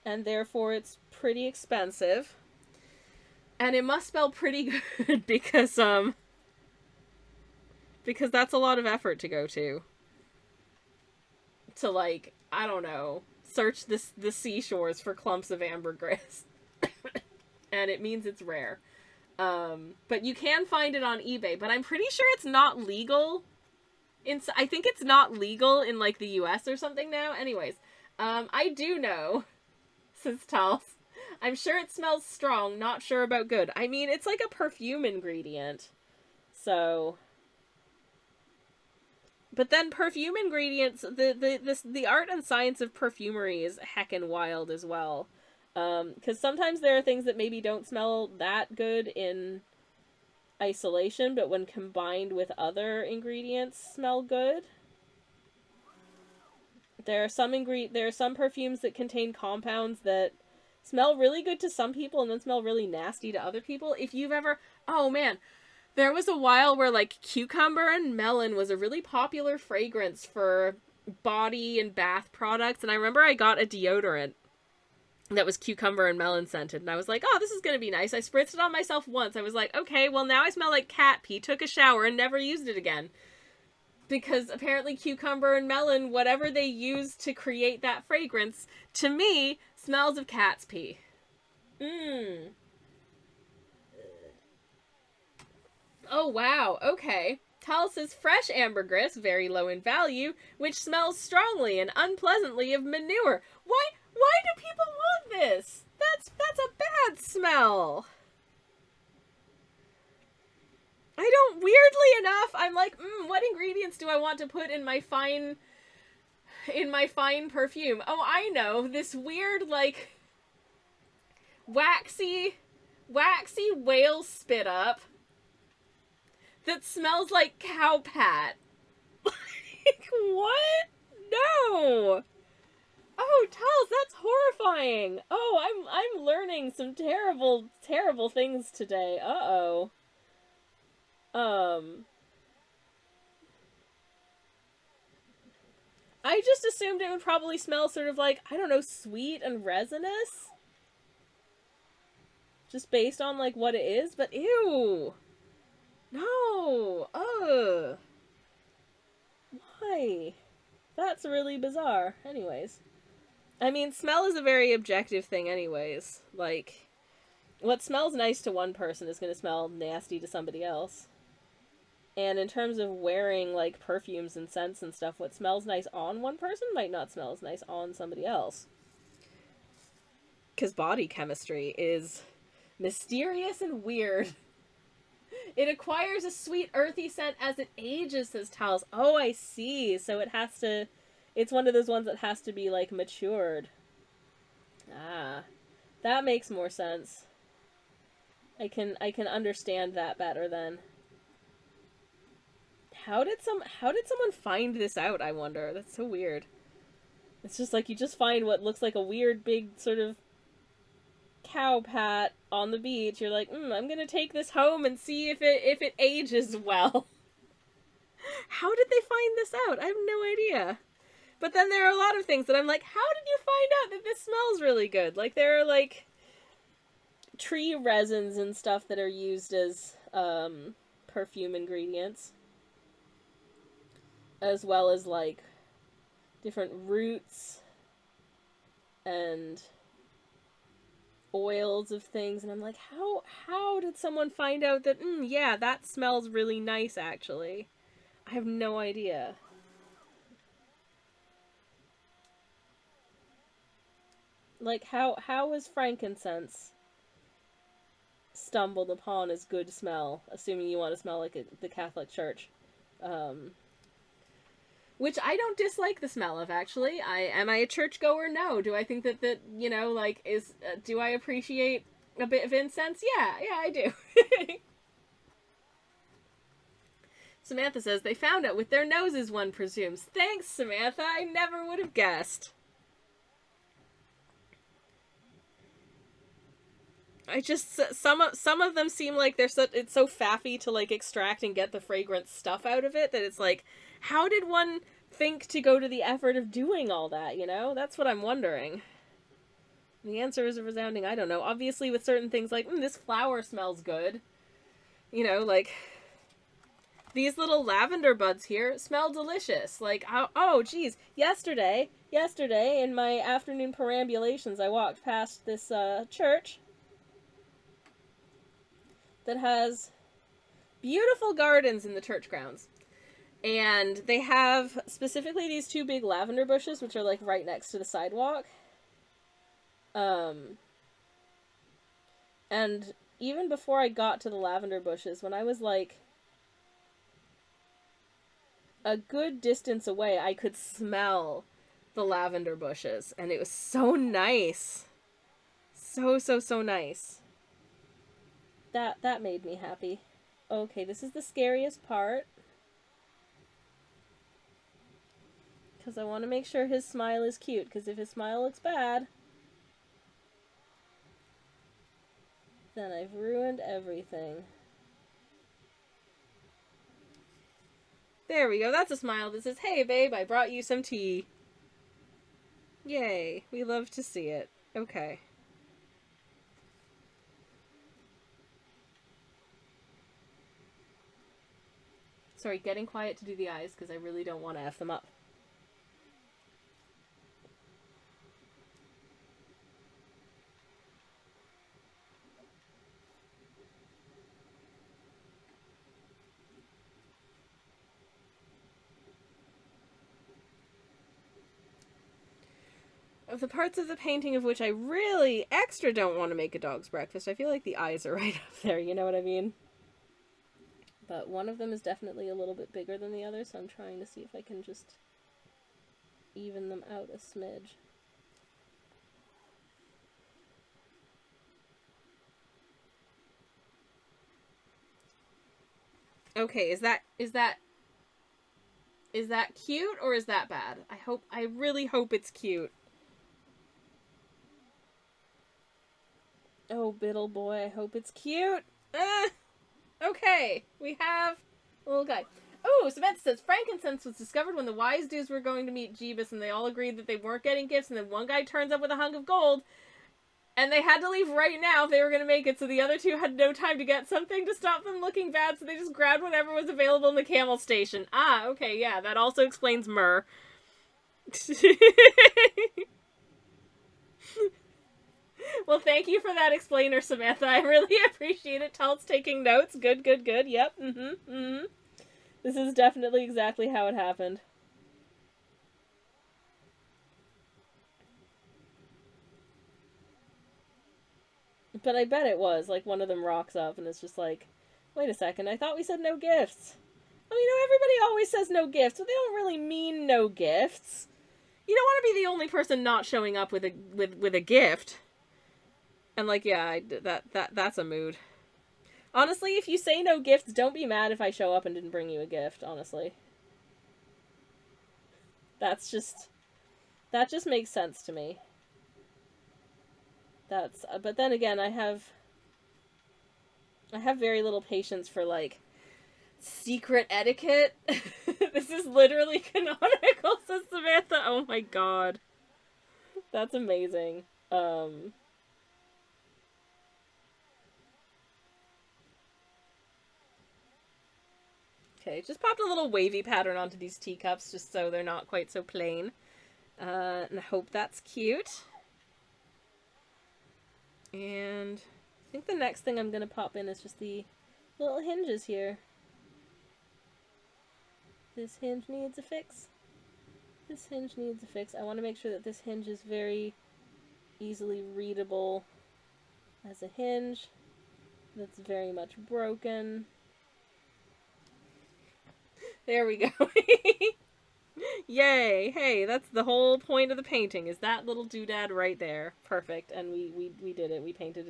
And therefore it's pretty expensive. And it must smell pretty good because that's a lot of effort to go to. To, like, I don't know, search the seashores for clumps of ambergris. And it means it's rare. But you can find it on eBay, but I'm pretty sure it's not legal. I think it's not legal in, like, the US or something now. Anyways, I do know, says Tals, I'm sure it smells strong, not sure about good. I mean, it's like a perfume ingredient. So, but then perfume ingredients, the art and science of perfumery is heckin' wild as well. Because sometimes there are things that maybe don't smell that good in isolation, but when combined with other ingredients, smell good. There are some perfumes that contain compounds that smell really good to some people and then smell really nasty to other people. If you've ever, oh man, there was a while where, like, cucumber and melon was a really popular fragrance for body and bath products, and I remember I got a deodorant that was cucumber and melon scented, and I was like, oh, this is gonna be nice. I spritzed it on myself once. I was like, okay, well, now I smell like cat pee, took a shower, and never used it again. Because apparently cucumber and melon, whatever they used to create that fragrance, to me, smells of cat's pee. Oh, wow, okay. Tal says fresh ambergris, very low in value, which smells strongly and unpleasantly of manure. Why do people want this? That's a bad smell. I don't, weirdly enough, I'm like, what ingredients do I want to put in my fine perfume? Oh, I know, this weird, like, waxy whale spit up that smells like cow pat. Like, what? No! Oh, Tals, that's horrifying. Oh, I'm learning some terrible things today. Uh-oh. I just assumed it would probably smell sort of like, I don't know, sweet and resinous. Just based on, like, what it is, but ew. No. Ugh. Why? That's really bizarre. Anyways. I mean, smell is a very objective thing anyways. Like, what smells nice to one person is going to smell nasty to somebody else. And in terms of wearing, like, perfumes and scents and stuff, what smells nice on one person might not smell as nice on somebody else. Because body chemistry is mysterious and weird. It acquires a sweet, earthy scent as it ages, says Tals. Oh, I see. So it has to It's one of those ones that has to be, like, matured. Ah, that makes more sense. I can understand that better then. How did someone find this out, I wonder? That's so weird. It's just like you just find what looks like a weird big sort of cow pat on the beach. You're like, I'm gonna take this home and see if it ages well. How did they find this out? I have no idea. But then there are a lot of things that I'm like, how did you find out that this smells really good? Like, there are, like, tree resins and stuff that are used as perfume ingredients, as well as, like, different roots and oils of things. And I'm like, how did someone find out that, yeah, that smells really nice, actually? I have no idea. Like, how was frankincense stumbled upon as good smell, assuming you want to smell like the Catholic Church? Which I don't dislike the smell of, actually. Am I a churchgoer? No. Do I think that you know, like, do I appreciate a bit of incense? Yeah, I do. Samantha says, they found it with their noses, one presumes. Thanks, Samantha. I never would have guessed. I just, some of them seem like it's so faffy to, like, extract and get the fragrant stuff out of it that it's like, how did one think to go to the effort of doing all that, you know? That's what I'm wondering. The answer is a resounding I don't know. Obviously with certain things like, this flower smells good. You know, like, these little lavender buds here smell delicious. Like, oh geez, yesterday in my afternoon perambulations, I walked past this church that has beautiful gardens in the church grounds. And they have specifically these two big lavender bushes, which are, like, right next to the sidewalk. And even before I got to the lavender bushes, when I was, like, a good distance away, I could smell the lavender bushes. And it was so nice. So nice. That made me happy. Okay, this is the scariest part. Because I want to make sure his smile is cute. Because if his smile looks bad, then I've ruined everything. There we go. That's a smile that says, hey, babe, I brought you some tea. Yay. We love to see it. Okay. Sorry, getting quiet to do the eyes because I really don't want to F them up. Of the parts of the painting of which I really extra don't want to make a dog's breakfast, I feel like the eyes are right up there, you know what I mean? But one of them is definitely a little bit bigger than the other, so I'm trying to see if I can just even them out a smidge. Okay, is that cute or is that bad? I really hope it's cute. Oh, Biddle boy, I hope it's cute. Okay, we have a little guy. Oh, Samantha says, frankincense was discovered when the wise dudes were going to meet Jeebus, and they all agreed that they weren't getting gifts, and then one guy turns up with a hunk of gold, and they had to leave right now if they were going to make it, so the other two had no time to get something to stop them looking bad, so they just grabbed whatever was available in the camel station. Ah, okay, yeah, that also explains myrrh. Well, thank you for that explainer, Samantha. I really appreciate it. Talt's taking notes. Good. Yep. This is definitely exactly how it happened. But I bet it was. Like, one of them rocks up and it's just like, wait a second, I thought we said no gifts. Oh, you know, everybody always says no gifts, but they don't really mean no gifts. you don't want to be the only person not showing up with a gift. And like, yeah, that's a mood. Honestly, if you say no gifts, don't be mad if I show up and didn't bring you a gift, honestly. That just makes sense to me. But then again, I have very little patience for, like, secret etiquette. This is literally canonical, says Samantha. Oh my god. That's amazing. Okay, just popped a little wavy pattern onto these teacups just so they're not quite so plain. And I hope that's cute. And I think the next thing I'm going to pop in is just the little hinges here. This hinge needs a fix. This hinge needs a fix. I want to make sure that this hinge is very easily readable as a hinge. That's very much broken. There we go. Yay! Hey, that's the whole point of the painting, is that little doodad right there. Perfect. And we did it. We painted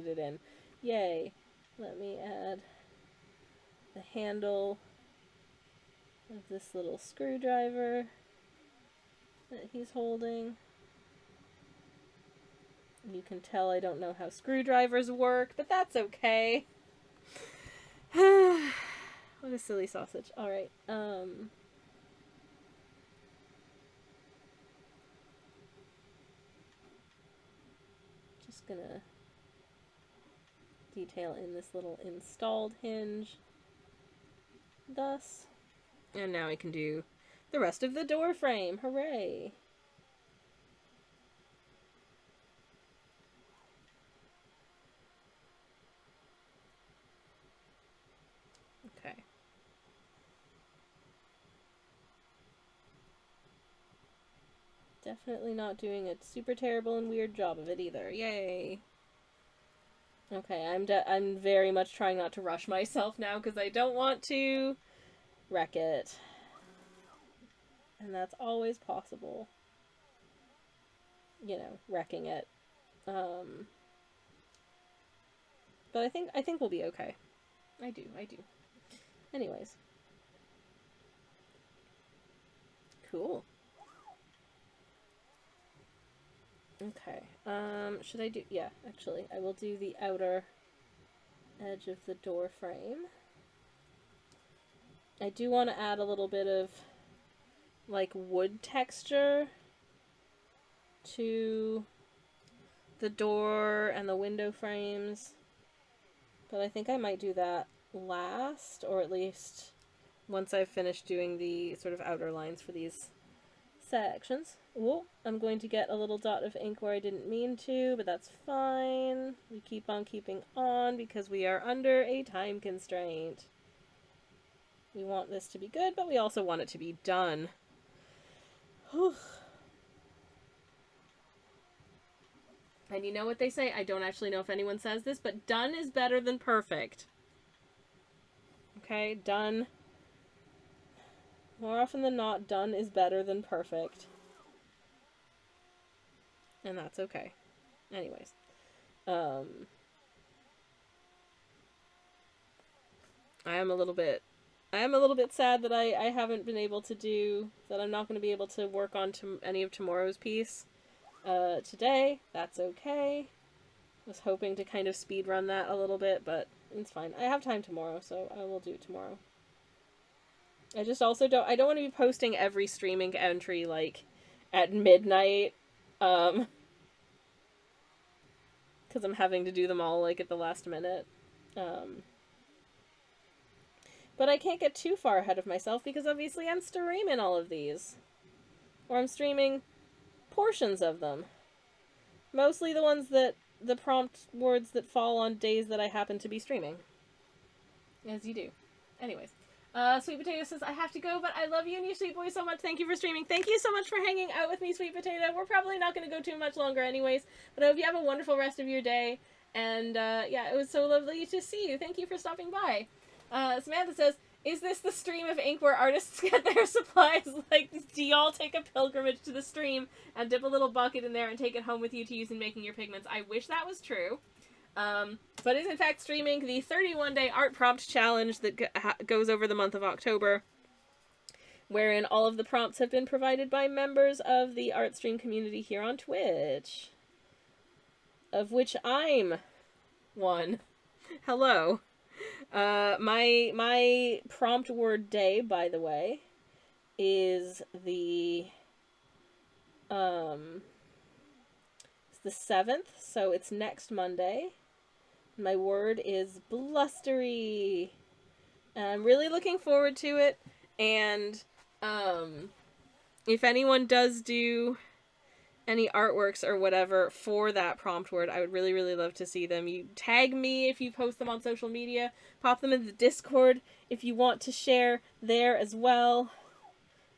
it in. Yay. Let me add the handle of this little screwdriver that he's holding. You can tell I don't know how screwdrivers work, but that's okay. What a silly sausage. Alright, just gonna detail in this little installed hinge. Thus. And now I can do the rest of the door frame. Hooray! Okay. Definitely not doing a super terrible and weird job of it either. Yay! Okay, I'm very much trying not to rush myself now because I don't want to wreck it. And that's always possible. You know, wrecking it. But I think we'll be okay. I do. Anyways. Cool. Okay. Should I do... Yeah, actually. I will do the outer edge of the door frame. I do want to add a little bit of, like, wood texture to the door and the window frames. But I think I might do that last, or at least once I've finished doing the sort of outer lines for these sections. Oh, I'm going to get a little dot of ink where I didn't mean to, but that's fine. We keep on keeping on because we are under a time constraint. We want this to be good, but we also want it to be done. Whew. And you know what they say? I don't actually know if anyone says this, but done is better than perfect. Okay, done. More often than not, done is better than perfect. And that's okay. Anyways. I am a little bit sad that I haven't been able to do, that I'm not going to be able to work on any of tomorrow's piece today. That's okay. I was hoping to kind of speed run that a little bit, but it's fine. I have time tomorrow, so I will do it tomorrow. I just also I don't want to be posting every streaming entry, like, at midnight, because I'm having to do them all, like, at the last minute. But I can't get too far ahead of myself because obviously I'm streaming all of these. Or I'm streaming portions of them. Mostly the ones that, the prompt words that fall on days that I happen to be streaming. As you do. Anyways. Sweet Potato says, I have to go, but I love you and you sweet boy so much. Thank you for streaming. Thank you so much for hanging out with me, Sweet Potato. We're probably not going to go too much longer anyways, but I hope you have a wonderful rest of your day. And, yeah, it was so lovely to see you. Thank you for stopping by. Samantha says, Is this the stream of ink where artists get their supplies? Like, do y'all take a pilgrimage to the stream and dip a little bucket in there and take it home with you to use in making your pigments? I wish that was true. But is in fact streaming the 31-day art prompt challenge that goes over the month of October, wherein all of the prompts have been provided by members of the art stream community here on Twitch, of which I'm one. Hello. My prompt word day, by the way, is it's the 7th, so it's next Monday. My word is blustery. And I'm really looking forward to it. And if anyone does do any artworks or whatever for that prompt word, I would really, really love to see them. You tag me if you post them on social media. Pop them in the Discord if you want to share there as well.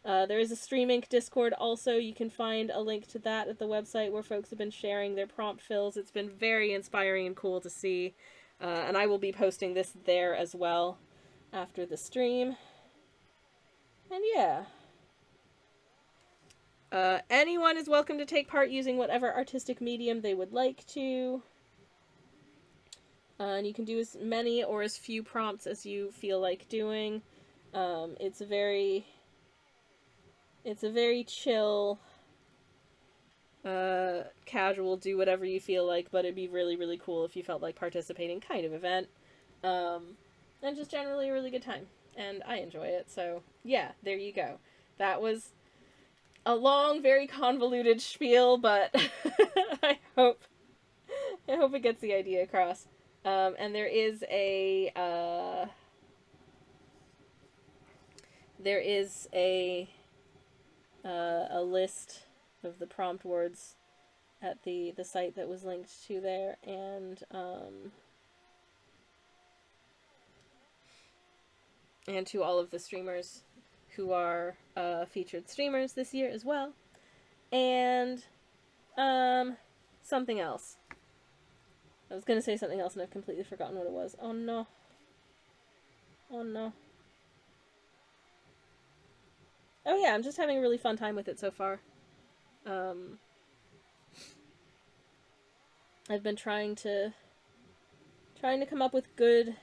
There is a Stream Inc. Discord also. You can find a link to that at the website where folks have been sharing their prompt fills. It's been very inspiring and cool to see. And I will be posting this there as well after the stream. And yeah. Anyone is welcome to take part using whatever artistic medium they would like to. And you can do as many or as few prompts as you feel like doing. It's a very chill, casual, do whatever you feel like, but it'd be really, really cool if you felt like participating kind of event. And just generally a really good time. And I enjoy it, so yeah, there you go. That was a long, very convoluted spiel, but I hope it gets the idea across. And there is a list of the prompt words at the site that was linked to there, and to all of the streamers who are featured streamers this year as well. And something else. I was gonna say something else and I've completely forgotten what it was. Oh no. Oh no. Oh yeah, I'm just having a really fun time with it so far. I've been trying to come up with good,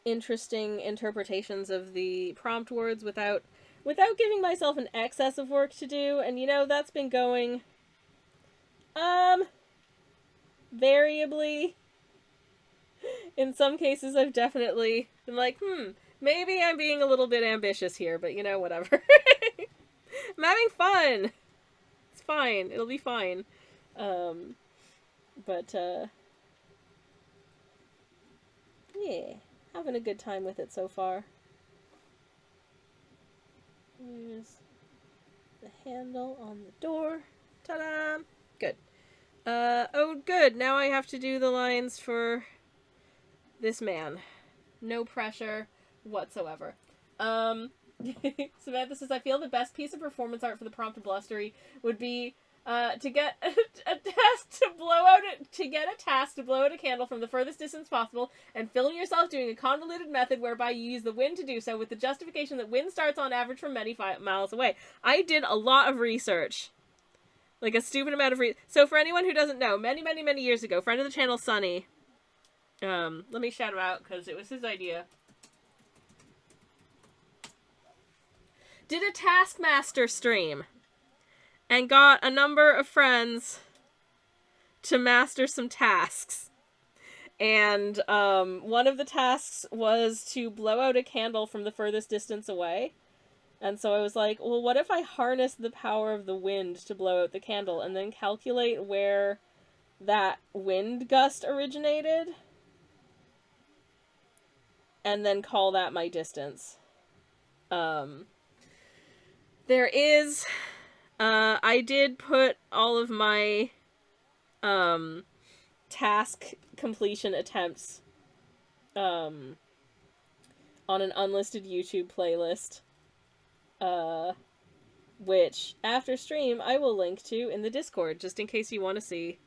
interesting interpretations of the prompt words without giving myself an excess of work to do, and you know, that's been going variably. In some cases I've definitely been like, maybe I'm being a little bit ambitious here, but you know, whatever. I'm having fun. It's fine. It'll be fine. Yeah. Having a good time with it so far. Here's the handle on the door. Ta-da! Good. Oh good, now I have to do the lines for this man. No pressure whatsoever. Samantha says, I feel the best piece of performance art for the prompt of blustery would be to get a task to blow out a candle from the furthest distance possible and film yourself doing a convoluted method whereby you use the wind to do so, with the justification that wind starts on average from many miles away. I did a lot of research. Like a stupid amount of So for anyone who doesn't know, many, many, many years ago, friend of the channel, Sunny, let me shout him out because it was his idea, did a Taskmaster stream and got a number of friends to master some tasks. And one of the tasks was to blow out a candle from the furthest distance away. And so I was like, well, what if I harness the power of the wind to blow out the candle and then calculate where that wind gust originated and then call that my distance? There is... I did put all of my task completion attempts on an unlisted YouTube playlist, which after stream I will link to in the Discord, just in case you want to see.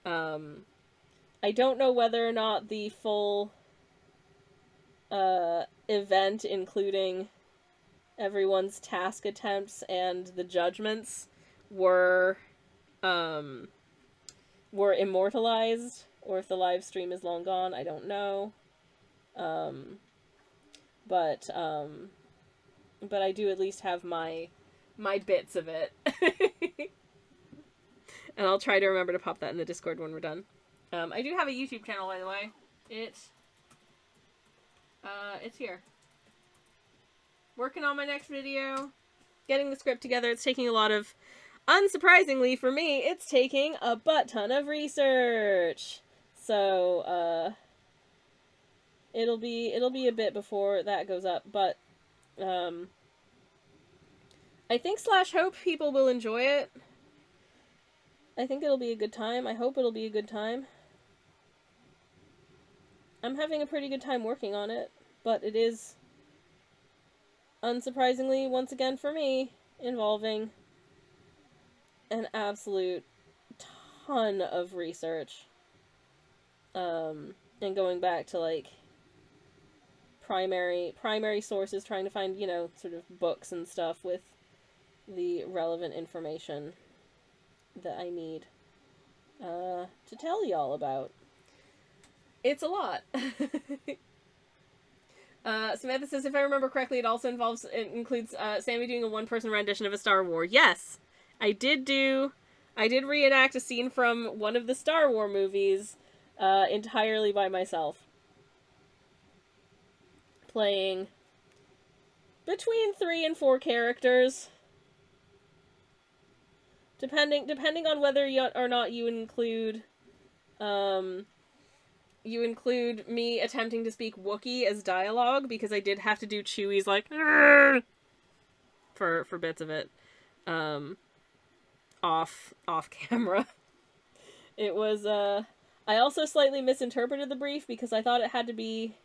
I don't know whether or not the full event, including everyone's task attempts and the judgments, were immortalized, or if the live stream is long gone, I don't know. But I do at least have my bits of it. And I'll try to remember to pop that in the Discord when we're done. I do have a YouTube channel, by the way. It's here. Working on my next video. Getting the script together. It's taking a lot of... Unsurprisingly for me, it's taking a butt ton of research. So, it'll be a bit before that goes up, but, I think /hope people will enjoy it. I think it'll be a good time. I hope it'll be a good time. I'm having a pretty good time working on it, but it is, unsurprisingly, once again for me, involving an absolute ton of research. And going back to, like, primary sources, trying to find, you know, sort of books and stuff with the relevant information that I need to tell y'all about. It's a lot. Samantha says, if I remember correctly, it includes Sammy doing a one-person rendition of a Star Wars. Yes, I did reenact a scene from one of the Star Wars movies entirely by myself. Playing between 3 and 4 characters. Depending on whether or not you include me attempting to speak Wookiee as dialogue, because I did have to do Chewie's, like, for bits of it, off camera. It was, I also slightly misinterpreted the brief, because I thought it had to be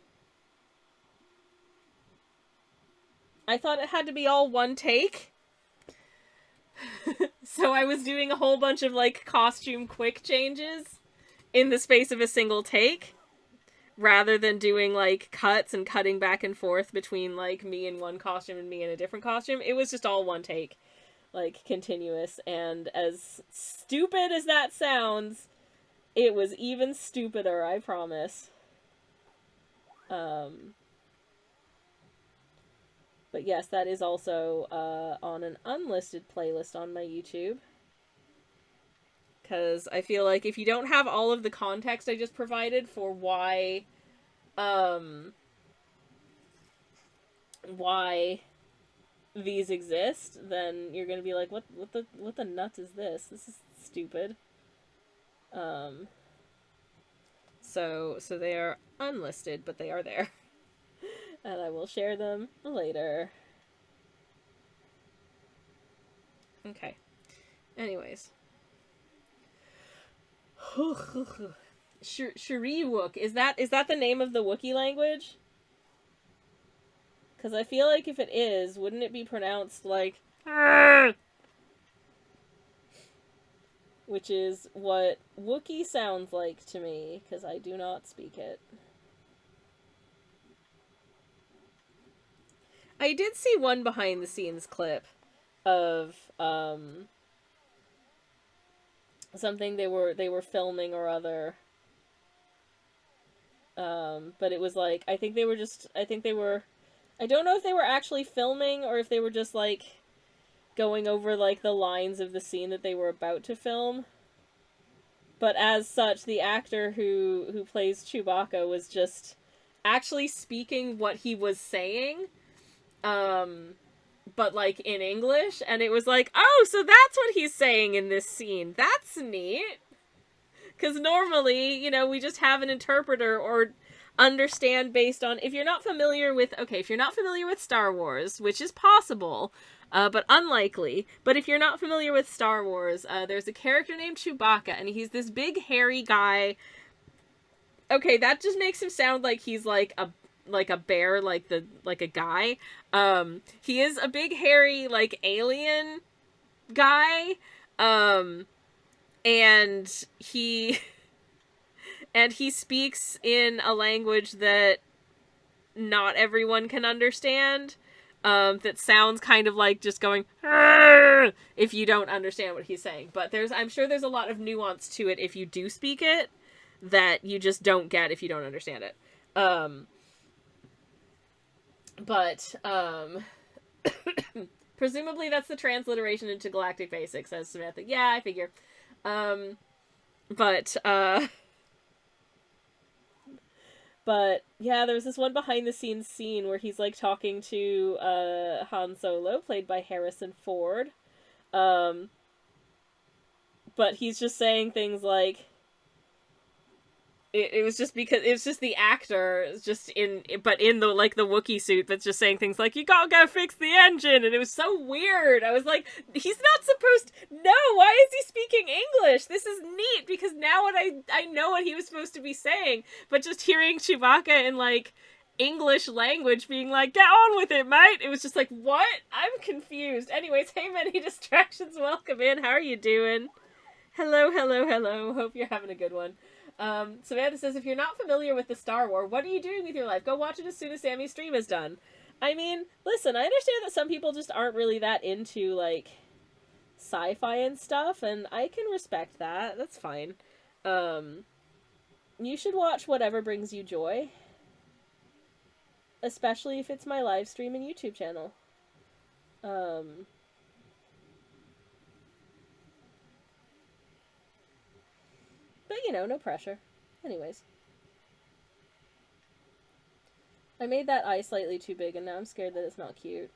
all one take. So I was doing a whole bunch of, like, costume quick changes in the space of a single take, rather than doing, like, cuts and cutting back and forth between, like, me in one costume and me in a different costume. It was just all one take, like, continuous, and as stupid as that sounds, it was even stupider, I promise. But yes, that is also on an unlisted playlist on my YouTube. Because I feel like if you don't have all of the context I just provided for why these exist, then you're gonna be like, what the nuts is this? This is stupid. So they are unlisted, but they are there. And I will share them later. Okay. Anyways. Shriwook. Is that the name of the Wookiee language? Because I feel like if it is, wouldn't it be pronounced like... Which is what Wookiee sounds like to me, because I do not speak it. I did see one behind-the-scenes clip of, something they were filming or other. But it was like, I don't know if they were actually filming, or if they were just, like, going over, like, the lines of the scene that they were about to film. But as such, the actor who plays Chewbacca was just actually speaking what he was saying, but, like, in English, and it was like, oh, so that's what he's saying in this scene. That's neat. Because normally, you know, we just have an interpreter or understand based on, if you're not familiar with Star Wars, which is possible, but unlikely, but if you're not familiar with Star Wars, there's a character named Chewbacca, and he's this big, hairy guy. Okay, that just makes him sound like he's, like a bear, like a guy. He is a big, hairy, like, alien guy, and he speaks in a language that not everyone can understand. That sounds kind of like just going "Arr!" if you don't understand what he's saying. But I'm sure there's a lot of nuance to it if you do speak it that you just don't get if you don't understand it. Presumably that's the transliteration into Galactic Basics, says Samantha. Yeah, I figure. But yeah, there was this one behind the scenes scene where he's like talking to Han Solo, played by Harrison Ford. But he's just saying things like it was just because it was just the actor just in the the Wookiee suit that's just saying things like, you gotta go fix the engine, and it was so weird. I was like, he's not supposed no, why is he speaking English? This is neat because now I know what he was supposed to be saying, but just hearing Chewbacca in like English language being like, get on with it, mate, it was just like, what? I'm confused. Anyways, hey, Many Distractions, welcome in. How are you doing? Hello. Hope you're having a good one. Samantha says, if you're not familiar with the Star Wars, what are you doing with your life? Go watch it as soon as Sammy's stream is done. I mean, listen, I understand that some people just aren't really that into, like, sci-fi and stuff, and I can respect that. That's fine. You should watch whatever brings you joy. Especially if it's my live stream and YouTube channel. But, you know, no pressure. Anyways. I made that eye slightly too big, and now I'm scared that it's not cute.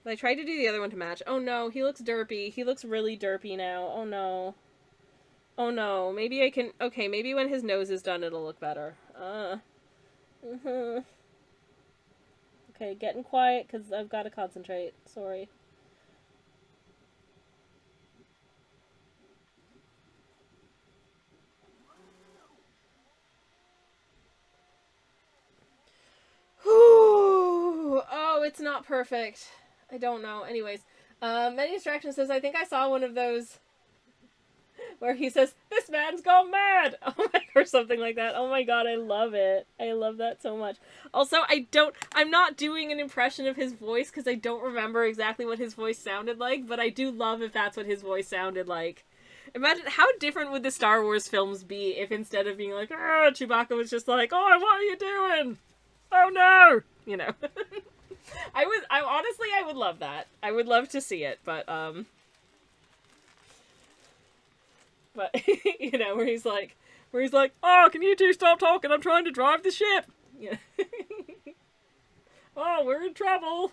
But I tried to do the other one to match. Oh no, he looks derpy. He looks really derpy now. Oh no. Oh no. Maybe I can... Okay, maybe when his nose is done, it'll look better. Okay, getting quiet, because I've got to concentrate. Sorry. Oh, it's not perfect. I don't know. Anyways, Many Distractions says, I think I saw one of those where he says, this man's gone mad! Oh my, or something like that. Oh my god, I love it. I love that so much. Also, I'm not doing an impression of his voice because I don't remember exactly what his voice sounded like, but I do love if that's what his voice sounded like. Imagine how different would the Star Wars films be if instead of being like, Chewbacca was just like, oh, what are you doing? Oh no! You know. I would love that. I would love to see it, but you know, where he's like, oh, can you two stop talking? I'm trying to drive the ship. Yeah. Oh, we're in trouble.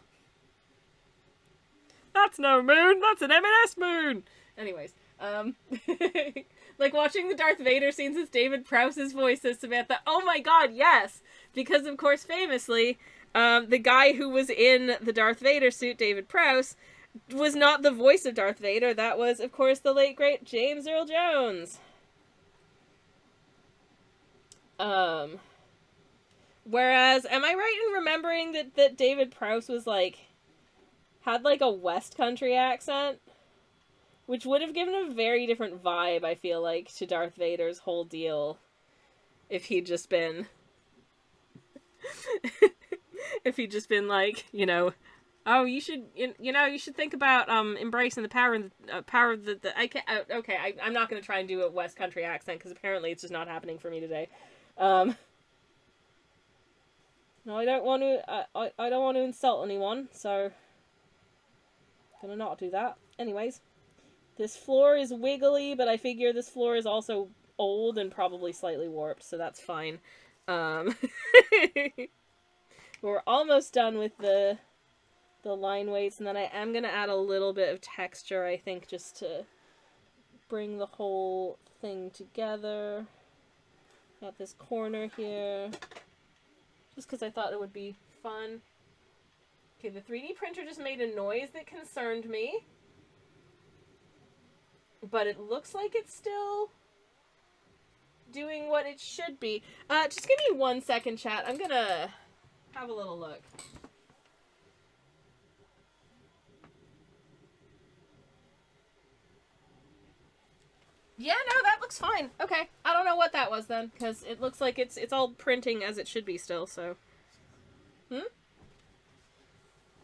That's no moon. That's an M&S moon. Anyways, like watching the Darth Vader scenes with David Prowse's voice as Samantha. Oh my god, yes! Because, of course, famously, the guy who was in the Darth Vader suit, David Prowse, was not the voice of Darth Vader. That was, of course, the late, great James Earl Jones. Whereas, am I right in remembering that David Prowse was, like, had, like, a West Country accent? Which would have given a very different vibe, I feel like, to Darth Vader's whole deal. If he'd just been... if he'd just been like, you know, oh, you should think about embracing the power of the I can't. Okay, I'm not gonna try and do a West Country accent because apparently it's just not happening for me today. No, I don't want to. I don't want to insult anyone, so I'm gonna not do that. Anyways, this floor is wiggly, but I figure this floor is also old and probably slightly warped, so that's fine. We're almost done with the line weights, and then I am going to add a little bit of texture, I think, just to bring the whole thing together. Got this corner here, just because I thought it would be fun. Okay, the 3D printer just made a noise that concerned me, but it looks like it's still doing what it should be. Just give me 1 second, chat. I'm gonna have a little look. Yeah, no, that looks looks fine. Okay. I don't know what that was then, because it looks like it's all printing as it should be still, so.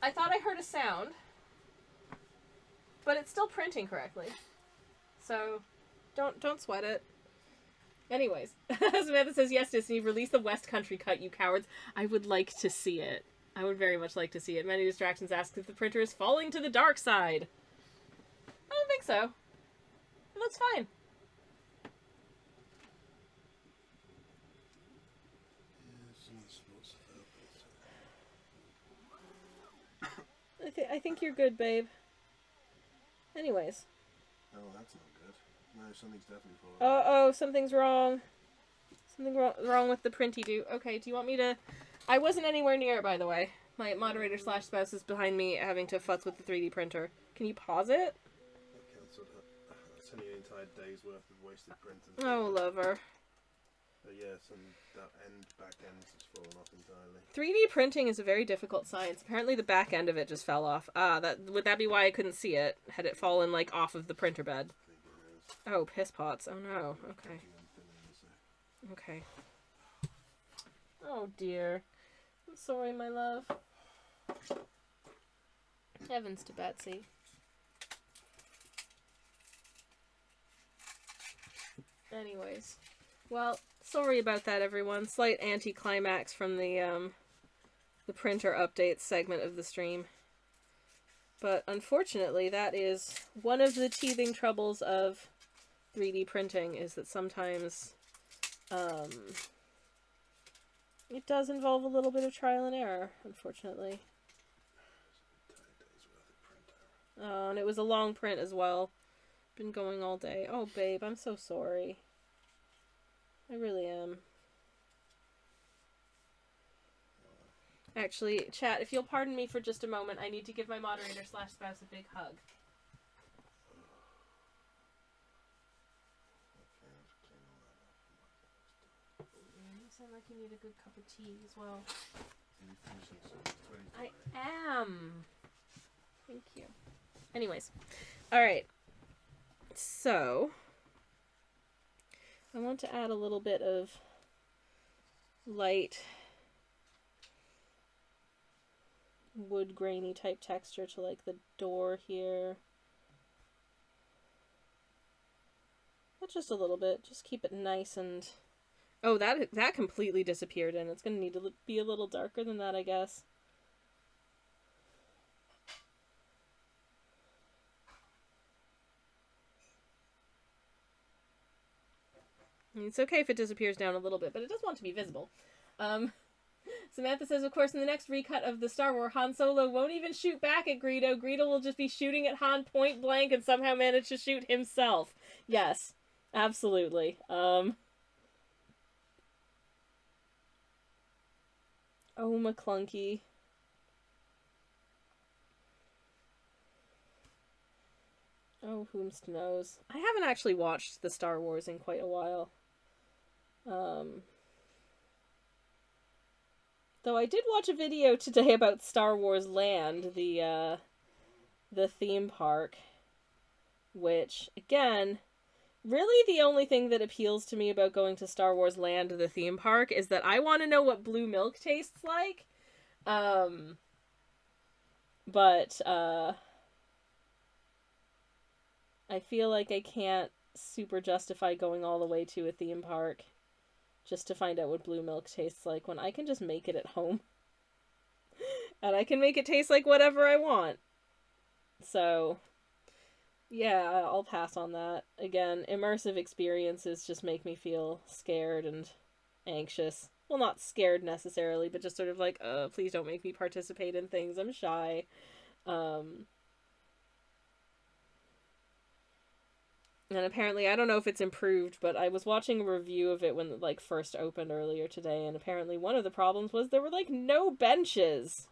I thought I heard a sound, but it's still printing correctly. So, don't sweat it. Anyways, Samantha says, yes, Disney, release the West Country cut, you cowards. I would like to see it. I would very much like to see it. Many Distractions asks if the printer is falling to the dark side. I don't think so. It looks fine. I think you're good, babe. Anyways. Oh, that's not good. No, something's definitely falling. Something's wrong. Something wrong with the printy do. Okay, do you want me to... I wasn't anywhere near it, by the way. My moderator / spouse is behind me having to futz with the 3D printer. Can you pause it? I cancelled it. That's only an entire day's worth of wasted printing. Oh, lover. But yes, and that back end's just fallen off entirely. 3D printing is a very difficult science. Apparently the back end of it just fell off. Would that be why I couldn't see it? Had it fallen, like, off of the printer bed? I think it is. Oh, piss pots. Oh, no. Okay. Okay. Oh, dear. I'm sorry, my love. Heavens to Betsy. Anyways. Well, sorry about that, everyone. Slight anticlimax from the printer updates segment of the stream. But unfortunately, that is one of the teething troubles of 3D printing, is that sometimes it does involve a little bit of trial and error, unfortunately. Oh, and it was a long print as well. Been going all day. Oh, babe, I'm so sorry. I really am. Actually, chat, if you'll pardon me for just a moment, I need to give my moderator / spouse a big hug. You sound like you need a good cup of tea as well. I am. Thank you. Anyways. Alright. So, I want to add a little bit of light wood grainy type texture to like the door here. But just a little bit. Just keep it nice and... Oh, that completely disappeared, and it's going to need to be a little darker than that, I guess. It's okay if it disappears down a little bit, but it does want to be visible. Samantha says, of course, in the next recut of the Star Wars, Han Solo won't even shoot back at Greedo. Greedo will just be shooting at Han point blank and somehow manage to shoot himself. Yes, absolutely. Oh, McClunky. Oh, whomst knows. I haven't actually watched the Star Wars in quite a while. Though I did watch a video today about Star Wars Land, the theme park, which, again, really the only thing that appeals to me about going to Star Wars Land, the theme park, is that I want to know what blue milk tastes like. But I feel like I can't super justify going all the way to a theme park just to find out what blue milk tastes like when I can just make it at home. And I can make it taste like whatever I want. So, yeah, I'll pass on that. Again, immersive experiences just make me feel scared and anxious. Well, not scared necessarily, but just sort of like, please don't make me participate in things. I'm shy. And apparently, I don't know if it's improved, but I was watching a review of it when it, like, first opened earlier today, and apparently one of the problems was there were, like, no benches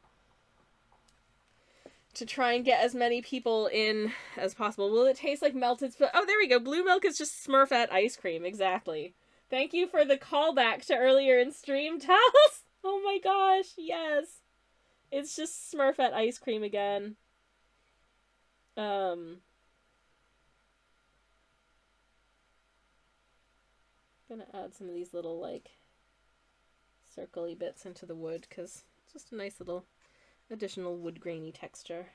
to try and get as many people in as possible. Will it taste like melted... Oh, there we go. Blue milk is just Smurfette ice cream. Exactly. Thank you for the callback to earlier in stream, Tals! Oh my gosh, yes. It's just Smurfette ice cream again. I'm gonna add some of these little, like, circle-y bits into the wood, because it's just a nice little additional wood grainy texture.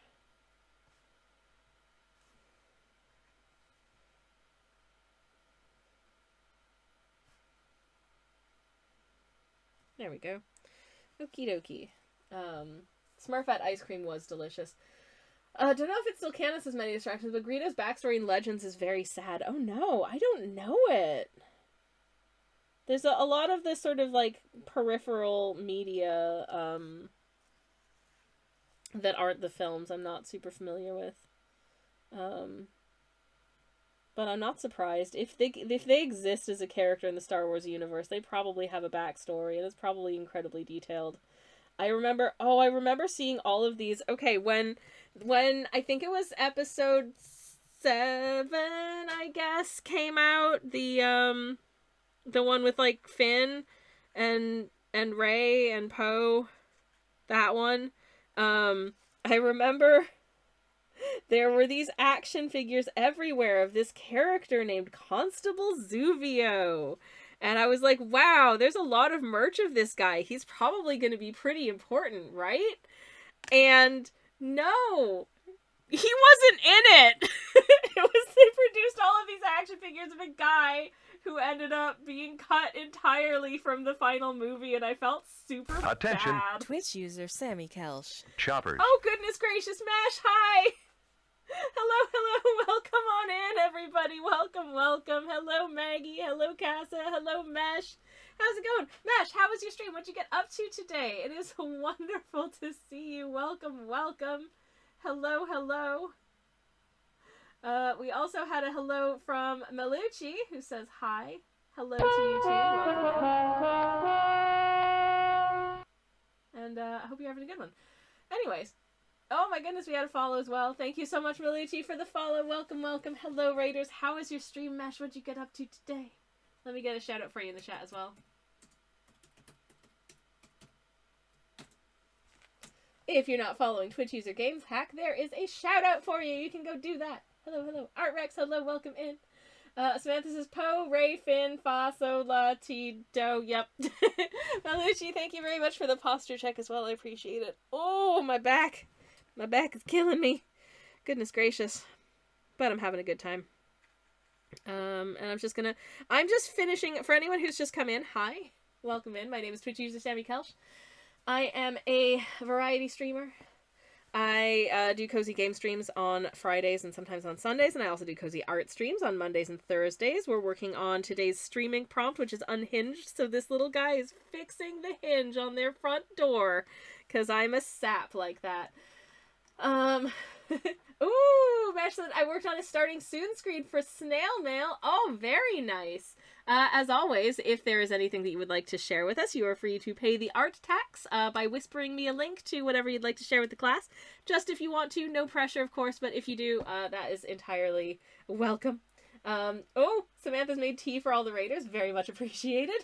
There we go. Okie dokie. Smurfette ice cream was delicious. Don't know if it still counts as many distractions, but Greedo's backstory in Legends is very sad. Oh no, I don't know it. There's a lot of this sort of, like, peripheral media, that aren't the films I'm not super familiar with. But I'm not surprised. If they exist as a character in the Star Wars universe, they probably have a backstory, and it's probably incredibly detailed. I remember seeing all of these. Okay, when I think it was episode 7, I guess, came out, the one with, like, Finn and Rey and Poe, that one. I remember there were these action figures everywhere of this character named Constable Zuvio. And I was like, wow, there's a lot of merch of this guy. He's probably going to be pretty important, right? And no, he wasn't in it. They produced all of these action figures of a guy who ended up being cut entirely from the final movie, and I felt super Attention. bad. Twitch user Sammy Kelsch. Choppers. Oh, goodness gracious, Mash, hi! Hello, welcome on in, everybody. Welcome. Hello, Maggie. Hello, Casa. Hello, Mesh. How's it going? Mesh, how was your stream? What'd you get up to today? It is wonderful to see you. Welcome. Hello. We also had a hello from Melucci, who says hi. Hello to you too. Welcome. And I hope you're having a good one. Anyways. Oh my goodness, we had a follow as well. Thank you so much, Melucci, for the follow. Welcome. Hello, Raiders. How was your stream, Mesh? What'd you get up to today? Let me get a shout out for you in the chat as well. If you're not following Twitch user Games Hack, there is a shout out for you. You can go do that. Hello. Art Rex, hello, welcome in. Samantha says Poe, Ray, Finn, Fa, Sola, T, Do. Yep. Melucci, thank you very much for the posture check as well. I appreciate it. Oh, my back. My back is killing me. Goodness gracious. But I'm having a good time. And I'm just finishing, for anyone who's just come in, hi. Welcome in. My name is Twitch user Sammy Kelsch. I am a variety streamer. I do cozy game streams on Fridays and sometimes on Sundays, and I also do cozy art streams on Mondays and Thursdays. We're working on today's streaming prompt, which is Unhinged, so this little guy is fixing the hinge on their front door, because I'm a sap like that. Ooh, Mash said, I worked on a starting soon screen for Snail Mail. Oh, very nice. As always, if there is anything that you would like to share with us, you are free to pay the art tax by whispering me a link to whatever you'd like to share with the class. Just if you want to, no pressure, of course, but if you do, that is entirely welcome. Oh, Samantha's made tea for all the raiders. Very much appreciated.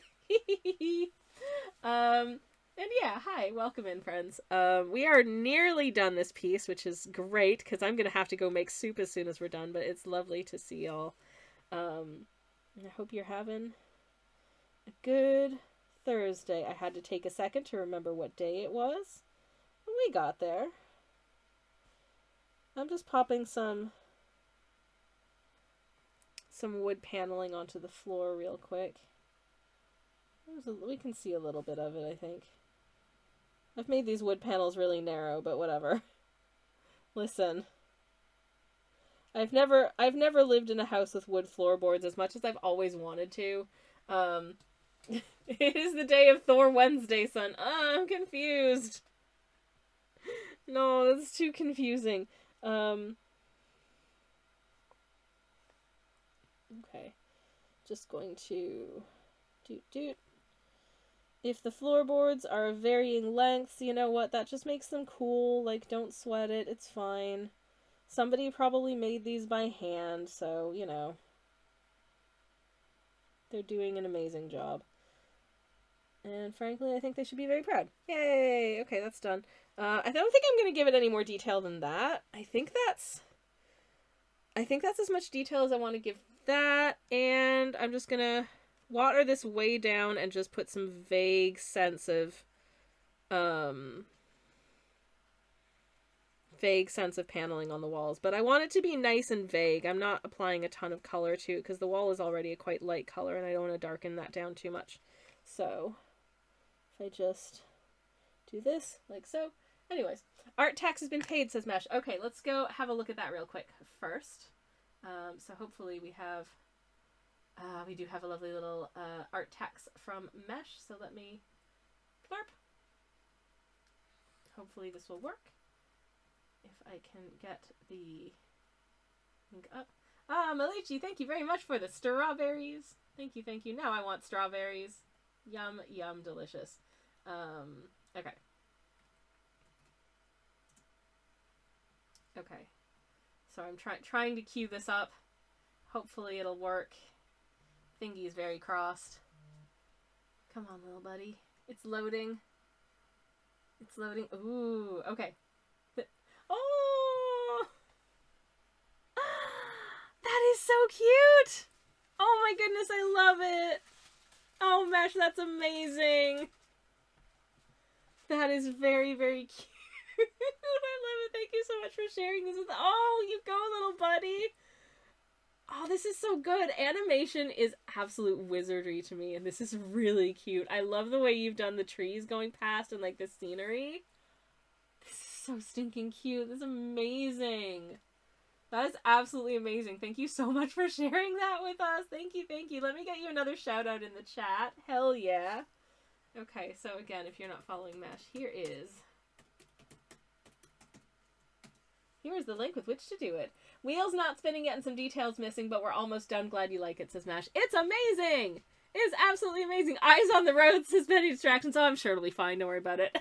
And yeah, hi, welcome in, friends. We are nearly done this piece, which is great, because I'm going to have to go make soup as soon as we're done, but it's lovely to see y'all. I hope you're having a good Thursday. I had to take a second to remember what day it was. We got there. I'm just popping some wood paneling onto the floor real quick. We can see a little bit of it, I think. I've made these wood panels really narrow, but whatever. Listen. I've never lived in a house with wood floorboards as much as I've always wanted to. It is the day of Thor Wednesday, son. I'm confused. No, that's too confusing. Okay. Just going to doot. If the floorboards are of varying lengths, you know what? That just makes them cool. Like, don't sweat it. It's fine. Somebody probably made these by hand, so, you know. They're doing an amazing job. And frankly, I think they should be very proud. Yay! Okay, that's done. I don't think I'm going to give it any more detail than that. I think that's as much detail as I want to give that, and I'm just going to water this way down and just put some vague sense of paneling on the walls. But I want it to be nice and vague. I'm not applying a ton of color to it because the wall is already a quite light color and I don't want to darken that down too much. So if I just do this like so. Anyways, art tax has been paid, says Mesh. Okay, let's go have a look at that real quick first. So hopefully we do have a lovely little art tax from Mesh. So let me blurp. Hopefully this will work. If I can get the link up. Ah, Malichi, thank you very much for the strawberries. Thank you, thank you. Now I want strawberries. Yum, yum, delicious. Okay. Okay. So I'm trying to cue this up. Hopefully it'll work. Thingy is very crossed. Come on, little buddy. It's loading. It's loading. Ooh, okay. Oh! That is so cute! Oh my goodness, I love it! Oh, Mesh, that's amazing! That is very, very cute. I love it. Thank you so much for sharing this with... Oh, you go, little buddy! Oh, this is so good. Animation is absolute wizardry to me, and this is really cute. I love the way you've done the trees going past and, like, the scenery. This is so stinking cute. This is amazing. That is absolutely amazing. Thank you so much for sharing that with us. Thank you, thank you. Let me get you another shout out in the chat. Hell yeah. Okay, so again, if you're not following Mesh, here is the link with which to do it. Wheels not spinning yet and some details missing, but we're almost done. Glad you like it, says Mesh. It's amazing! It's absolutely amazing. Eyes on the road, says Penny Distraction, so I'm sure it'll be fine. Don't worry about it.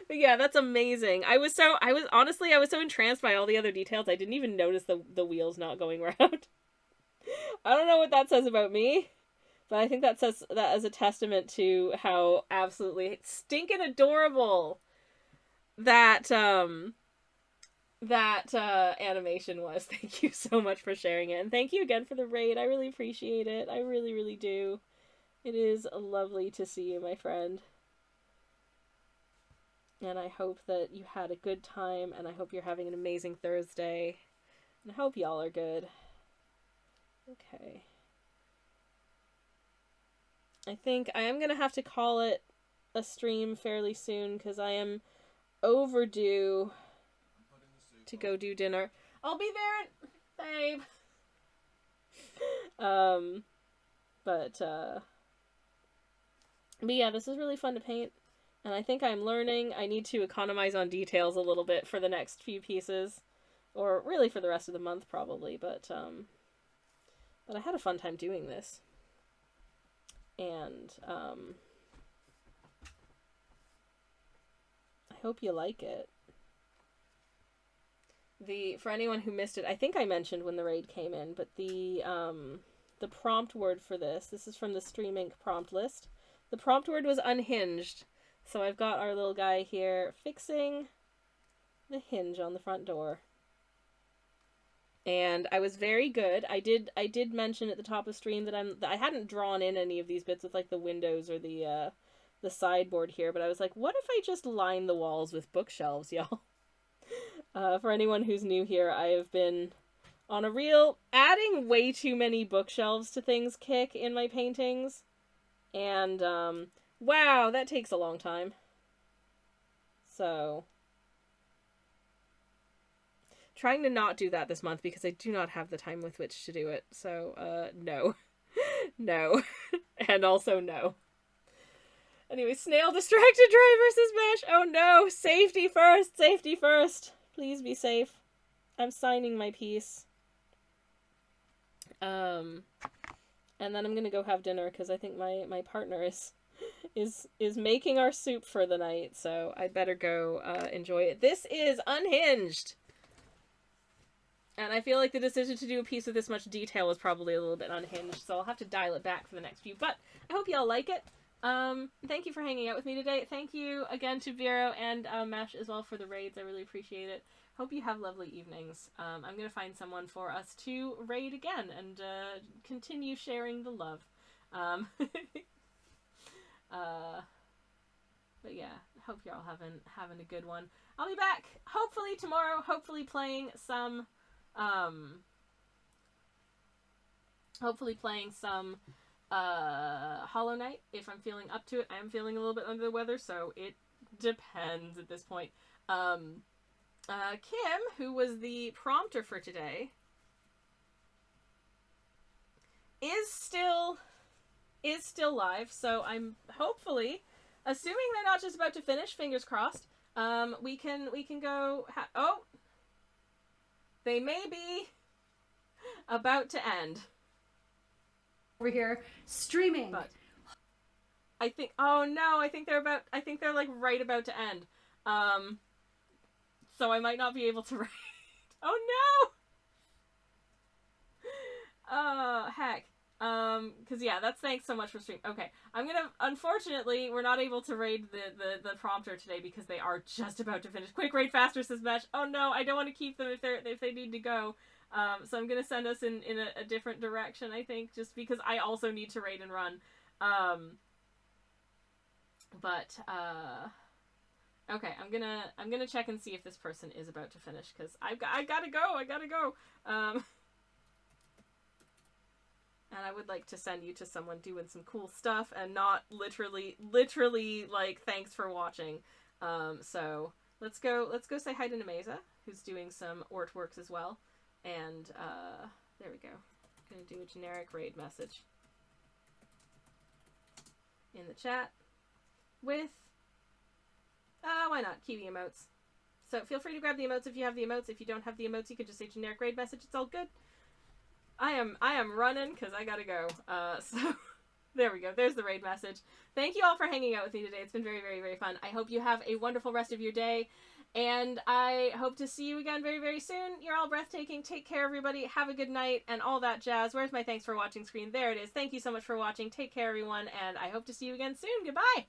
But yeah, that's amazing. I was so entranced by all the other details, I didn't even notice the wheels not going round. I don't know what that says about me, but I think that says that as a testament to how absolutely stinking adorable that animation was. Thank you so much for sharing it, and thank you again for the raid. I really appreciate it. I really, really do. It is lovely to see you, my friend. And I hope that you had a good time, and I hope you're having an amazing Thursday. And I hope y'all are good. Okay. I think I am going to have to call it a stream fairly soon, because I am overdue to go do dinner. I'll be there, babe. But yeah, this is really fun to paint. And I think I'm learning. I need to economize on details a little bit for the next few pieces. Or really for the rest of the month, probably. But I had a fun time doing this. And I hope you like it. For anyone who missed it, I think I mentioned when the raid came in, but the prompt word for this is from the Stream Inc. prompt list. The prompt word was unhinged. So I've got our little guy here fixing the hinge on the front door. And I was very good. I did mention at the top of stream that I hadn't drawn in any of these bits with like the windows or the sideboard here, but I was like, what if I just line the walls with bookshelves, y'all? For anyone who's new here, I have been on a real adding way too many bookshelves to things kick in my paintings. And wow, that takes a long time. So trying to not do that this month because I do not have the time with which to do it. So, no. No. And also no. Anyway, snail distracted driver says Mesh. Oh no, safety first, safety first. Please be safe. I'm signing my piece. And then I'm gonna go have dinner because I think my partner is making our soup for the night, so I'd better go enjoy it. This is Unhinged! And I feel like the decision to do a piece with this much detail was probably a little bit unhinged, so I'll have to dial it back for the next few. But I hope y'all like it. Thank you for hanging out with me today. Thank you again to Vero and Mesh as well for the raids. I really appreciate it. Hope you have lovely evenings. I'm going to find someone for us to raid again and continue sharing the love. But yeah, hope you're all having a good one. I'll be back hopefully tomorrow, hopefully playing some Hollow Knight if I'm feeling up to it. I am feeling a little bit under the weather, so it depends at this point. Kim, who was the prompter for today, is still live, so I'm hopefully, assuming they're not just about to finish, fingers crossed, we can go oh, they may be about to end over here streaming, but I think, oh no, I think they're like right about to end, so I might not be able to raid. Oh no. Heck. Cause yeah, that's thanks so much for stream. Okay, unfortunately, we're not able to raid the prompter today because they are just about to finish. Quick, raid faster, says Mesh. Oh no, I don't want to keep them if they need to go. So I'm gonna send us in a different direction, I think, just because I also need to raid and run. Okay, I'm gonna check and see if this person is about to finish, because I gotta go. And I would like to send you to someone doing some cool stuff and not literally like thanks for watching. So let's go say hi to Nemeza, who's doing some artworks as well. And there we go. I'm gonna do a generic raid message in the chat with why not, Kiwi emotes. So feel free to grab the emotes if you have the emotes. If you don't have the emotes, you could just say generic raid message. It's all good. I am running because I gotta go. So there we go. There's the raid message. Thank you all for hanging out with me today. It's been very, very, very fun. I hope you have a wonderful rest of your day, and I hope to see you again very, very soon. You're all breathtaking. Take care, everybody. Have a good night and all that jazz. Where's my thanks for watching screen? There it is. Thank you so much for watching. Take care, everyone, and I hope to see you again soon. Goodbye.